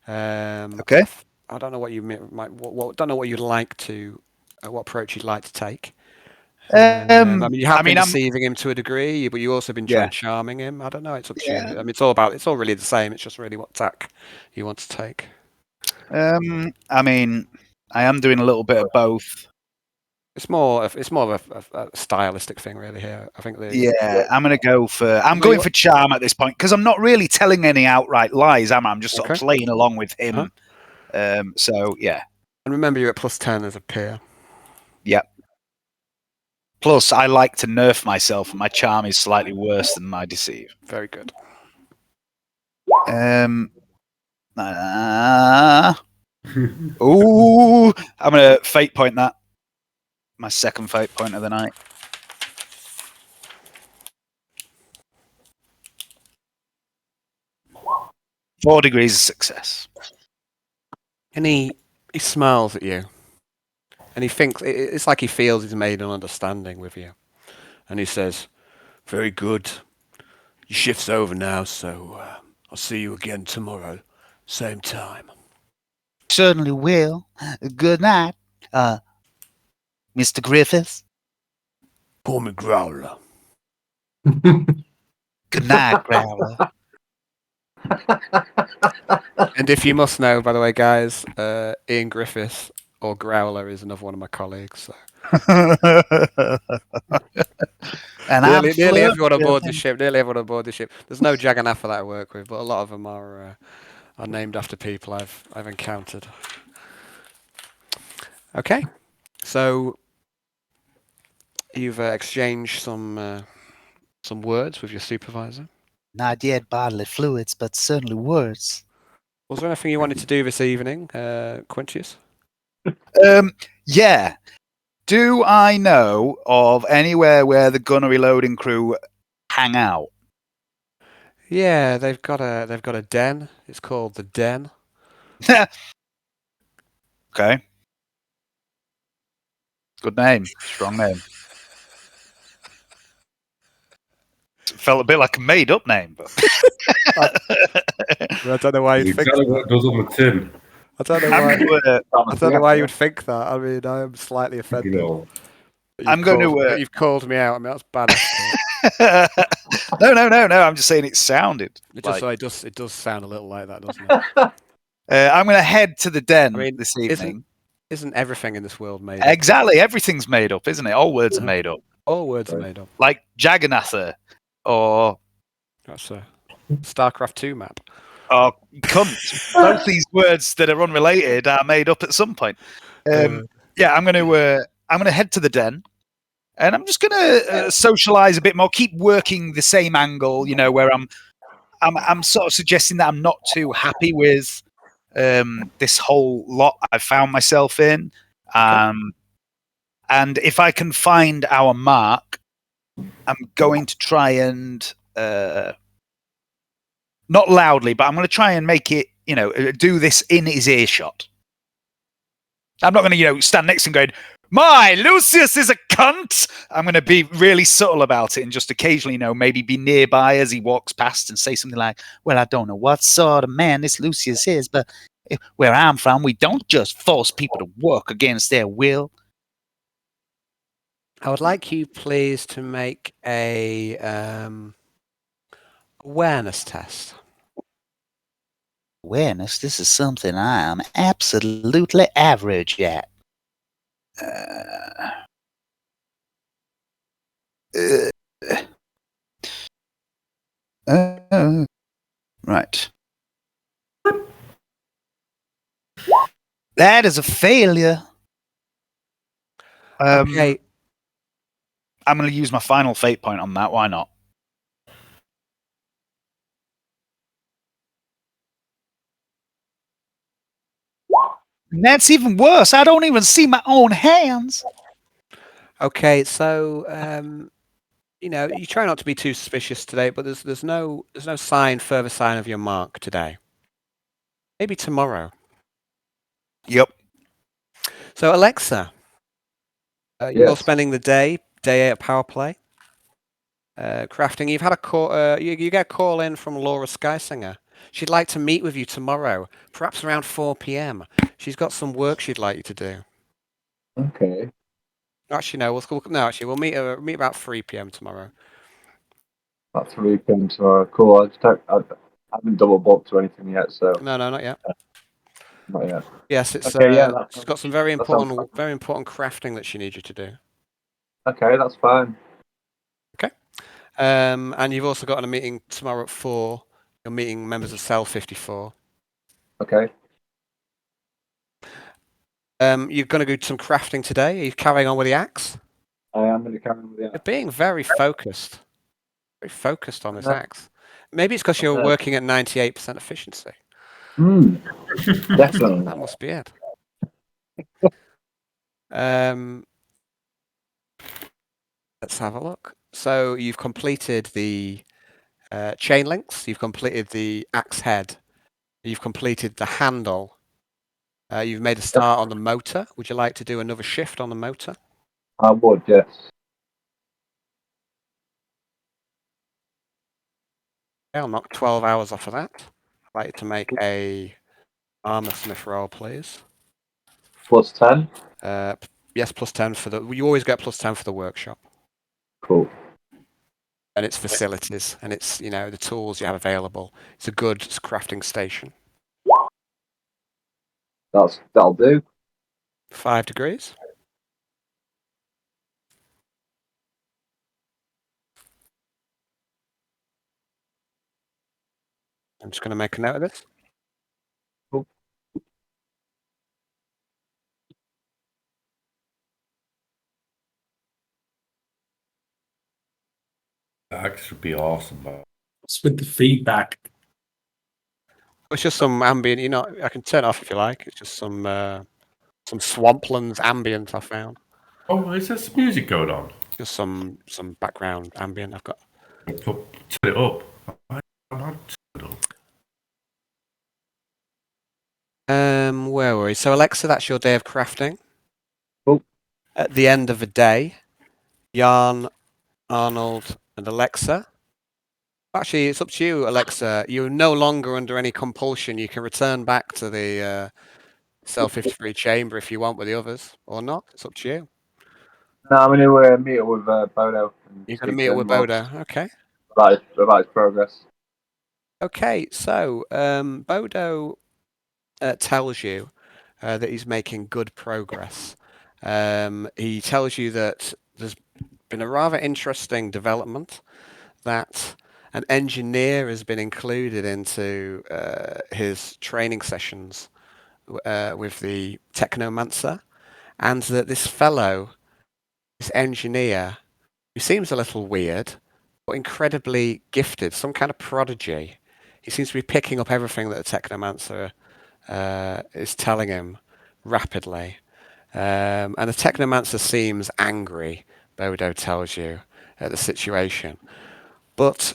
Okay. I don't know what you might. Don't know what you'd like to, what approach you'd like to take. I mean, you have been deceiving him to a degree, but you've also been trying charming him. I don't know. It's up to you. I mean, it's all really the same. It's just really what tack you want to take. I mean, I am doing a little bit of both. It's more of a stylistic thing, really. Here, I think. I'm going to go for. I'm going for charm at this point because I'm not really telling any outright lies, am I? I'm just sort of playing along with him. So yeah. And remember, you're at +10 as a peer. Yep. Plus, I like to nerf myself, and my charm is slightly worse than my deceive. Very good. Ooh, I'm gonna fate point that. My second fate point of the night. Four degrees of success. And he smiles at you. And he thinks, it's like he feels he's made an understanding with you. And he says, very good. Your shift's over now, so I'll see you again tomorrow. Same time. Certainly will. Good night, Mr. Griffiths. Call me Growler. Good night, Growler. And if you must know, by the way, guys, Ian Griffiths or Growler is another one of my colleagues. So. And nearly everyone on board the ship. There's no Jagannath that I work with, but a lot of them are named after people I've encountered. Okay, so you've exchanged some words with your supervisor. Not yet bodily fluids, but certainly words. Was there anything you wanted to do this evening, Quintius? Yeah. Do I know of anywhere where the gunnery loading crew hang out? Yeah, they've got a den. It's called the Den. Okay. Good name. Strong name. It felt a bit like a made-up name, but I don't know why you'd think Exactly what goes on the tin. I don't know why you would think that. I mean, I am slightly offended. You know. That you've called me out. I mean, that's bad. No. I'm just saying it sounded. It does sound a little like that, doesn't it? I'm going to head to the den this evening. Isn't everything in this world made up? Exactly. Everything's made up, isn't it? All words are made up. All words are made up. Like Jagannath or... That's a StarCraft 2 map. Oh, cunt. Both these words that are unrelated are made up at some point. Yeah, I'm going to head to the den, and I'm just going to socialize a bit more, keep working the same angle, you know, where I'm sort of suggesting that I'm not too happy with this whole lot I've found myself in. And if I can find our mark, I'm going to try and not loudly, but I'm going to try and make it, do this in his earshot. I'm not going to, stand next to him going, My, Lucius is a cunt! I'm going to be really subtle about it and just occasionally, maybe be nearby as he walks past and say something like, well, I don't know what sort of man this Lucius is, but where I'm from, we don't just force people to work against their will. I would like you, please, to make a awareness test. Awareness, this is something I am absolutely average at. Right. That is a failure. Okay. I'm going to use my final fate point on that. Why not? And that's even worse. I don't even see my own hands. Okay, so you try not to be too suspicious today, but there's no further sign of your mark today. Maybe tomorrow. Yep. So Alexa, you're spending the day at power play, crafting. You've had a call. You get a call in from Laura Skysinger. She'd like to meet with you tomorrow, perhaps around 4 p.m. She's got some work she'd like you to do. Okay. Actually, no. We'll meet about 3 p.m. tomorrow. About 3 p.m. tomorrow. Cool. I haven't double booked or anything yet, so. No, not yet. Not yet. Yes, it's. Okay, she's got some very important crafting that she needs you to do. Okay, that's fine. Okay. And you've also got a meeting tomorrow at 4. You're meeting members of Cell 54. Okay. You're going to do some crafting today. Are you carrying on with the axe? I am going to carry on with the You're being very focused. Very focused on this axe. Maybe it's because you're working at 98% efficiency. Definitely. That must be it. Let's have a look. So you've completed the chain links. You've completed the axe head. You've completed the handle. You've made a start on the motor. Would you like to do another shift on the motor? I would, yes. Okay, I'll knock 12 hours off of that. I'd like you to make a armor smith roll, please. Plus 10? Yes, plus 10 for the... You always get plus 10 for the workshop. Cool. And its facilities, and it's, the tools you have available. It's a good crafting station. That'll do. 5 degrees. I'm just going to make a note of this. Cool. That should be awesome, man. What's with the feedback? It's just some ambient. I can turn it off if you like. It's just some swamplands ambient I found. Oh, is there some music going on? Just some background ambient I've got. Turn it up. I'm not turn it up. Where were we? So Alexa, that's your day of crafting. Cool. At the end of the day, Jan, Arnold, and Alexa. Actually, it's up to you, Alexa. You're no longer under any compulsion. You can return back to the Cell 53 chamber if you want with the others, or not. It's up to you. No, I'm going to meet up with Bodo. You're going to meet up with Bodo. Okay. About his progress. Okay, so Bodo tells you that he's making good progress. He tells you that there's been a rather interesting development, that an engineer has been included into his training sessions with the Technomancer, and that this engineer, who seems a little weird, but incredibly gifted, some kind of prodigy. He seems to be picking up everything that the Technomancer is telling him rapidly. And the Technomancer seems angry, Bodo tells you, at the situation. But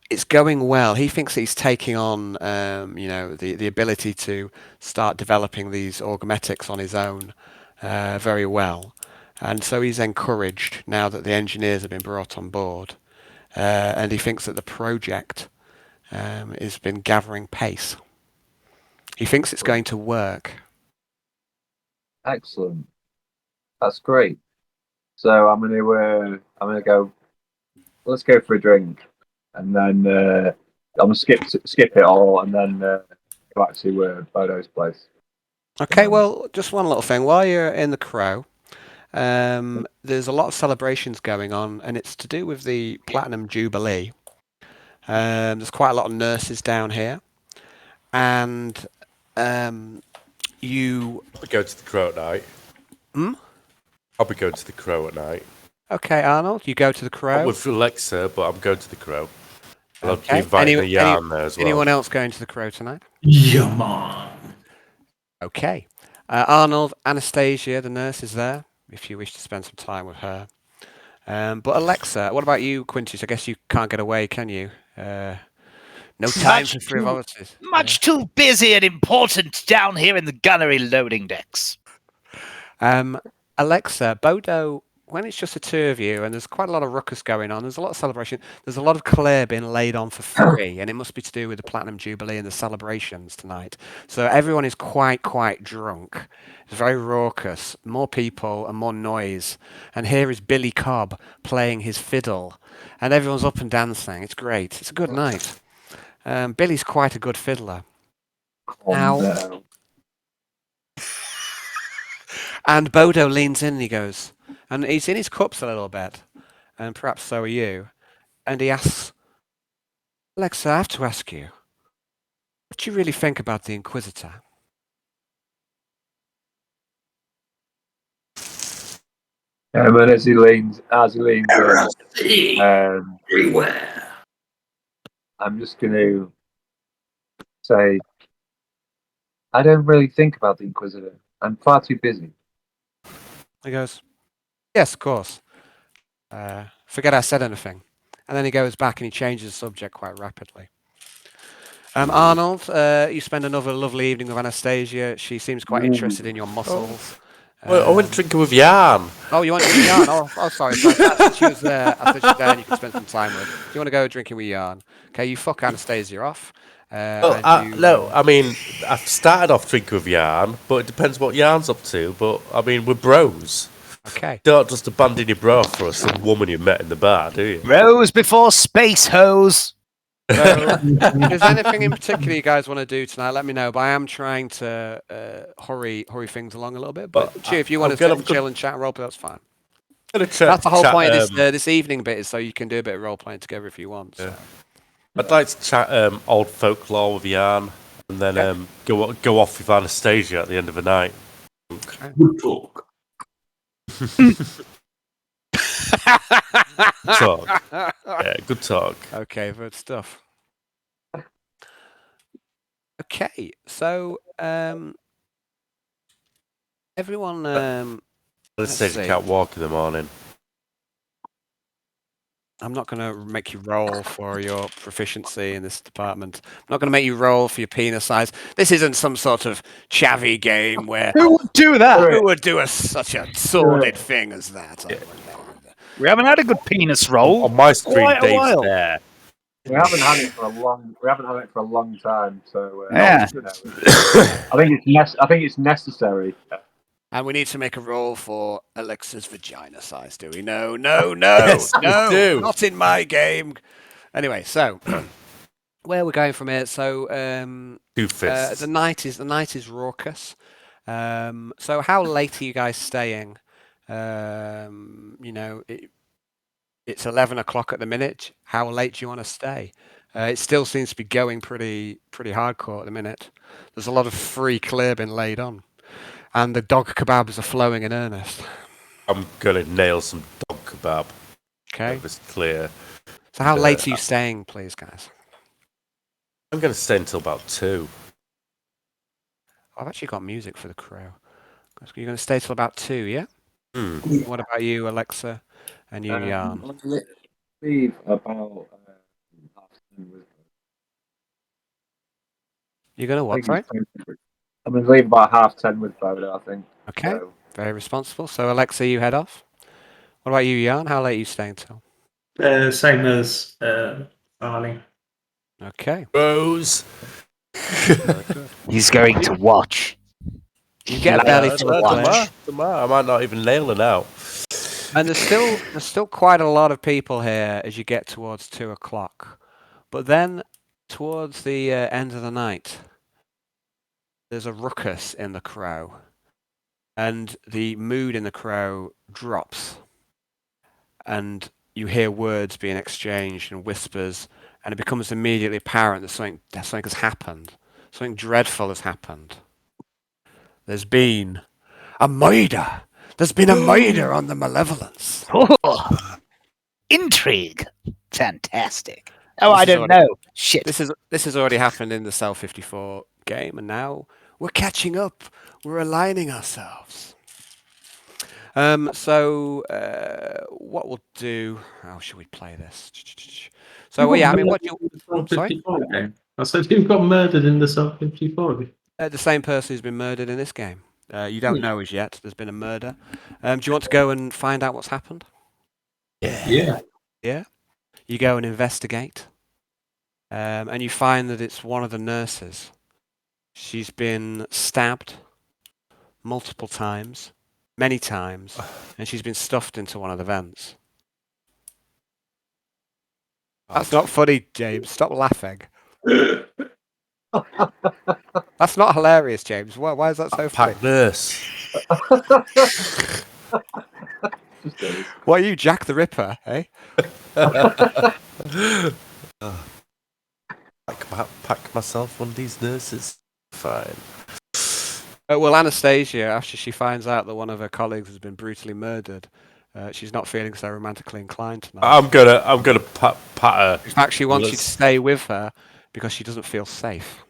it's going well. He thinks he's taking on, the ability to start developing these augmetics on his own. very well. And so he's encouraged now that the engineers have been brought on board. And he thinks that the project has been gathering pace. He thinks it's going to work. Excellent. That's great. So I'm gonna go. Let's go for a drink, and then I'm gonna skip it all, and then go back to Bodo's place. Okay, well, just one little thing. While you're in the Crow, there's a lot of celebrations going on, and it's to do with the Platinum Jubilee. There's quite a lot of nurses down here, and you. I'll be going to the Crow at night. I'll be going to the Crow at night. Okay, Arnold, you go to the Crow. I'm with Alexa, but I'm going to the Crow. I'll Okay. be inviting the Yarn there as well. Anyone else going to the Crow tonight? Yeah, man. Okay. Arnold, Anastasia, the nurse, is there, if you wish to spend some time with her. But Alexa, what about you, Quintius? I guess you can't get away, can you? No time for frivolities. Much too busy and important down here in the gunnery loading decks. Alexa, Bodo, when it's just the two of you, and there's quite a lot of ruckus going on, there's a lot of celebration, there's a lot of Claire being laid on for free, and it must be to do with the Platinum Jubilee and the celebrations tonight. So everyone is quite drunk. It's very raucous, more people and more noise. And here is Billy Cobb playing his fiddle, and everyone's up and dancing. It's great. It's a good night. Billy's quite a good fiddler. Now, and Bodo leans in and he goes, and he's in his cups a little bit, and perhaps so are you, and he asks, Alexa, I have to ask you, what do you really think about the Inquisitor? And as he leans in, Everywhere. I'm just going to say, I don't really think about the Inquisitor. I'm far too busy. He goes, yes, of course. Forget I said anything. And then he goes back and he changes the subject quite rapidly. Arnold, you spend another lovely evening with Anastasia. She seems quite interested in your muscles. I went drinking with Yarn. Oh, you want to drink Yarn? Oh, sorry. I thought she was there. I thought she was there and you could spend some time with. Do you want to go drinking with Yarn? Okay, you fuck Anastasia off. No, I mean, I started off drinking with Yarn, but it depends what Yarn's up to. But, I mean, we're bros. Okay. Don't just abandon your bro for some woman you met in the bar, do you? Rose before space hose. So, if there's anything in particular you guys want to do tonight, let me know. But I am trying to hurry things along a little bit. But if you want to sit and chill and chat and roleplay, that's fine. That's the whole point of this evening bit, is so you can do a bit of role playing together if you want. So. I'd like to chat old folklore with Yarn, and then go off with Anastasia at the end of the night. Good talk. Talk. Yeah, good talk. Okay, good stuff. Okay, so everyone. Anastasia can't walk in the morning. I'm not going to make you roll for your proficiency in this department. I'm not going to make you roll for your penis size. This isn't some sort of chavvy game where Who would do that? who would do such a sordid thing as that. Yeah. We haven't had a good penis roll. On my screen, Quite a Dave's while. there. We haven't had it for a long time. So Yeah. you know, I think it's necessary. And we need to make a roll for Alexa's vagina size, do we? No, Yes, we do. not in my game. Anyway, so where are we going from here? So 2 fists. the night is raucous. So how late are you guys staying? It's 11 o'clock at the minute. How late do you want to stay? It still seems to be going pretty hardcore at the minute. There's a lot of free clear being laid on. And the dog kebabs are flowing in earnest. I'm going to nail some dog kebab. Okay. It's clear. So how late are you staying, please, guys? I'm going to stay until about 2. I've actually got music for the crew. You're going to stay till about 2, yeah? Hmm. What about you, Alexa? And you, Jan? I'll leave about half 10 with. You're going to what, sorry? I'm going to leave about 10:30 with Bodo, I think. Okay. So, Very responsible. So, Alexa, you head off. What about you, Jan? How late are you staying till? Same as Arnie. Okay. Rose. He's going to watch. You get barely till a watch. clear. I might not even nail it out. And there's still quite a lot of people here as you get towards 2 o'clock. But then, towards the end of the night, there's a ruckus in the Crow. And the mood in the Crow drops. And you hear words being exchanged and whispers, and it becomes immediately apparent that something has happened. Something dreadful has happened. There's been a murder. There's been a murder on the Malevolence. Oh, intrigue. Fantastic. Oh, This I is don't already- know. Shit. This has already happened in the Cell 54 game, and now we're catching up. We're aligning ourselves. So what we'll do? How should we play this? So well, yeah, I mean, what you? Sorry, Game. I said who got murdered in the Cell 54 game? the same person who's been murdered in this game. You don't know as yet. There's been a murder. Do you want to go and find out what's happened? Yeah. Yeah. You go and investigate, and you find that it's one of the nurses. She's been stabbed multiple times, many times, and she's been stuffed into one of the vents. That's not funny, James. Stop laughing. That's not hilarious, James. Why is that so funny? Pack nurse. What are you, Jack the Ripper, eh? Pack myself one of these nurses. Fine. Well, Anastasia, after she finds out that one of her colleagues has been brutally murdered, she's not feeling so romantically inclined tonight. I'm gonna pat her. In fact, she wants you to stay with her because she doesn't feel safe.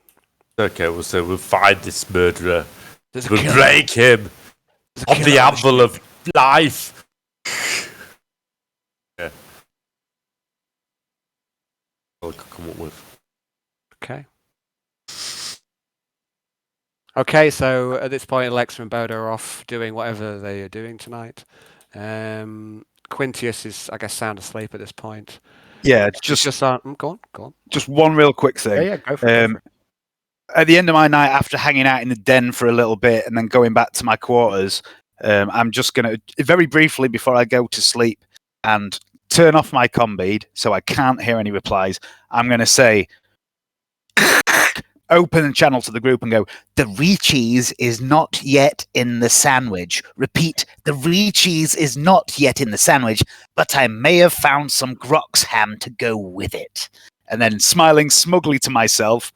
Okay, so we'll find this murderer. There's a We'll killer. break him There's a on the killer. anvil of life. Yeah. All I could come up with. Okay. Okay, so at this point, Alexa and Bodo are off doing whatever they are doing tonight. Quintius is, I guess, sound asleep at this point. Yeah, Go on. just one real quick thing. Yeah, go for it. At the end of my night, after hanging out in the den for a little bit and then going back to my quarters, I'm just going to, very briefly before I go to sleep and turn off my combead so I can't hear any replies, I'm going to say, open the channel to the group and go, the re-cheese is not yet in the sandwich. Repeat, the re-cheese is not yet in the sandwich, but I may have found some Grox ham to go with it. And then smiling smugly to myself,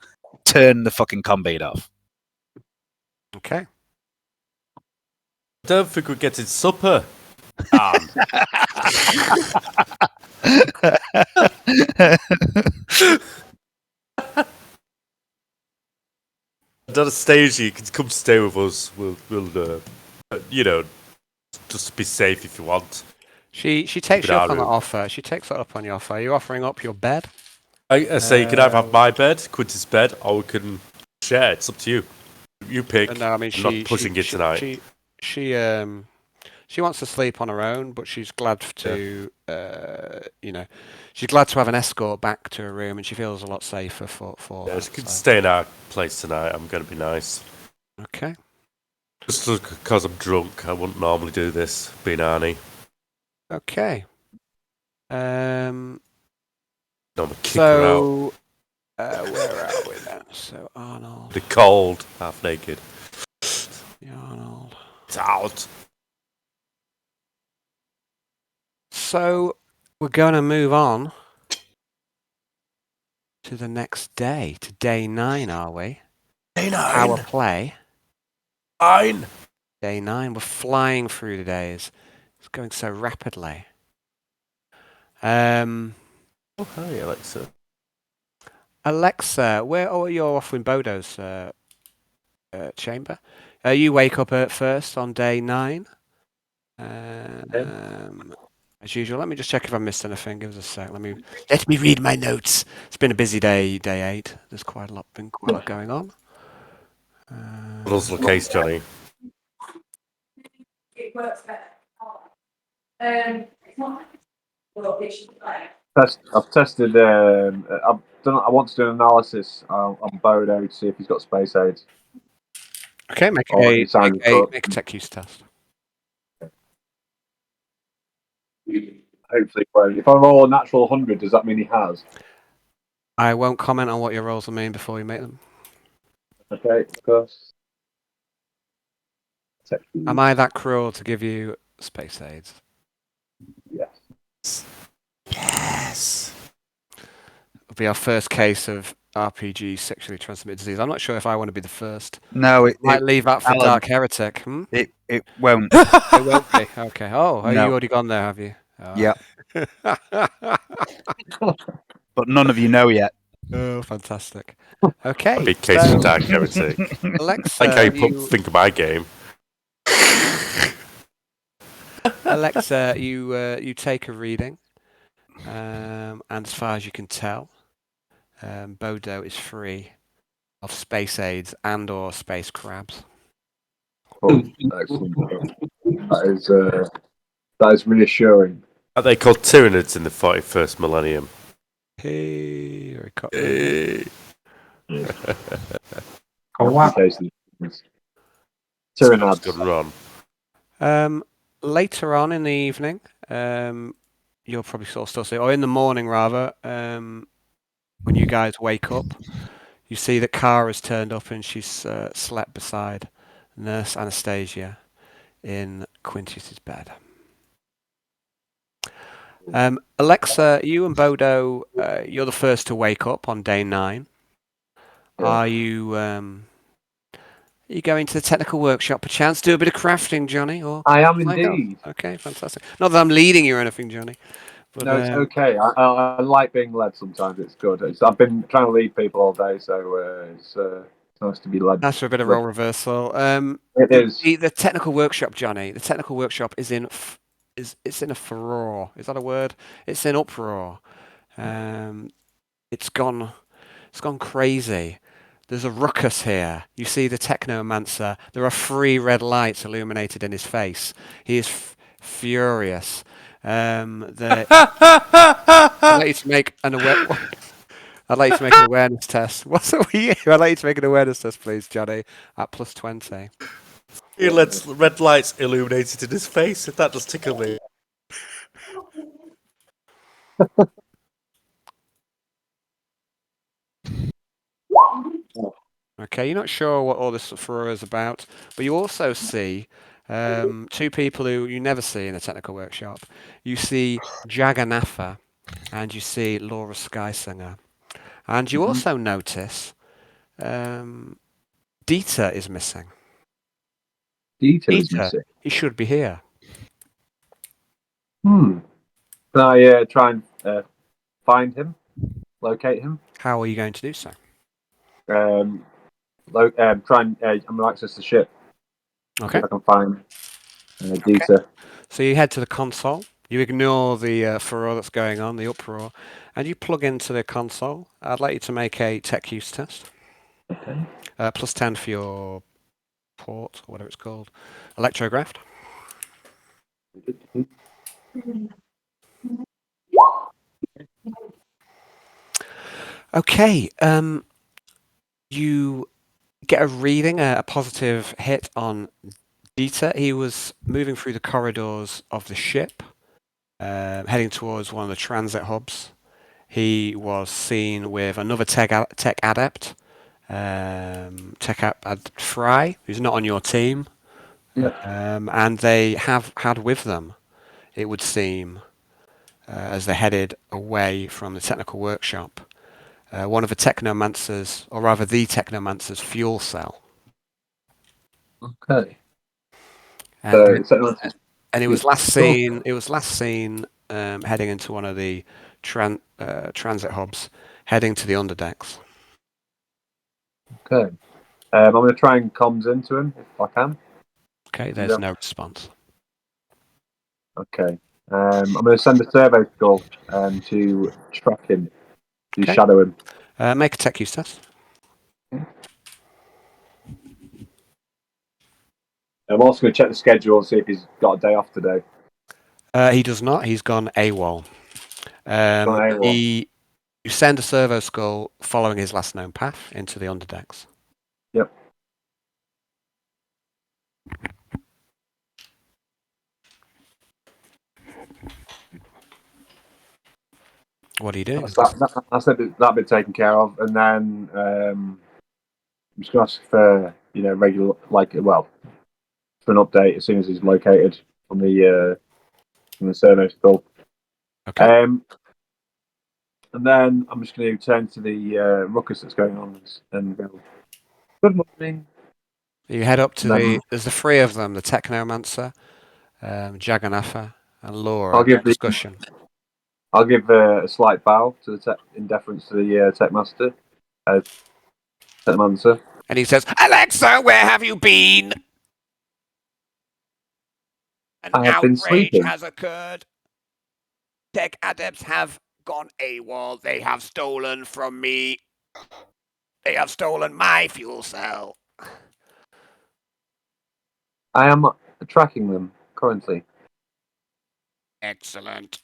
turn the fucking combead off. Okay. I don't think we're getting supper. Anastasia, you can come stay with us. We'll just be safe if you want. She takes you up on the offer. She takes it up on your offer. Are you offering up your bed? I say you can either have my bed, Quintus' bed, or we can share. It's up to you. You pick. No, I mean, I'm not pushing it tonight. She wants to sleep on her own, but she's glad to, she's glad to have an escort back to her room, and she feels a lot safer for Yeah, her. she can stay in our place tonight. I'm going to be nice. Okay. Just because I'm drunk, I wouldn't normally do this, being Arnie. Okay. I'm going to kick her out. Where are we then? So Arnold. The cold, half naked. Arnold. It's out. So we're going to move on to the next day, to day 9, are we? Day 9. Our play. 9. Day 9. We're flying through the days. It's going so rapidly. Oh, hi, Alexa. Alexa, you're off in Bodo's chamber. You wake up at first on day 9. As usual, let me just check if I missed anything. Give us a sec. Let me read my notes. It's been a busy day 8. There's quite a lot going on. What was the case, Johnny? I've tested. I've done. I want to do an analysis on Bodo to see if he's got space aids. Okay, make Or a he signed make the a book. make a tech use test. Hopefully, if I roll a natural 100, does that mean he has? I won't comment on what your rolls will mean before you make them. Okay, of course. Am I that cruel to give you space aids? Yes. Yes. It'll be our first case of RPG sexually transmitted disease. I'm not sure if I want to be the first. No, Might leave that for Alan, Dark Heretic. it won't. It won't be. Okay. Oh, No. you already gone there, have you? Oh. Yeah. But none of you know yet. Oh, fantastic. Okay. Big case of Dark Heretic. Alexa, Like how you think of my game. Alexa, you take a reading, and as far as you can tell, Bodo is free of space aids and/or space crabs. Oh, excellent. That is reassuring. Are they called Tyranids in the 41st millennium? Hey, very cool. Tyranids. Good run. Later on in the evening, you'll probably still see, or in the morning rather, when you guys wake up, you see that Kara's turned up and she's slept beside Nurse Anastasia in Quintius's bed. Alexa, you and Bodo, you're the first to wake up on day 9. Yeah. Are you going to the technical workshop perchance? Do a bit of crafting, Johnny? Or I am something else? indeed. Okay, fantastic. Not that I'm leading you or anything, Johnny. But, No, it's okay. I like being led sometimes. It's good. I've been trying to lead people all day, so it's nice to be led. That's for a bit of role reversal. It is. The technical workshop, Johnny. The technical workshop is in it's in a furore. Is that a word? It's in uproar. It's gone crazy. There's a ruckus here. You see the technomancer. There are 3 red lights illuminated in his face. He is furious. I'd like you to make an awareness test. What's it with you? I'd like you to make an awareness test, please, Johnny, at +20. He lets red lights illuminated in his face. That does tickle me. Okay, you're not sure what all this furore is about, but you also see 2 people who you never see in a technical workshop. You see Jagannatha and you see Laura Skysinger. And you also notice Dieter is missing. Dieter is missing. He should be here. Can I try and find him, locate him? How are you going to do so? Try and I'm gonna access the ship. Okay. See if I can find Dieter. So you head to the console. You ignore the furore that's going on, the uproar, and you plug into the console. I'd like you to make a tech use test. Okay. +10 for your port, or whatever it's called. Electrographed. Okay. You get a reading, a positive hit on Dieter. He was moving through the corridors of the ship, heading towards one of the transit hubs. He was seen with another tech adept, Fry, who's not on your team. Yeah. And they have had with them, it would seem, as they headed away from the technical workshop, one of the technomancer's, or rather the technomancer's fuel cell. Okay. And it was last seen. It was last seen heading into one of the transit hubs, heading to the underdecks. Okay. I'm going to try and comms into him if I can. Okay, there's no response. Okay. I'm going to send a survey skull to track him, to shadow him. Make a tech use test. I'm also going to check the schedule and see if he's got a day off today. He does not. He's gone AWOL. AWOL. You send a servo skull following his last known path into the underdecks. Yep. What do you do? That's that bit taken care of, and then I'm just going to ask for regular for an update as soon as he's located from the servo skull. Okay. And then I'm just going to turn to the ruckus that's going on and go, good morning. You head up to there's the three of them, the Technomancer, Jagannatha, and Laura. Discussion. I'll give a slight bow to the in deference to the Techmaster, Techmancer. And he says, Alexa, where have you been? I have been sleeping. Has occurred. Tech adepts have gone AWOL. They have stolen from me. They have stolen my fuel cell. I am tracking them currently. Excellent,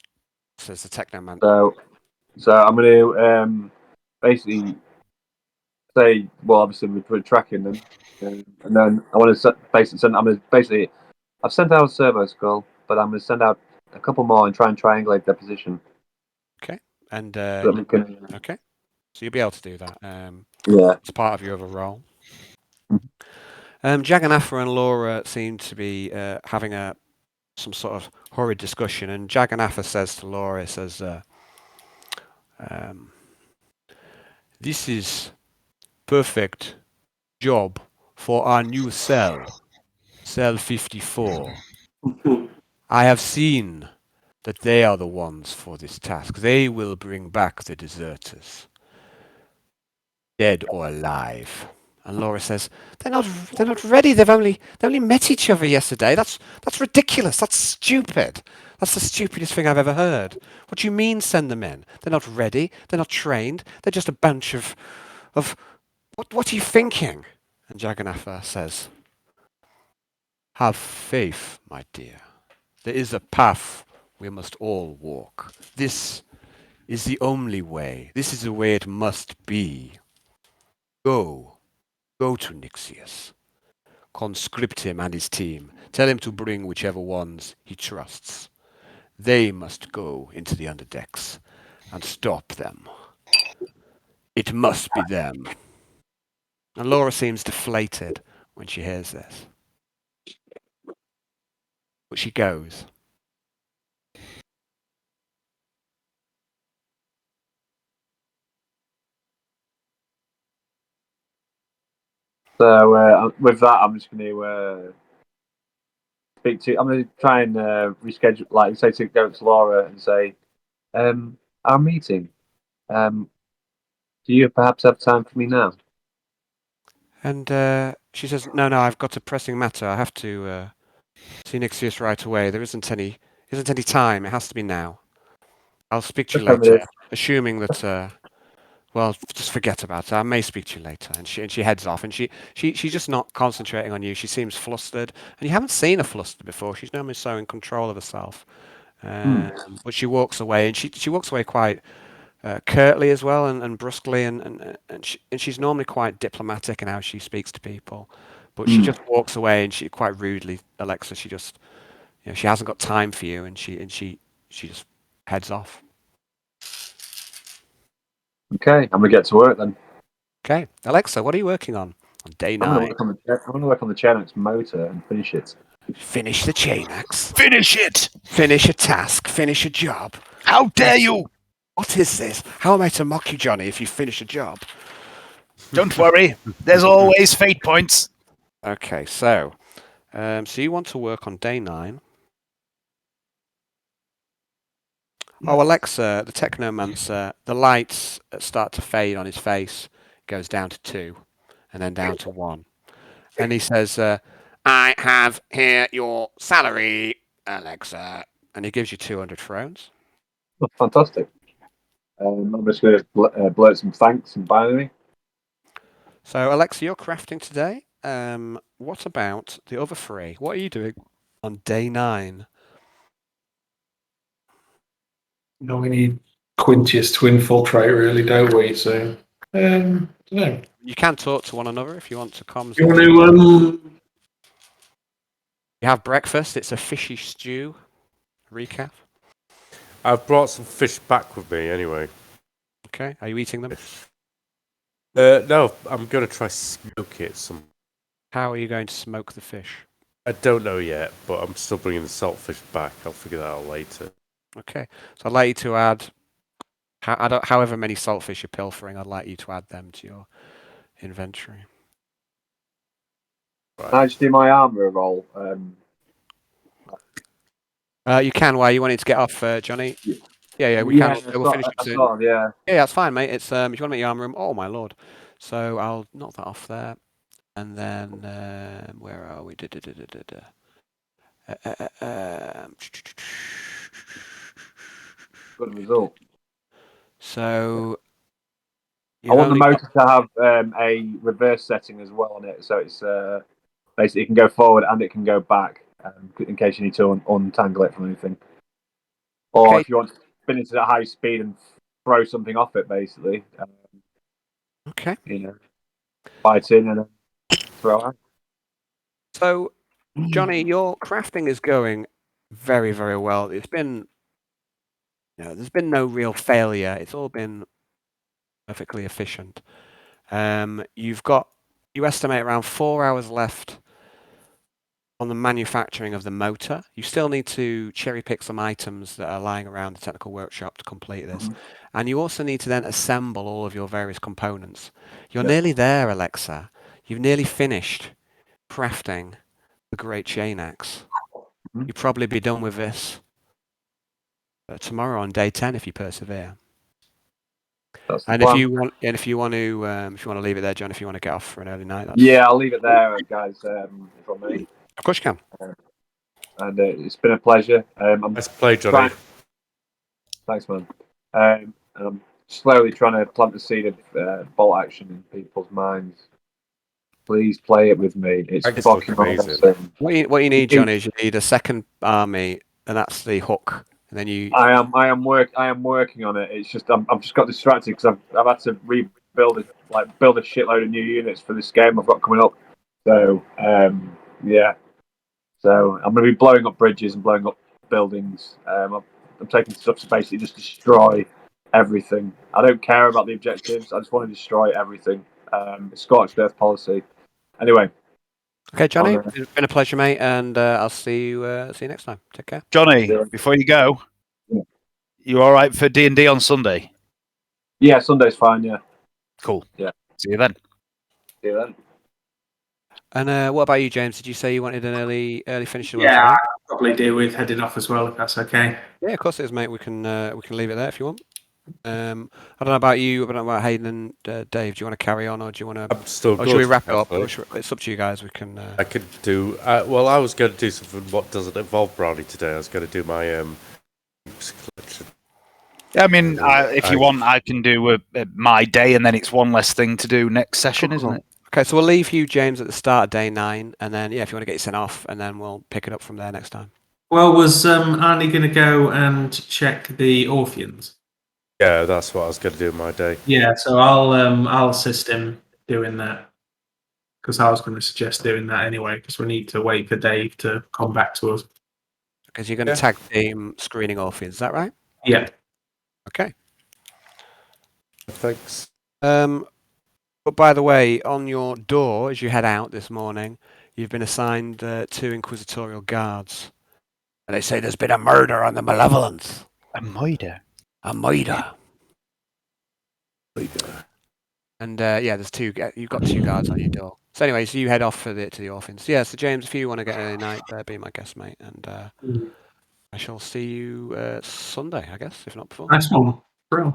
says the Technomancer. So I'm going to basically say, well, obviously we're tracking them, and then I want to basically send. I've sent out a servo skull, but I'm going to send out a couple more and try and triangulate their position. Okay, and okay, so you'll be able to do that. Yeah, it's part of your other role. Jagannatha and Laura seem to be having some sort of horrid discussion, and Jagannatha says to Laura, says, "This is perfect job for our new cell, Cell 54. I have seen that they are the ones for this task. They will bring back the deserters, dead or alive." And Laura says, "They're not ready. They only met each other yesterday. That's ridiculous. That's stupid. That's the stupidest thing I've ever heard. What do you mean send them in? They're not ready. They're not trained. They're just a bunch of what are you thinking?" And Jagannatha says, "Have faith, my dear. There is a path we must all walk. This is the only way. This is the way it must be. Go to Nixius. Conscript him and his team. Tell him to bring whichever ones he trusts. They must go into the underdecks and stop them. It must be them." And Laura seems deflated when she hears this. But she goes. So with that, I'm just going to speak to. I'm going to try and reschedule, like say, to go to Laura and say, our meeting. Do you perhaps have time for me now? And she says, no, I've got a pressing matter. I have to see Nixius right away. There isn't any time. It has to be now. I'll speak to you later. Assuming that, well, just forget about it. I may speak to you later. And she heads off. And she's just not concentrating on you. She seems flustered. And you haven't seen her flustered before. She's normally so in control of herself. But she walks away. And she walks away quite curtly as well, and brusquely, and she's normally quite diplomatic in how she speaks to people, but she just walks away, and she quite rudely, Alexa, she just, she hasn't got time for you, and she just heads off. Okay, I'm gonna get to work then. Okay, Alexa, what are you working on day 9? I'm gonna work on the Chainax motor and finish it. Finish the Chainax. Finish it! Finish a task. Finish a job. How dare you! What is this? How am I to mock you, Johnny, if you finish a job? Don't worry. There's always fate points. Okay, so you want to work on day 9. Oh, Alexa, the Technomancer, the lights start to fade on his face, goes down to 2, and then down to 1. And he says, I have here your salary, Alexa. And he gives you 200 thrones. Oh, fantastic. I'm just going to blurt some thanks and binary. So, Alexa, you're crafting today. what about the other three? What are you doing on day 9? No, we need Quintius to infiltrate, really, don't we? So, no. You can talk to one another if you want to comms. You want to, You have breakfast. It's a fishy stew. Recap. I've brought some fish back with me anyway. Okay. Are you eating them? No, I'm going to try smoke it some. How are you going to smoke the fish? I don't know yet, but I'm still bringing the saltfish back. I'll figure that out later. Okay. So I'd like you to add, however many saltfish you're pilfering, I'd like you to add them to your inventory. Right. Can I just do my armor roll? You can. Why you wanted to get off, Johnny? Yeah, we yeah, can. We'll finish up soon. Yeah. Yeah, that's fine, mate. It's if you want to make your armor room. Oh my lord. So I'll knock that off there, and then where are we? Good result. So I want the motor to have a reverse setting as well on it, so it's basically it can go forward and it can go back in case you need to untangle it from anything. Or Okay. if you want to spin it at high speed and throw something off it, basically. Okay. Bite in and throw out. So, Johnny, your crafting is going very, very well. It's been, there's been no real failure. It's all been perfectly efficient. You estimate around 4 hours left on the manufacturing of the motor. You still need to cherry pick some items that are lying around the technical workshop to complete this. And you also need to then assemble all of your various components. You're nearly there, Alexa. You've nearly finished crafting the great chain axe. You'll probably be done with this tomorrow on day 10 if you persevere. And if you want to leave it there, John, if you want to get off for an early night. Yeah, I'll leave it there, guys. If I may. Of course you can. And it's been a pleasure. Let's play, Johnny. Thanks, man. And I'm slowly trying to plant the seed of bolt action in people's minds. Please play it with me. It's fucking amazing. What you need, John, is you need a second army, and that's the hook. And then you. I am working on it. It's just I've just got distracted because I've had to build a shitload of new units for this game I've got coming up. So yeah. So I'm going to be blowing up bridges and blowing up buildings. I'm taking stuff to basically just destroy everything. I don't care about the objectives. I just want to destroy everything. Scorched earth policy. Anyway. Okay, Johnny, it's been a pleasure, mate, and I'll see you next time. Take care. Johnny, before you go, you all right for D&D on Sunday? Yeah, Sunday's fine, yeah. Cool. Yeah. See you then. See you then. And what about you, James? Did you say you wanted an early finish to work yeah, today? I probably do with heading off as well, if that's okay. Yeah, of course it is, mate. We can leave it there if you want. I don't know about you, I don't know about Hayden and Dave. Do you want to carry on, or do you want to? I'm still good. Should we wrap it up? It's up to you guys. We can. I could do. Well, I was going to do something. What doesn't involve Brownie today? I was going to do my collection. Yeah, I mean, if you want, I can do my day, and then it's one less thing to do next session, isn't it? Okay, so we'll leave you, James, at the start of day 9, and then if you want to get you sent off, and then we'll pick it up from there next time. Well, was Arnie going to go and check the Orpheans? Yeah, that's what I was going to do in my day. Yeah, so I'll assist him doing that, because I was going to suggest doing that anyway, because we need to wait for Dave to come back to us. Because you're going to tag team screening Orpheans, is that right? Yeah. Okay. Thanks. But by the way, on your door as you head out this morning, you've been assigned 2 inquisitorial guards. And they say there's been a murder on the Malevolence. A murder? A murder. And there's 2. You've got 2 guards on your door. So anyway, so you head off to the Orphans. Yeah, so James, if you want to get an early night, be my guest, mate. And I shall see you Sunday, I guess, if not before. Nice one. Bro.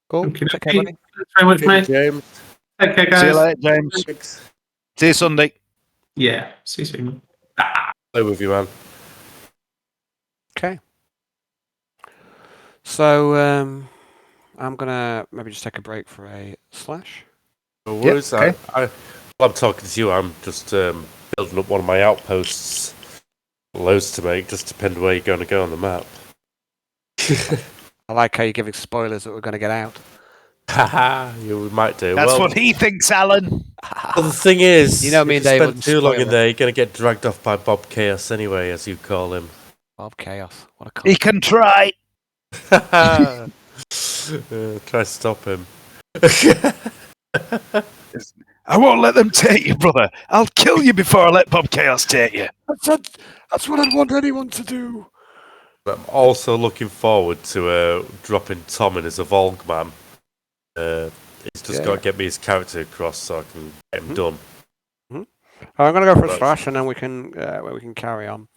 Cool. Okay. Take care, buddy. Thanks very much, mate. James. Take care, guys. See you later, James. Thanks. See you Sunday. Yeah, see you soon. Play with you, man. Okay. So I'm gonna maybe just take a break for a slash. No worries. Okay. While I'm talking to you, I'm just building up one of my outposts. Loads to make, just depend where you're going to go on the map. I like how you're giving spoilers that we're going to get out. Haha, yeah, we might do. That's well, what he thinks, Alan. well, the thing is, You know me and if you Dave spend wouldn't too long spoil in it. there, you're going to get dragged off by Bob Chaos anyway, as you call him. Bob Chaos. What a He cunt. can try. Try to stop him. I won't let them take you, brother. I'll kill you before I let Bob Chaos take you. That's what I'd want anyone to do. I'm also looking forward to dropping Tom in as a Volg man. He's just got to get me his character across so I can get him done. I'm going to go for a Right. slash, and then we can carry on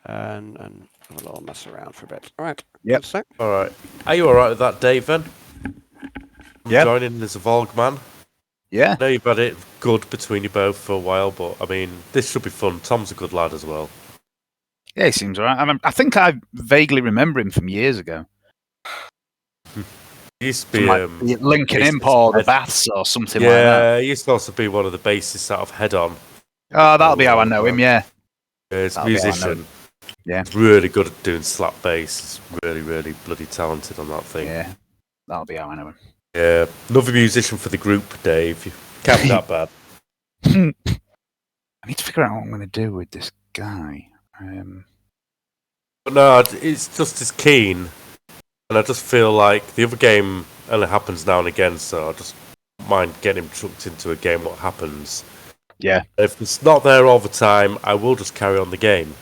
and have a little mess around for a bit. All right. Yep. Good sec. All right. Are you all right with that, Dave? Then Yep. joining as a Volg man. Yeah. I know you've had it good between you both for a while, but I mean, this should be fun. Tom's a good lad as well. Yeah, he seems all right. I think I vaguely remember him from years ago. He used to be From, like, Lincoln basis Imp or the head- Baths or something like that. Yeah, he used to also be one of the bassists out of Head On. Oh, that'll be how I know him, yeah. He's a That'll be how I know musician. him. Yeah. He's really good at doing slap bass. He's really, really bloody talented on that thing. Yeah, that'll be how I know him. Yeah, another musician for the group, Dave. You can't be that bad. I need to figure out what I'm going to do with this guy. But no, it's just as keen, and I just feel like the other game only happens now and again, so I just don't mind getting him chucked into a game. What happens? Yeah. If it's not there all the time, I will just carry on the game.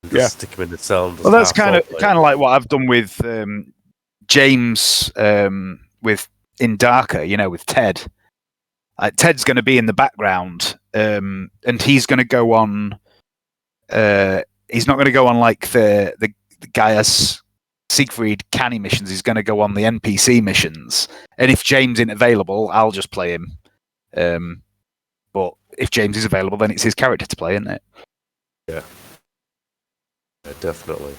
And just stick him in the cell. And just Well, that's half kind of roleplay. like what I've done with James with in Darker. With Ted. Ted's going to be in the background, and he's going to go on. He's not going to go on like the Gaius Siegfried canny missions. He's going to go on the NPC missions. And if James isn't available, I'll just play him. But if James is available, then it's his character to play, isn't it? Yeah, definitely.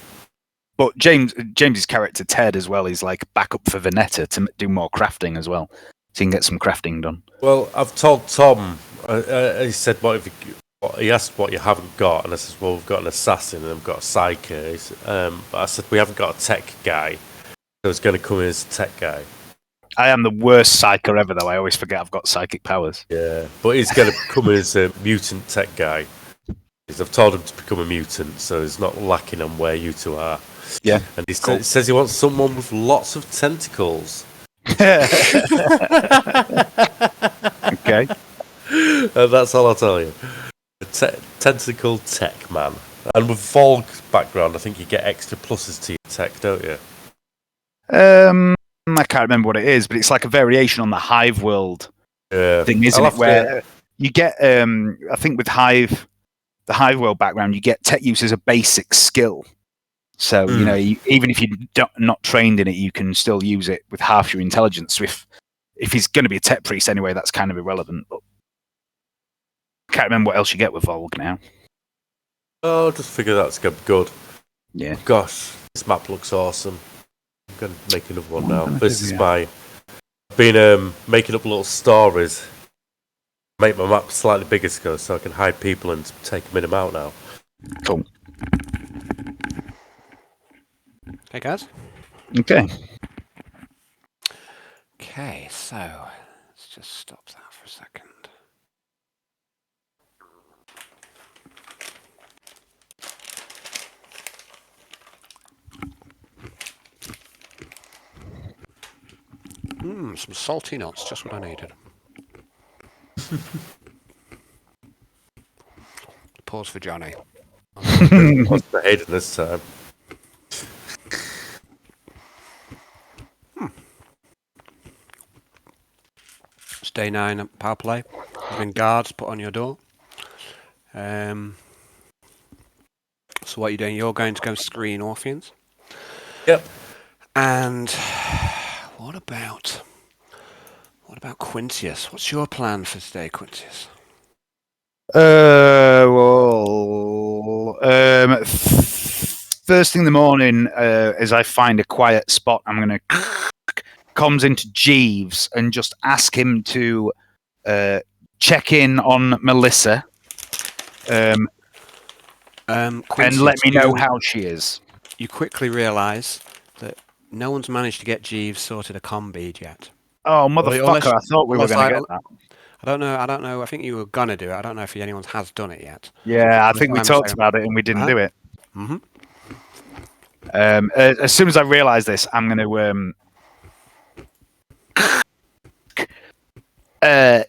But James's character Ted as well is like backup for Veneta to do more crafting as well, so you can get some crafting done. Well, I've told Tom. He said, he asked what you haven't got, and I said, well, we've got an assassin and we've got a psyker. But I said, we haven't got a tech guy, so it's going to come in as a tech guy. I am the worst psyker ever, though. I always forget I've got psychic powers. Yeah, but he's going to come in as a mutant tech guy. Because I've told him to become a mutant, so he's not lacking on where you two are. Yeah. And he says he wants someone with lots of tentacles. Okay. And that's all I'll tell you. Tentacle tech man. And with Volg background, I think you get extra pluses to your tech, don't you? I can't remember what it is, but it's like a variation on the Hive World thing, isn't it? Where you get, I think with Hive, the Hive World background, you get tech use as a basic skill. So, even if you're not trained in it, you can still use it with half your intelligence. So if he's going to be a tech priest anyway, that's kind of irrelevant. But I can't remember what else you get with Volg now. Oh, just figure that's going to be good. Yeah. Gosh, this map looks awesome. I'm going to make another one now. gonna This do, is yeah. I've been making up little stories. Make my map slightly bigger so I can hide people and take them in and out now. Cool. Hey, guys. Okay. Okay, so let's just stop that for a second. Some salty nuts, just what I needed. Pause for Johnny. What's the Hayden this time? It's day 9 at power play. There's been guards put on your door. So what are you doing? You're going to go screen Orpheans. Yep. And what about Quintius? What's your plan for today, Quintius? First thing in the morning, as I find a quiet spot, I'm going to comms into Jeeves and just ask him to check in on Melissa and Quintius, let me know how she is. You quickly realise that no one's managed to get Jeeves sorted a combead yet. Oh, motherfucker! I thought we were going to get that. I don't know. I think you were going to do it. I don't know if anyone has done it yet. Yeah, I think we talked about it and we didn't do it. Mm-hmm. As soon as I realise this, I'm going to...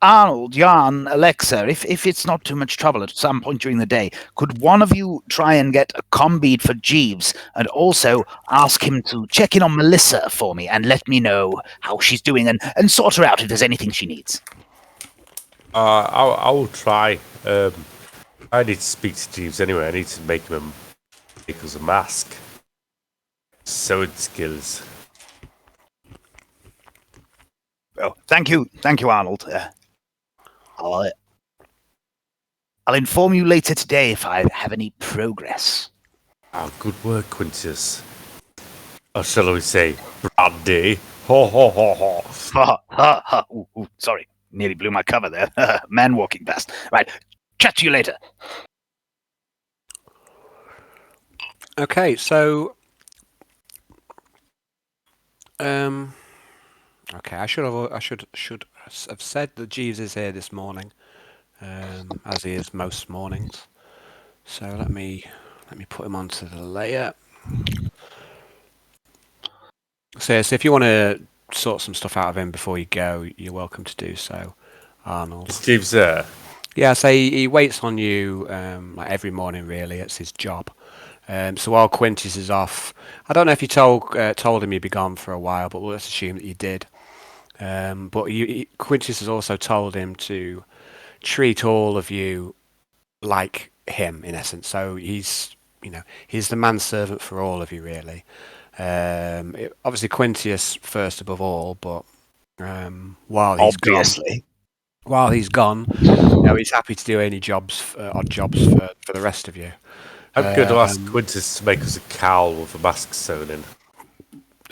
Arnold, Jan, Alexa, if it's not too much trouble at some point during the day, could one of you try and get a combead for Jeeves and also ask him to check in on Melissa for me and let me know how she's doing and sort her out if there's anything she needs? I will try. I need to speak to Jeeves anyway. I need to make us a mask. Sewing skills. Well, thank you, Arnold. I'll inform you later today if I have any progress. Good work, Quintius. Or shall we say, brandy? Ho ho ho ho. Ha ha ha. Ooh, sorry, nearly blew my cover there. Man walking past. Right, chat to you later. Okay, so okay, I should have said that Jeeves is here this morning, as he is most mornings. So let me put him onto the layer. So if you want to sort some stuff out of him before you go, you're welcome to do so, Arnold. Is Jeeves there? Yeah, so he waits on you like every morning. Really, it's his job. So while Quintius is off, I don't know if you told him you'd be gone for a while, but let's assume that you did. But Quintius has also told him to treat all of you like him, in essence. So he's the manservant for all of you, really. Obviously Quintius first above all, but while he's gone, he's happy to do any odd jobs for the rest of you. I'm going to ask Quintius to make us a cowl with a mask sewn in.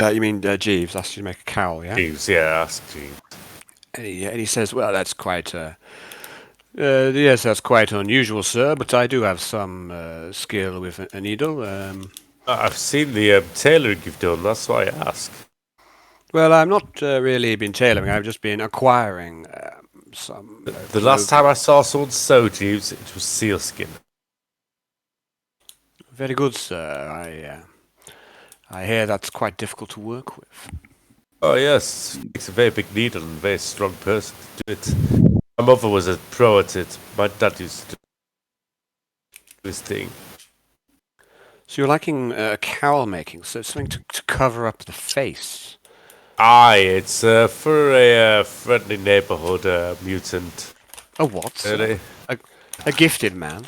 You mean Jeeves asked you to make a cowl, yeah? Jeeves, yeah, ask Jeeves. And he says, well, that's quite... yes, that's quite unusual, sir, but I do have some skill with a needle. I've seen the tailoring you've done, that's why I ask. Well, I've not really been tailoring, I've just been acquiring some... The last time I saw someone sew, Jeeves, it was sealskin. Very good, sir. I hear that's quite difficult to work with. Oh, yes. It takes a very big needle and a very strong person to do it. My mother was a pro at it. My dad used to do this thing. So you're liking cowl making, so it's something to cover up the face. Aye, it's for a friendly neighbourhood mutant. A what? A gifted man?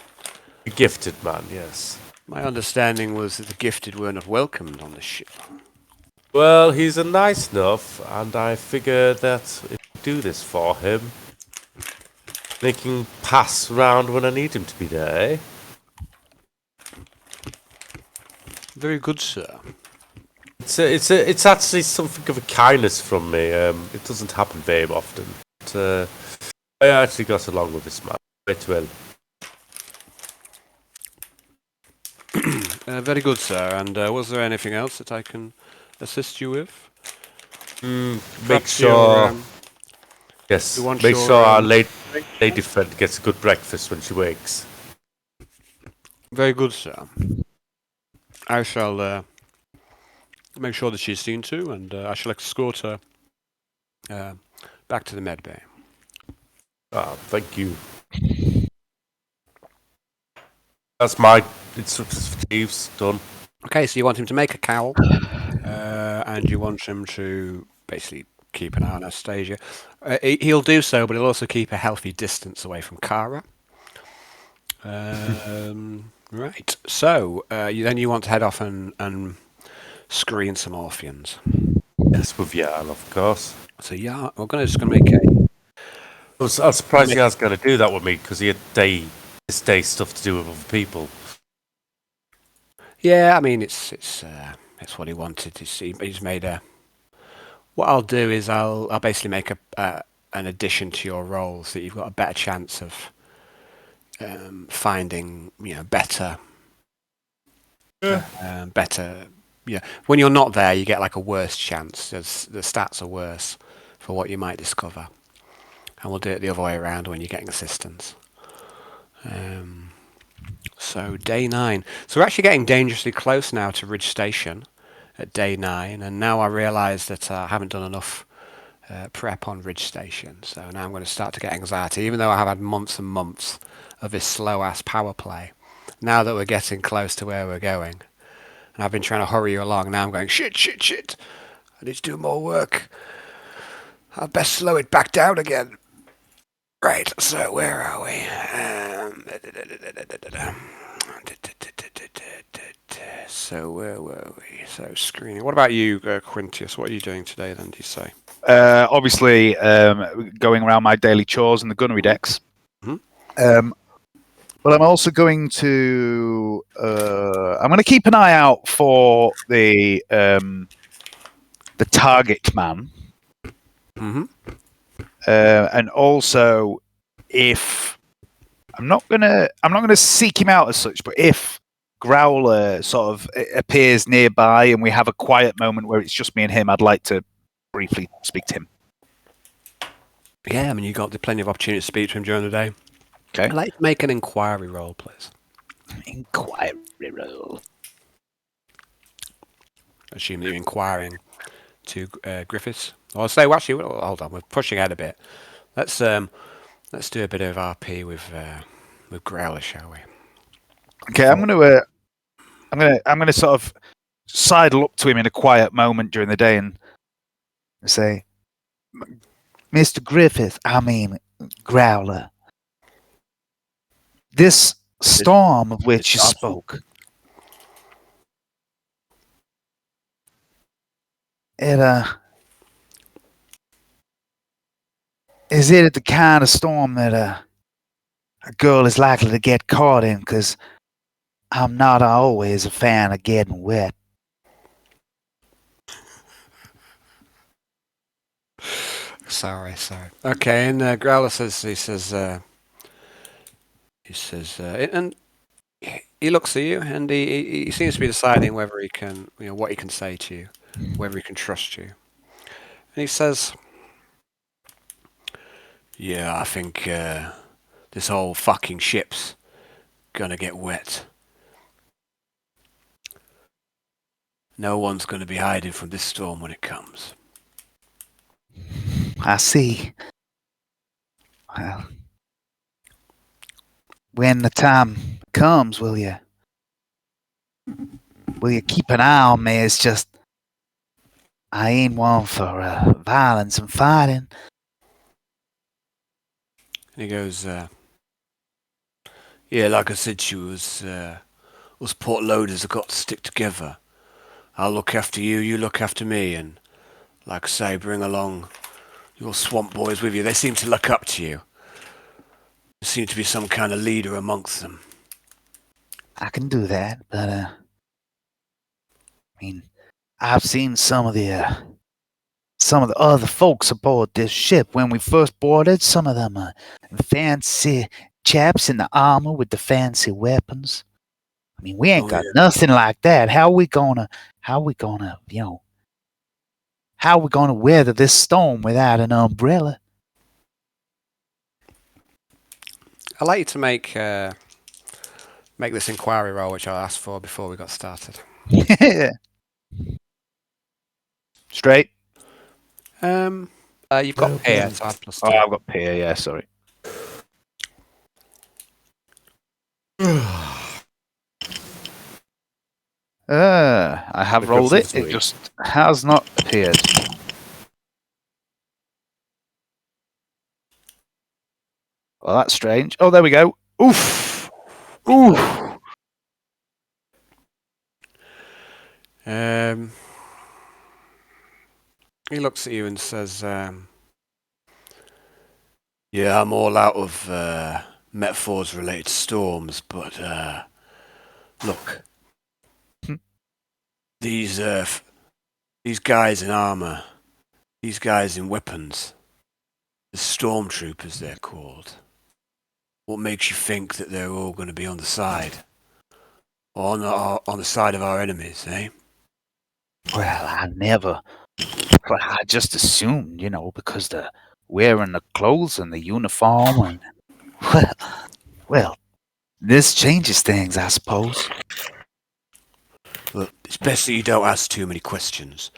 A gifted man, yes. My understanding was that the gifted were not welcomed on the ship. Well, he's a nice enough, and I figure that if we do this for him, they can pass round when I need him to be there, eh? Very good, sir. It's actually something of a kindness from me. It doesn't happen very often. But, I actually got along with this man quite well. Very good, sir. And was there anything else that I can assist you with? Make sure... yes, make sure our lady friend gets a good breakfast when she wakes. Very good, sir. I shall make sure that she's seen to, and I shall escort her back to the med bay. Thank you. That's my instructions for Jeeves. Done. Okay, so you want him to make a cowl, and you want him to basically keep an eye on Anastasia. He'll do so, but he'll also keep a healthy distance away from Kara. Right. So you want to head off and screen some Orpheans. Yes, with Jarl, of course. So yeah, we're just going to make a... I was surprised he was going to do that with me, because he had this day stuff to do with other people. Yeah, I mean, it's what he wanted. He's made a... What I'll do is I'll basically make an addition to your role so that you've got a better chance of finding better. Yeah. Better. Yeah, when you're not there, you get like a worse chance. The stats are worse for what you might discover, and we'll do it the other way around when you're getting assistance. So day 9. So we're actually getting dangerously close now to Ridge Station at day 9, and now I realise that I haven't done enough prep on Ridge Station. So now I'm going to start to get anxiety, even though I have had months and months of this slow-ass power play. Now that we're getting close to where we're going, and I've been trying to hurry you along, now I'm going, shit. I need to do more work. I'll best slow it back down again. Right, so where are we? So where were we? So screening. What about you, Quintius? What are you doing today then, do you say? Obviously, going around my daily chores in the gunnery decks. But I'm also going to I'm going to keep an eye out for the target man. And also, if I'm not gonna seek him out as such, but if Growler sort of appears nearby and we have a quiet moment where it's just me and him, I'd like to briefly speak to him. Yeah, I mean, you got plenty of opportunity to speak to him during the day. Okay. I'd like to make an inquiry roll, please. Inquiry roll. Assume that you're inquiring to Griffiths. Or say, well, actually, hold on, we're pushing ahead a bit. Let's do a bit of RP with Growler, shall we? Okay, I'm gonna sort of sidle up to him in a quiet moment during the day and say, Mr. Griffith, I mean Growler. This storm of which you spoke, is it the kind of storm that a girl is likely to get caught in? Because I'm not always a fan of getting wet. Sorry. Okay, and Growler says, and he looks at you, and he seems to be deciding whether he can, what he can say to you, whether he can trust you. And he says, yeah, I think this whole fucking ship's gonna get wet. No one's gonna be hiding from this storm when it comes. I see. Well, when the time comes, will you keep an eye on me? It's just I ain't one for violence and fighting. And he goes, yeah, like I said to you, us port loaders have got to stick together. I'll look after you, you look after me, and like I say, bring along your swamp boys with you. They seem to look up to you. There seems to be some kind of leader amongst them. I can do that, but I mean, I've seen some of the other folks aboard this ship when we first boarded. Some of them fancy chaps in the armor with the fancy weapons. I mean, we ain't got nothing like that. How are we gonna weather this storm without an umbrella? I'd like you to make this inquiry roll, which I asked for before we got started. Straight. You've got peer, so I have +2. Oh, I've got peer. Yeah, sorry. I have rolled it. It just has not appeared. Well, that's strange. Oh, there we go. Oof. Oof. He looks at you and says, yeah, I'm all out of metaphors related to storms, but look, these guys in armor, these guys in weapons, the stormtroopers they're called. What makes you think that they're all going to be on the side? Or on the side of our enemies, eh? Well, I never. But I just assumed, because they're wearing the clothes and the uniform, and well, this changes things, I suppose. Well, it's best that you don't ask too many questions.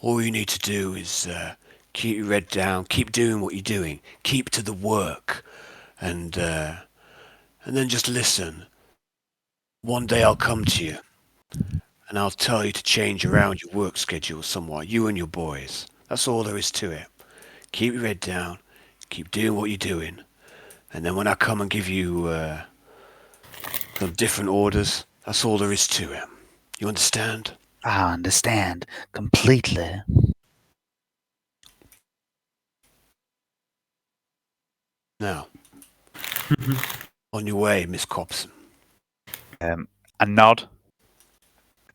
All you need to do is keep your head down, keep doing what you're doing, keep to the work, and then just listen. One day I'll come to you, and I'll tell you to change around your work schedule somewhat, you and your boys. That's all there is to it. Keep your head down, keep doing what you're doing, and then when I come and give you some different orders, that's all there is to it. You understand? I understand completely. Now, on your way, Miss Cobson. I nod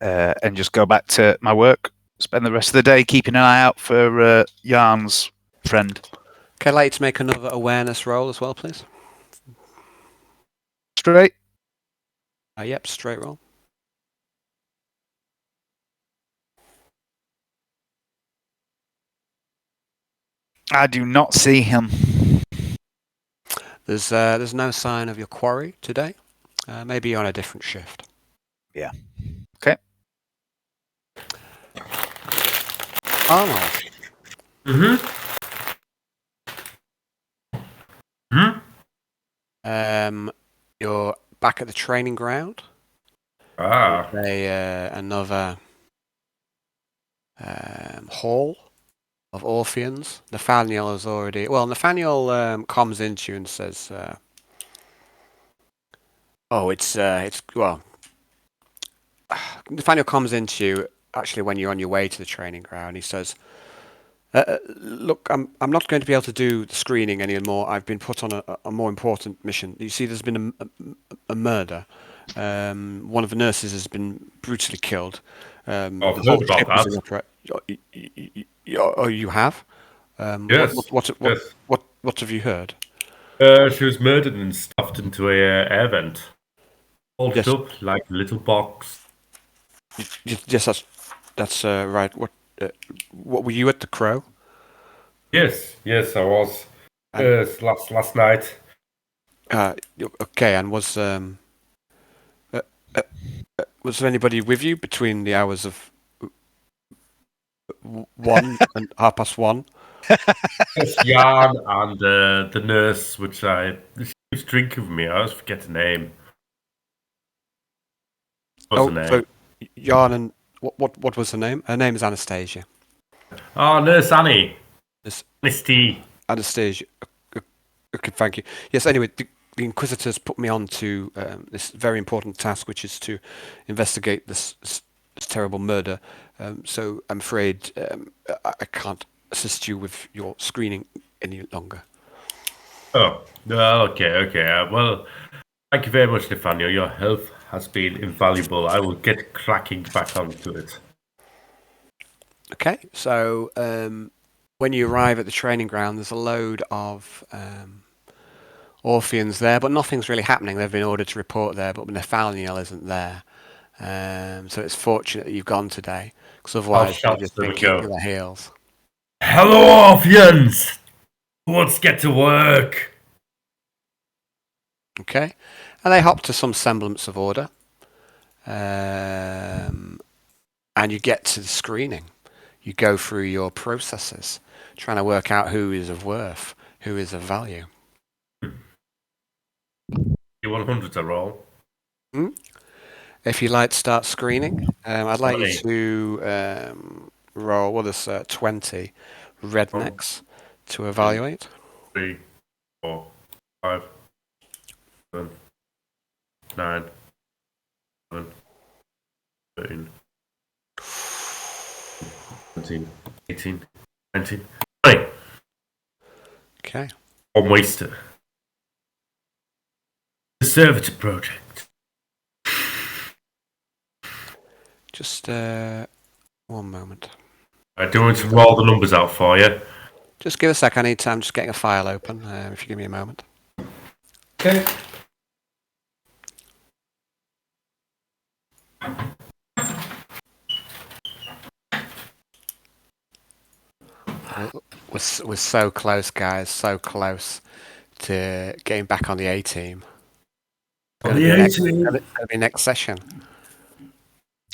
and just go back to my work. Spend the rest of the day keeping an eye out for Yarn's friend. Okay, I'd like you to make another awareness roll as well, please. Straight. Yep, straight roll. I do not see him. There's no sign of your quarry today. Maybe you're on a different shift. Yeah. Okay. Arnold. You're back at the training ground. Ah. Another hall of Orpheans. Nathaniel is already... Well, Nathaniel comes into you and says... Nathaniel comes into you actually when you're on your way to the training ground. He says, look, I'm not going to be able to do the screening anymore. I've been put on a more important mission. You see, there's been a murder. One of the nurses has been brutally killed. I've heard about that. Oh, you have? Yes. What have you heard? She was murdered and stuffed into a air vent. Folded Yes. up like a little box. Yes, that's right. What were you at the Crow? Yes, I was. Last night. Okay, and was there anybody with you between the hours of 1 and 1:30? Yes, Jan and the nurse, she was drinking with me. I always forget the name. What's the name? So Jan and what was her name? Her name is Anastasia. Oh, Nurse Annie. Miss T. Anastasia. Okay, thank you. Yes. Anyway, the Inquisitors put me on to this very important task, which is to investigate this terrible murder. So I'm afraid I can't assist you with your screening any longer. Oh, okay. Well, thank you very much, Nathaniel. Your help has been invaluable. I will get cracking back onto it. Okay, so when you arrive at the training ground, there's a load of Orpheans there, but nothing's really happening. They've been ordered to report there, but Nathaniel isn't there. So it's fortunate that you've gone today, because otherwise they've just been kicking their heels. Hello, Orpheans! Let's get to work. Okay, and they hop to some semblance of order, and you get to the screening. You go through your processes, trying to work out who is of worth, who is of value. You 100 to roll. If you'd like to start screening, I'd like you to roll, well, there's 20 rednecks to evaluate. 3, 4, 5, 7, 9, 11, 13, 17, 18, 19, 20. Okay. On waster. The servitor project. Just 1 moment. I do want to roll the numbers out for you. Just give a sec. I'm just getting a file open. If you give me a moment. Okay. We're so close, guys. So close to getting back on the A team. On the A team. Gonna be next session.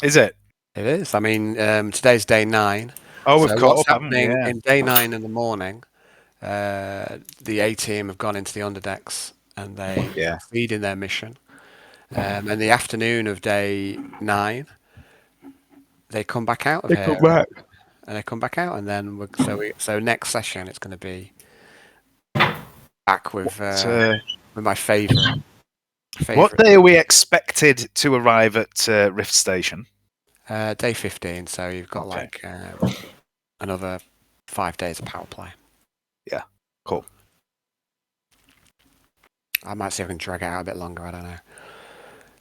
Is it? It is. I mean, today's day 9. Oh, we've So caught what's up, haven't we? happening Yeah. in day 9 in the morning? The A team have gone into the underdecks and they Yeah. feed in their mission. And the afternoon of day 9, they come back out of here. And they come back out, and then so next session it's going to be back with my favourite. What day are we expected to arrive at Rift Station? Day 15. So you've got another 5 days of power play. Yeah, cool. I might see if I can drag it out a bit longer. I don't know.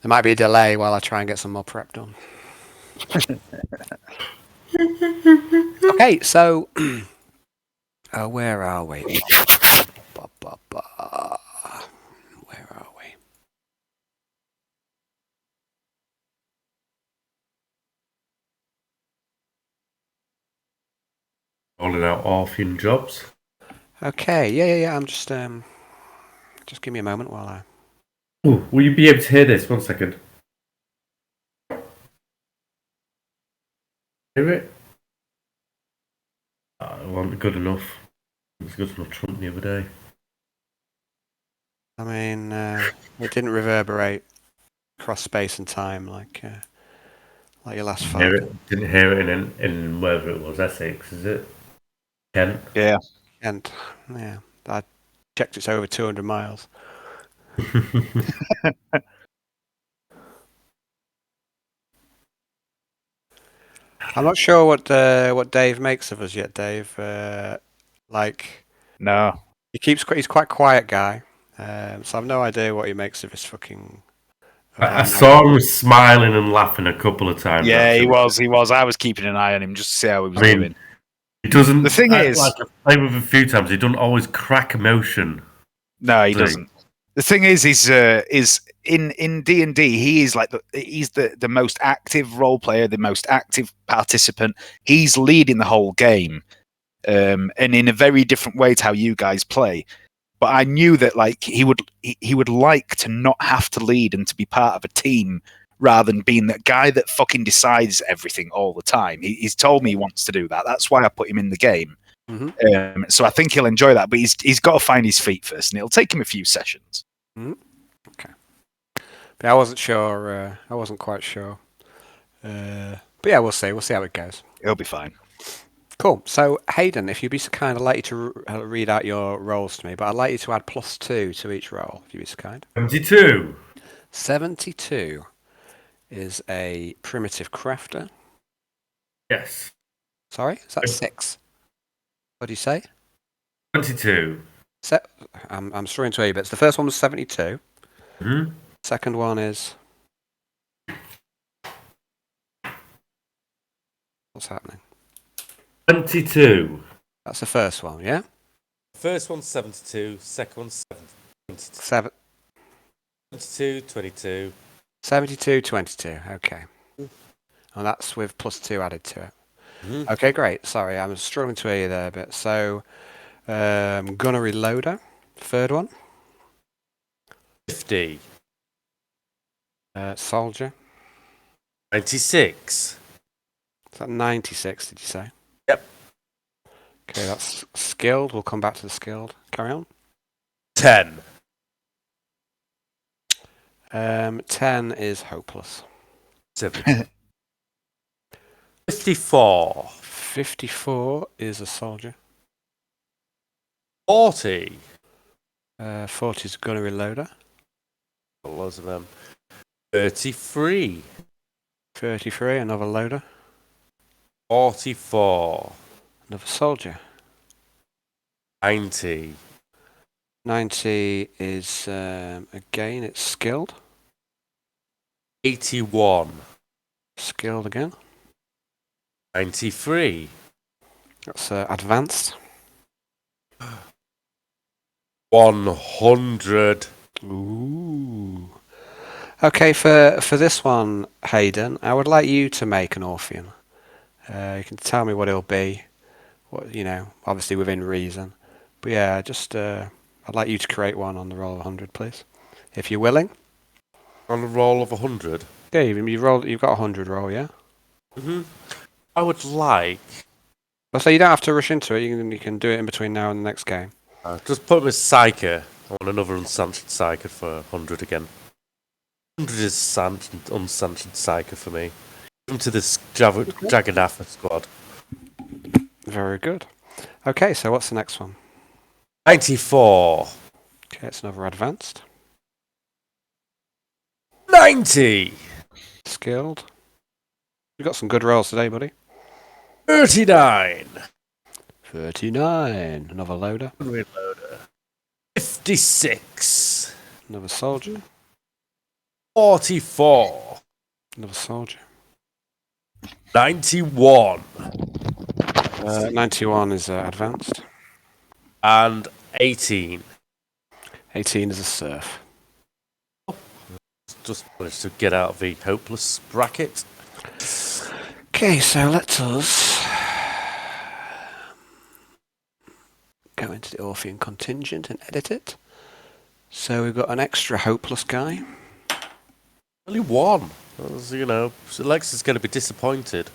There might be a delay while I try and get some more prep done. Okay, so where are we? Where are we? Rolling out Orphan jobs. Okay, yeah. I'm just give me a moment while I. Ooh, will you be able to hear this? 1 second. Hear it? It wasn't good enough. It was good enough Trump the other day. I mean, it didn't reverberate across space and time like your last phone. Didn't hear it in wherever it was, Essex, is it? Kent? Yeah. And yeah, I checked it's over 200 miles. I'm not sure what Dave makes of us yet, Dave. No. He's quite a quiet guy, so I've no idea what he makes of his fucking. I saw him smiling and laughing a couple of times. Yeah, actually. he was. I was keeping an eye on him just to see how he was doing. He doesn't. The thing is, like I've played with him a few times. He doesn't always crack emotion. No, he doesn't. The thing is in D&D, he is he's the most active role player, the most active participant. He's leading the whole game, and in a very different way to how you guys play. But I knew that he would like to not have to lead and to be part of a team rather than being that guy that fucking decides everything all the time. He's told me he wants to do that. That's why I put him in the game. Mm-hmm. So I think he'll enjoy that, but he's got to find his feet first, and it'll take him a few sessions. Mm-hmm. Okay, but I wasn't sure. I wasn't quite sure. But yeah, we'll see. We'll see how it goes. He'll be fine. Cool. So Hayden, if you'd be so kind, I'd like you to read out your rolls to me, but I'd like you to add +2 to each roll. If you'd be so kind. 72. 72 is a primitive crafter. Yes. Sorry, is that 6? What do you say? 22. I'm struggling to hear you bits. The first one was 72. Mm-hmm. Second one is. What's happening? 22. That's the first one, yeah? First one's 72. Second one's 72, 22. 72, 22. Okay. And that's with +2 added to it. Mm-hmm. Okay, great. Sorry, I'm struggling to hear you there a bit. So, Gunnery Loader, third one. 50. Soldier. 96. Is that 96, did you say? Yep. Okay, that's skilled. We'll come back to the skilled. Carry on. 10. 10 is hopeless. 7. 54. 54 is a soldier. 40. 40 is gunnery loader. Loads of them. 33. 33, another loader. 44. Another soldier. 90. 90 is, again, it's skilled. 81. Skilled again. 93. That's advanced. 100. Ooh. Okay, for this one, Hayden, I would like you to make an Orphean. You can tell me what it'll be. What obviously within reason. But yeah, just I'd like you to create one on the roll of 100, please, if you're willing. On a roll of 100. Yeah, you've got 100 roll, yeah. I would like. Well, so you don't have to rush into it. You can do it in between now and the next game. Just put me Psyker. I want another unsanctioned Psyker for 100 again. 100 is unsanctioned Psyker for me. Give them to this Jagannatha squad. Very good. Okay, so what's the next one? 94. Okay, it's another advanced. 90. Skilled. You've got some good rolls today, buddy. 39. 39. Another loader. Reloader. 56. Another soldier. 44. Another soldier. 91. 91 is advanced. And 18. 18 is a serf. Just managed to get out of the hopeless bracket. Okay, so let us go into the Orphean contingent and edit it. So we've got an extra hopeless guy. Only one. Lex is going to be disappointed.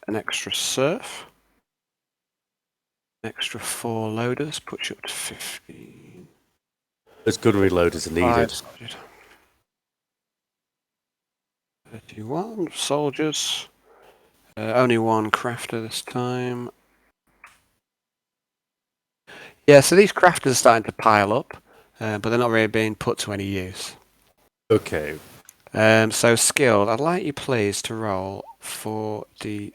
An extra serf. An extra 4 loaders, puts you up to 15. Those gunnery loaders are needed. 31 soldiers. Only one crafter this time. Yeah, so these crafters are starting to pile up, but they're not really being put to any use. Okay. So skilled, I'd like you please to roll 4d10.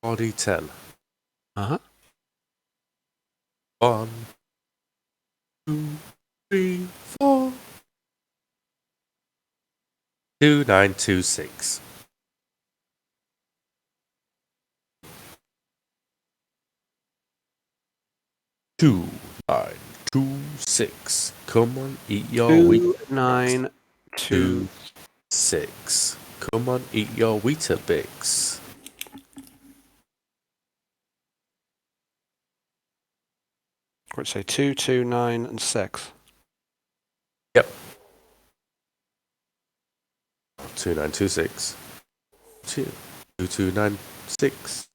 4d10. Uh-huh. 1, 2, 3, 4. 2926. 2926. Come on, eat your wheat. 2926. Come on, eat your Weetabix. What'd you say? 2, 2, 9, and 6. Yep. 2926. 2296.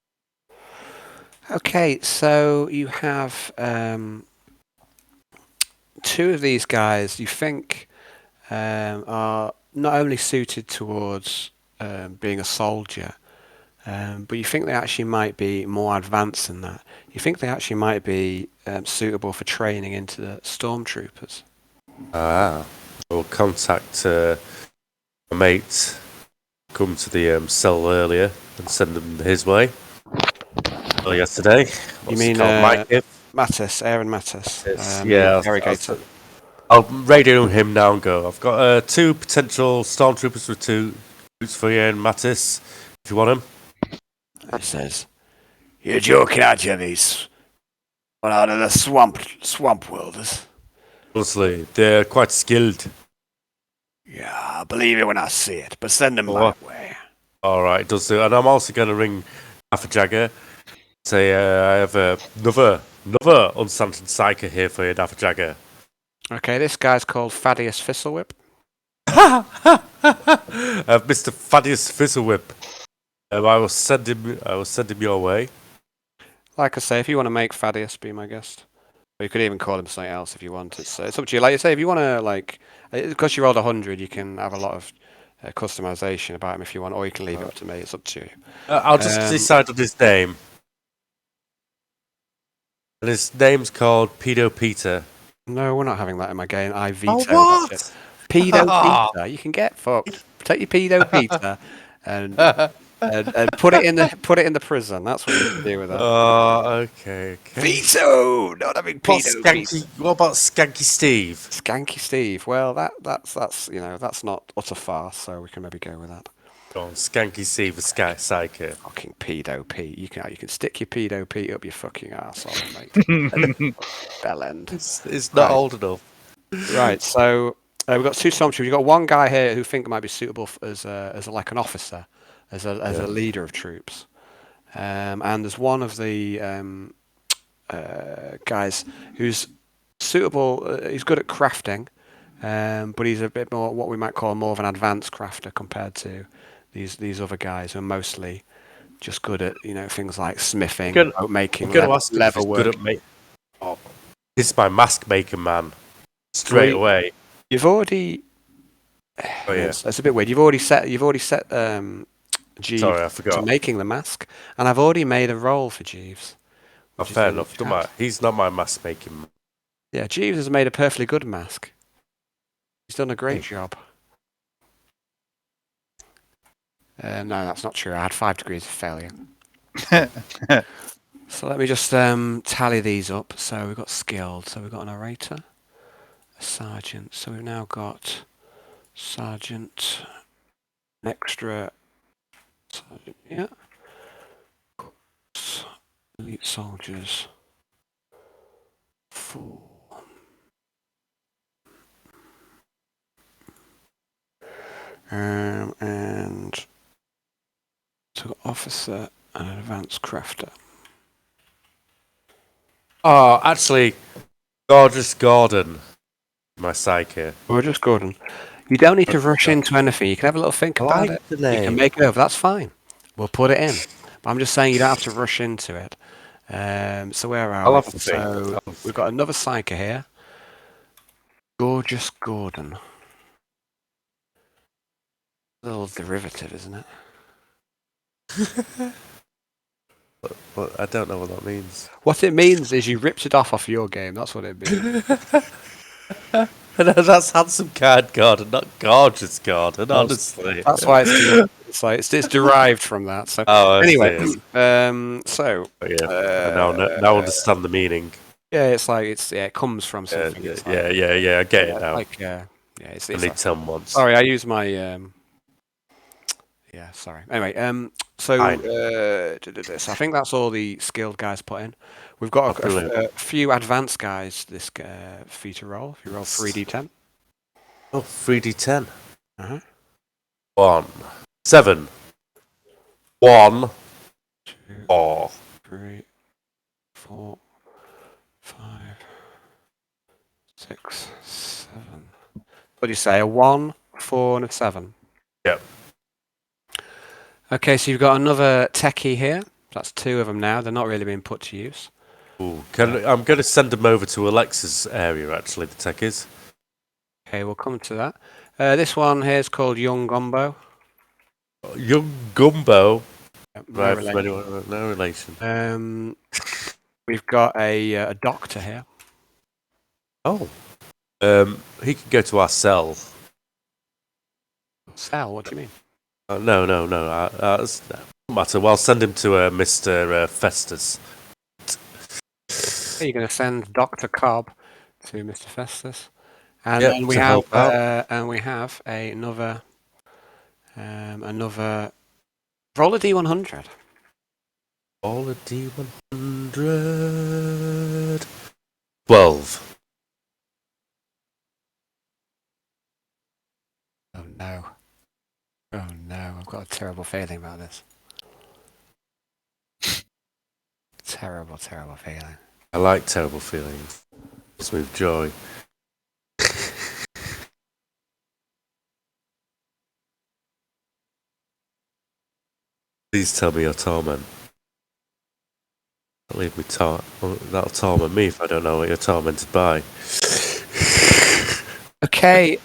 Okay, so you have 2 of these guys you think are not only suited towards being a soldier, but you think they actually might be more advanced than that. You think they actually might be suitable for training into the stormtroopers. I will contact a mate, come to the cell earlier and send him his way. Yesterday. You mean Mattis, Aaron Mattis? Yeah. Interrogator. I'll radio him now and go. I've got 2 potential stormtroopers recruits for you and Mattis, if you want them. He says, "You're joking, aren't you, these one out of the swamp worlders?" Honestly, they're quite skilled. Yeah, I believe it when I see it, but send them my way. Alright, does do. And I'm also going to ring Jagger. Say, I have another unsanctioned psyker here for you, Jagger. Okay, this guy's called Thaddeus Thistlewhip. Mr. Thaddeus Thistlewhip. I will send him your way. Like I say, if you want to make Thaddeus be my guest, or you could even call him something else if you want. It's up to you. Like you say, if you want to, because you rolled 100, you can have a lot of customization about him if you want, or you can leave it up to me. It's up to you. I'll just decide on his name. And his name's called Pedo Peter. No, we're not having that in my game. I veto what? that shit. Pedo Peter, you can get fucked. Take your Pedo Peter and put it in the prison. That's what you can do with that. Oh, okay. Veto, not having Pedo Peter. What about Skanky Steve? Skanky Steve. Well, that's not utter farce, so we can maybe go with that. Go on, Skanky C for Sky Psycho. Fucking pedo Pete. You can stick your pedo Pete up your fucking arsehole, mate. Bell end. It's not Right. old enough. Right, so we've got two stormtroopers. You've got one guy here who think might be suitable as like an officer, as a leader of troops, and there's one of the guys who's suitable. He's good at crafting, but he's a bit more what we might call more of an advanced crafter compared to these other guys who are mostly just good at things like smithing, boat making, leather work. Oh, this is my mask maker man. Straight away. You've already. Oh yeah, that's a bit weird. You've already set Jeeves I forgot. to making the mask, and I've already made a roll for Jeeves. Oh, fair enough. He's not my mask making man. Yeah, Jeeves has made a perfectly good mask. He's done a great job. No, that's not true. I had 5 degrees of failure. So let me just tally these up. So we've got skilled. So we've got an orator, a sergeant. So we've now got sergeant, an extra sergeant. Yeah. Elite soldiers. 4. And so officer and an advanced crafter. Oh, actually, Gorgeous Gordon, my psyche. Gorgeous Gordon. You don't need to rush into anything. You can have a little think about it. You can make it over. That's fine. We'll put it in. But I'm just saying you don't have to rush into it. So where are we? So we've got another psyche here. Gorgeous Gordon. A little derivative, isn't it? But I don't know what that means. What it means is you ripped it off your game. That's what it means. No, that's Handsome Card Gordon, not Gorgeous Gordon, honestly. That's why it's derived from that. So anyway, so now I understand the meaning. Yeah, it comes from something. I get it now. It's I need someone. Sorry, I use my sorry. Anyway, so I think that's all the skilled guys put in. We've got a few advanced guys this for you to roll. If you roll 3d10. Oh, 3d10. 1, 7. 1, 2, 4, 3, 4, 5, 6, 7. What do you say? A 1, 4, and a 7. Yep. Okay, so you've got another techie here. That's 2 of them now. They're not really being put to use. Ooh, I'm going to send them over to Alexa's area, actually, the techies. Okay, we'll come to that. This one here is called Young Gumbo. Young Gumbo? Yep, no relation. We've got a doctor here. Oh. He can go to our cell. Cell? What do you mean? No. Doesn't matter. Well, I'll send him to Mr. Festus. You're going to send Dr. Cobb to Mr. Festus. And then we have another roll a D100. Roll a D100. 12. Oh no. I've got a terrible feeling about this. Terrible feeling. I like terrible feelings. Smooth joy. Please tell me your torment. Don't leave me that'll torment me if I don't know what you're tormented by. Okay.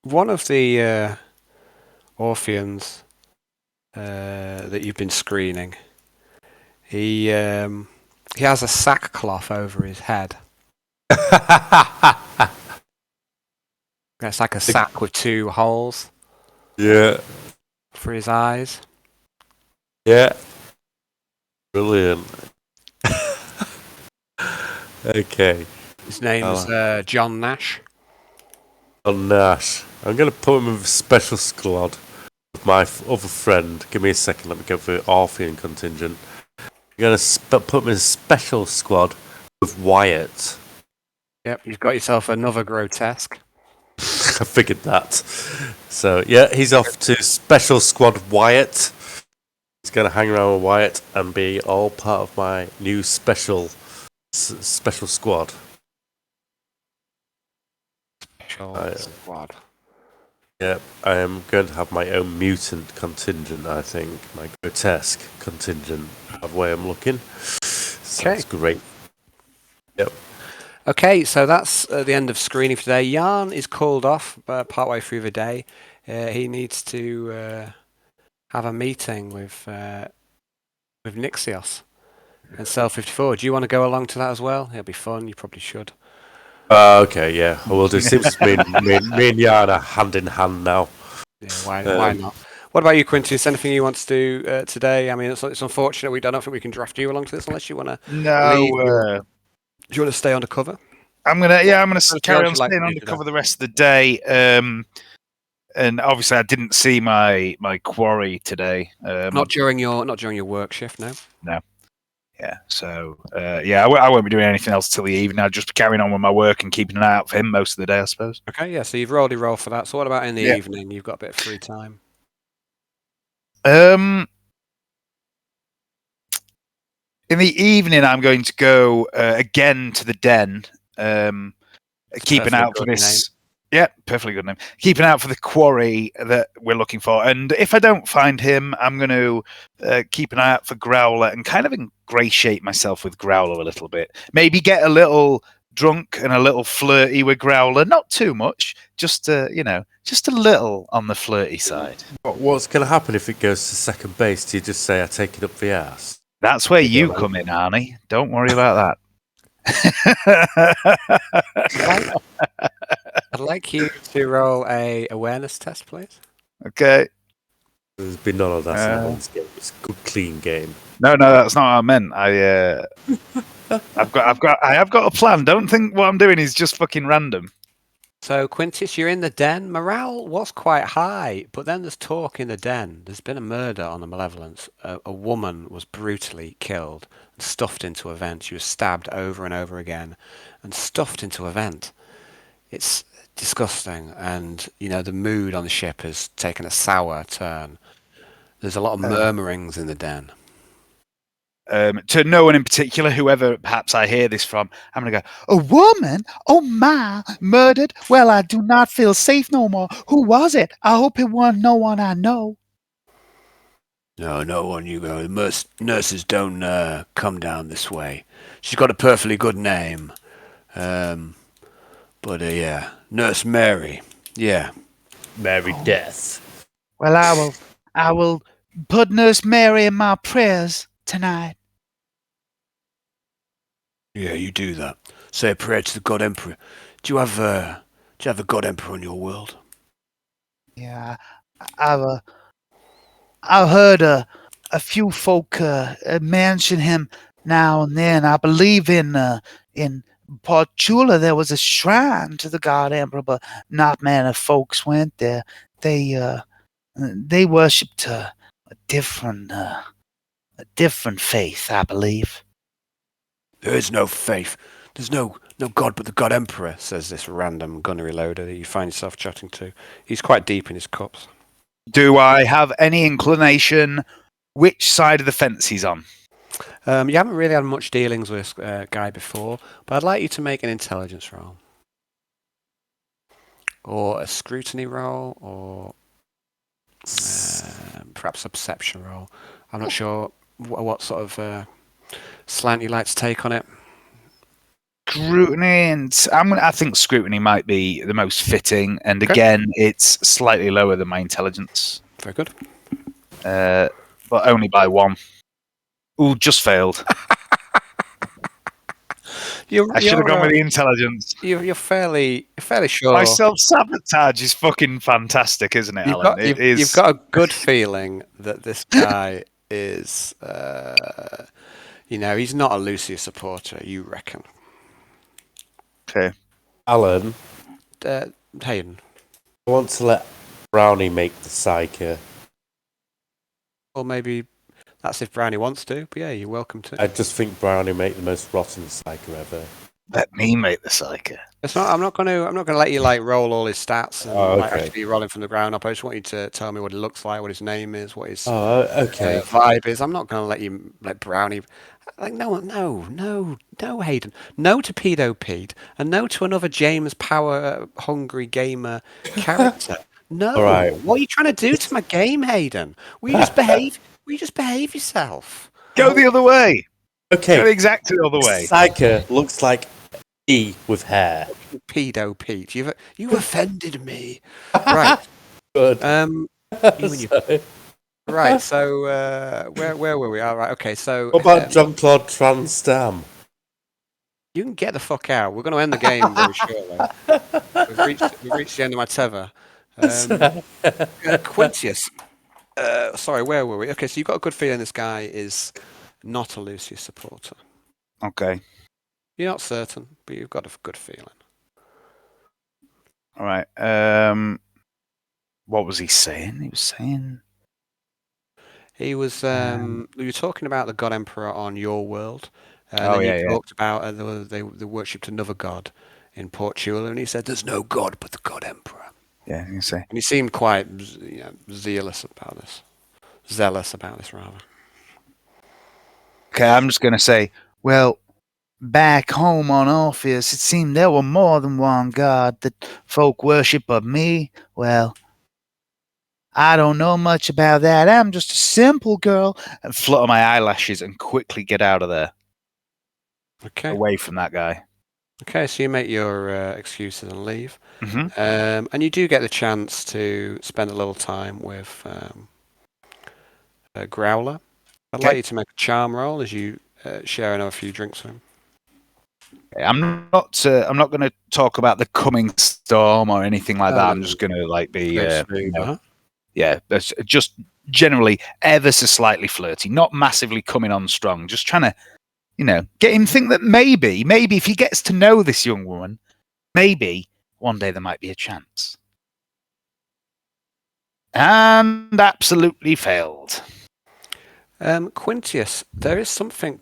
One of the Orpheans that you've been screening, he has a sackcloth over his head. It's like a sack with 2 holes. Yeah. For his eyes. Yeah. Brilliant. Okay. His name is John Nash. on Nash. I'm going to put him in a special squad with my other friend. Give me a second. Let me go for Orphean contingent. I'm going to put him in a special squad with Wyatt. Yep, you've got yourself another grotesque. I figured that. So, yeah, he's off to special squad Wyatt. He's going to hang around with Wyatt and be all part of my new special squad. Squad. Yeah, I am going to have my own mutant contingent, I think. My grotesque contingent, the way I'm looking. Sounds great. Yep. Okay, so that's the end of screening for today. Jan is called off partway through the day. He needs to have a meeting with Nixios and Cell 54. Do you want to go along to that as well? It'll be fun. You probably should. Okay, yeah. Well, it seems me and Jan are hand in hand now. Yeah, why not? What about you, Quintius? Anything you want to do today? I mean, it's unfortunate we don't think we can draft you along to this unless you want to. No. Do you want to stay undercover? I'm gonna carry on like staying to do undercover the rest of the day. And obviously, I didn't see my quarry today. Not during your work shift, no. No. Yeah. So I won't be doing anything else till the evening. I'll just be carrying on with my work and keeping an eye out for him most of the day, I suppose. Okay. Yeah. So you've rolled your roll for that. So what about in the evening? You've got a bit of free time. In the evening, I'm going to go again to the den. Keep an eye out for this. Yeah, perfectly good name. Keep an eye out for the quarry that we're looking for. And if I don't find him, I'm going to keep an eye out for Growler and kind of ingratiate myself with Growler a little bit. Maybe get a little drunk and a little flirty with Growler. Not too much, just just a little on the flirty side. What's going to happen if it goes to second base? Do you just say, I take it up the ass? That's where you come in, Arnie. Don't worry about that. I'd like you to roll a awareness test, please. Okay. There's been none of that in this game. It's a good, clean game. No, that's not what I meant. I have got a plan. Don't think what I'm doing is just fucking random. So, Quintius, you're in the den. Morale was quite high, but then there's talk in the den. There's been a murder on the Malevolence. A woman was brutally killed and stuffed into a vent. She was stabbed over and over again and stuffed into a vent. It's disgusting, and the mood on the ship has taken a sour turn. There's a lot of murmurings in the den. To no one in particular, whoever perhaps I hear this from, I'm going to go, a woman? Oh my, murdered? Well, I do not feel safe no more. Who was it? I hope it wasn't no one I know. No, no one you go. Nurses don't come down this way. She's got a perfectly good name. But yeah, Nurse Mary. Yeah. Mary Death. Well, I will put Nurse Mary in my prayers tonight. Yeah, you do that. Say a prayer to the God Emperor. Do you have a God Emperor in your world? Yeah, I've heard a few folk mention him now and then. I believe in Port Chula there was a shrine to the God Emperor, but not many folks went there. They worshipped a different faith, I believe. There is no faith. There's no God but the God Emperor, says this random gunnery loader that you find yourself chatting to. He's quite deep in his cups. Do I have any inclination which side of the fence he's on? You haven't really had much dealings with this guy before, but I'd like you to make an intelligence roll. Or a scrutiny roll, or perhaps a perception roll. I'm not sure what sort of slant you like to take on it. Scrutiny, and I think scrutiny might be the most fitting, and again, it's slightly lower than my intelligence. Very good. But only by one. Ooh, just failed. I should have gone with the intelligence. You're fairly sure. My self-sabotage is fucking fantastic, isn't it, Alan? You've got a good feeling that this guy is, he's not a Lucia supporter, you reckon. Okay. Alan? Hayden. I want to let Brownie make the psyker. Or maybe that's if Brownie wants to. But yeah, you're welcome to. I just think Brownie make the most rotten psyker ever. Let me make the psyker. It's not. I'm not going to let you like roll all his stats and Oh, like, okay. actually roll him from the ground up. I just want you to tell me what he looks like, what his name is, what his Oh, okay. vibe is. I'm not going to let you let Brownie. Like no, Hayden. No to Pedo Pete, and no to another James Power hungry gamer character. No. All right. What are you trying to do to my game, Hayden? Will you just behave? Will you just behave yourself? Go the other way. Okay. Go exactly the other way. Psyker looks like E with hair. Pedo Pete, you've offended me. Right. Good. You and you. Sorry. Right. So where were we? All right. Okay. So What about Jean-Claude Van Damme? you can get the fuck out. We're going to end the game very shortly. We've reached the end of my tether. Quintius. Sorry, where were we? Okay, so you've got a good feeling this guy is not a Lucius supporter. Okay. You're not certain, but you've got a good feeling. All right. What was he saying? He was saying... He was. We were talking about the God Emperor on your world. And Oh, then yeah, you yeah. talked about they worshipped another god in Portugal, and he said, "There's no god but the God Emperor." Yeah, you say. And he seemed quite zealous about this, rather. Okay, I'm just going to say, well, back home on Orpheus, it seemed there were more than one god that folk worship, but me, well, I don't know much about that. I'm just a simple girl. And flutter my eyelashes and quickly get out of there. Okay. Away from that guy. Okay, so you make your excuses and leave. Mm-hmm. And you do get the chance to spend a little time with Growler. I'd like you to make a charm roll as you share another few drinks with him. I'm not going to talk about the coming storm or anything like that. I'm just going to like be, yeah, that's just generally ever so slightly flirty, not massively coming on strong. Just trying to, get him think that maybe if he gets to know this young woman, maybe one day there might be a chance. And absolutely failed. Quintius, there is something.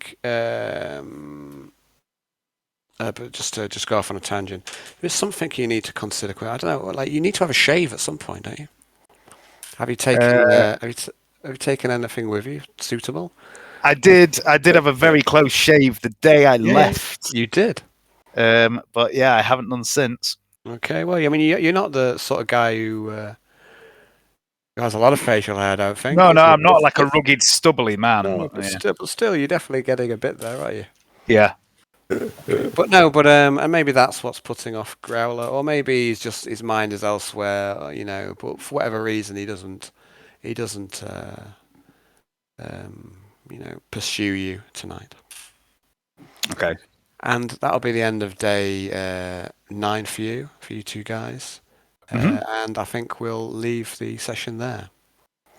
But just to go off on a tangent, there's something you need to consider. I don't know, like you need to have a shave at some point, don't you? Have you taken have you taken anything with you suitable? I did have a very close shave the day I left. You did. But yeah, I haven't done since. Okay, well, I mean, you're not the sort of guy who has a lot of facial hair, I don't think. No, I'm not like a rugged, stubbly man. No, but still, you're definitely getting a bit there, aren't you? Yeah. And maybe that's what's putting off Growler, or maybe his mind is elsewhere, But for whatever reason, he doesn't, pursue you tonight. Okay. And that'll be the end of day 9 for you two guys. And I think we'll leave the session there.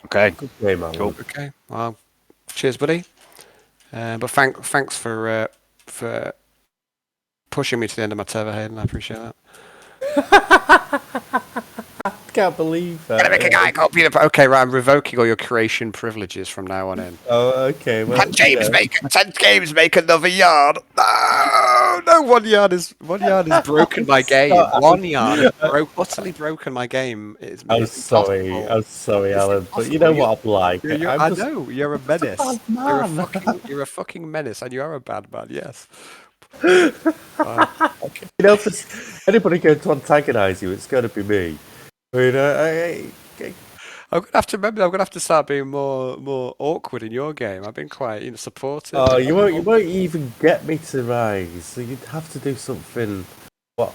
Okay. Okay, man. Cool. Okay. Well, cheers, buddy. But thanks for pushing me to the end of my tether, Hayden. I appreciate that. I can't believe that. Gonna make a guy called Peter. Okay, right. I'm revoking all your creation privileges from now on in. Oh, okay. Well, 10 games make another yard. No, 1 yard is broken my game. 1 yard utterly broken my game. I'm sorry, Alan, but you know what I'm like. I know you're a menace. You're a fucking menace, and you are a bad man. Yes. Okay. If anybody going to antagonize you, it's going to be me. I'm gonna have to start being more awkward in your game. I've been quite supportive. Oh, you won't even get me to rise. So you'd have to do something. You'd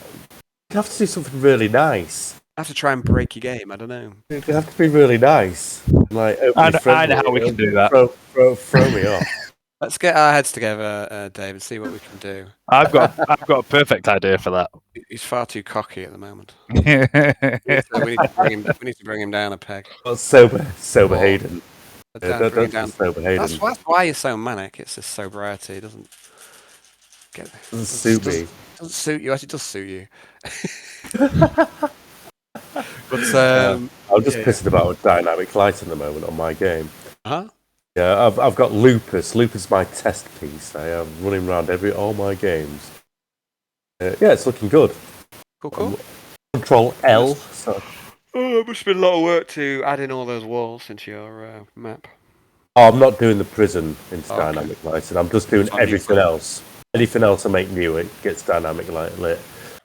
have to do something really nice. I have to try and break your game. I don't know. It'd have to be really nice. Like I know how we can do that. Throw me off. Let's get our heads together, Dave, and see what we can do. I've got a perfect idea for that. He's far too cocky at the moment. We need to bring him down a peg. Well, sober Hayden. That's why you're so manic. It's just sobriety. It doesn't suit me. Doesn't suit you. Actually, it does suit you. But I'm just pissing about with dynamic light at the moment on my game. huh? Yeah, I've got Lupus. Lupus is my test piece. I am running around all my games. Yeah, it's looking good. Cool. Control L. So. Oh, it must have been a lot of work to add in all those walls into your map. Oh, I'm not doing the prison into Okay. dynamic lighting. I'm just doing everything else. Anything else I make new, it gets dynamic light lit.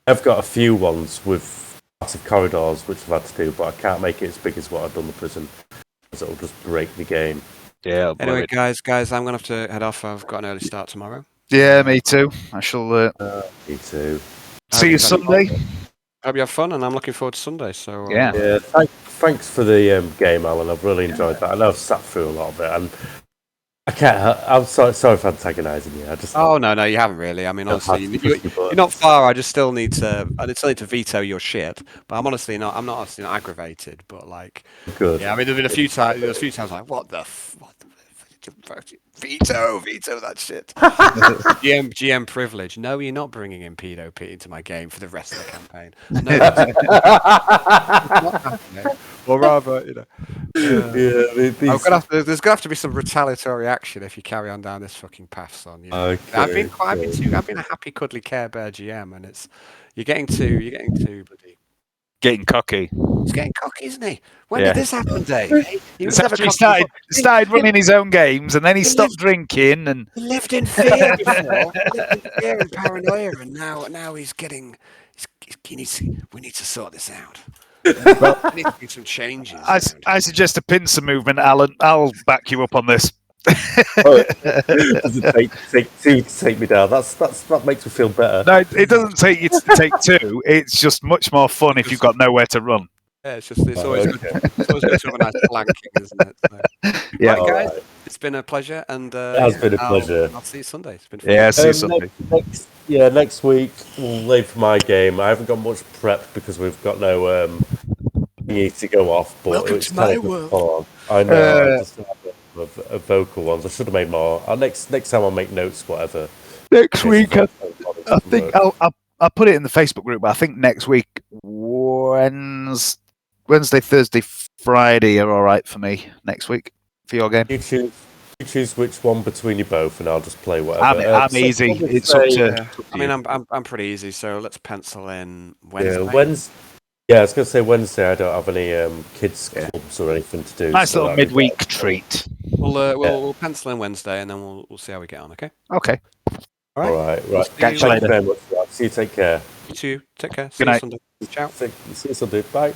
I've got a few ones with massive corridors which I've had to do, but I can't make it as big as what I've done the prison, because it'll just break the game. Yeah. Anyway, guys, I'm gonna have to head off. I've got an early start tomorrow. Yeah, me too. I shall Me too. see you Sunday. Hope you have fun, and I'm looking forward to Sunday. So Yeah. Yeah, thanks for the game, Alan. I've really enjoyed that. I know I've sat through a lot of it, and I can't. I'm sorry for antagonising you. I just. Oh no, you haven't really. I mean, honestly, you're not far. I still need to veto your shit. But I'm honestly not. I'm not honestly not aggravated. But like, Good. yeah, I mean, there's been a few times. Like, what the veto that shit. GM privilege. No, you're not bringing in Pedo Pete into my game for the rest of the campaign. No, or rather, you know. There's gonna have to be some retaliatory action if you carry on down this fucking path, son. You know? Okay, I've been a happy, cuddly Care Bear GM, and you're getting too bloody. Getting cocky. He's getting cocky, isn't he? When Yeah. did this happen, Dave? He was never He cocky started running his own games, and then he stopped drinking, and He lived in fear before. He lived in fear and paranoia, and now he's getting. We need to sort this out. Well, there needs to be some changes. I suggest a pincer movement, Alan. I'll back you up on this. Does it take two to take me down? That makes me feel better. No, it doesn't take you to take two. It's just much more fun if you've got nowhere to run. Yeah, it's always good. It's always good to have a nice flanking, isn't it? So. Yeah, right, guys, right. It's been a pleasure, and It has been a pleasure. I'll see you Sunday. It's been fun. Yeah, see you Sunday. Next week we'll leave for my game. I haven't got much prep because we've got no thingy to go off. But Welcome it's to kind my of world. fun. I know. I just have a vocal ones. I should have made more. Next time I'll make notes, whatever. Next week, I think I'll put it in the Facebook group. But I think next week, Wednesday, Thursday, Friday are all right for me. Next week for your game. You choose which one between you both, and I'll just play whatever. I'm easy. It's up to. I mean, I'm pretty easy. So let's pencil in Wednesday. Yeah, Wednesday. Yeah, I was going to say Wednesday. I don't have any kids clubs or anything to do. Nice so little midweek treat. We'll pencil in Wednesday, and then we'll see how we get on. Okay. Okay. All right. Catch you later. Very much. See you. Take care. You too. Take care. See Good you night. Sunday. Ciao. See you Sunday. Bye.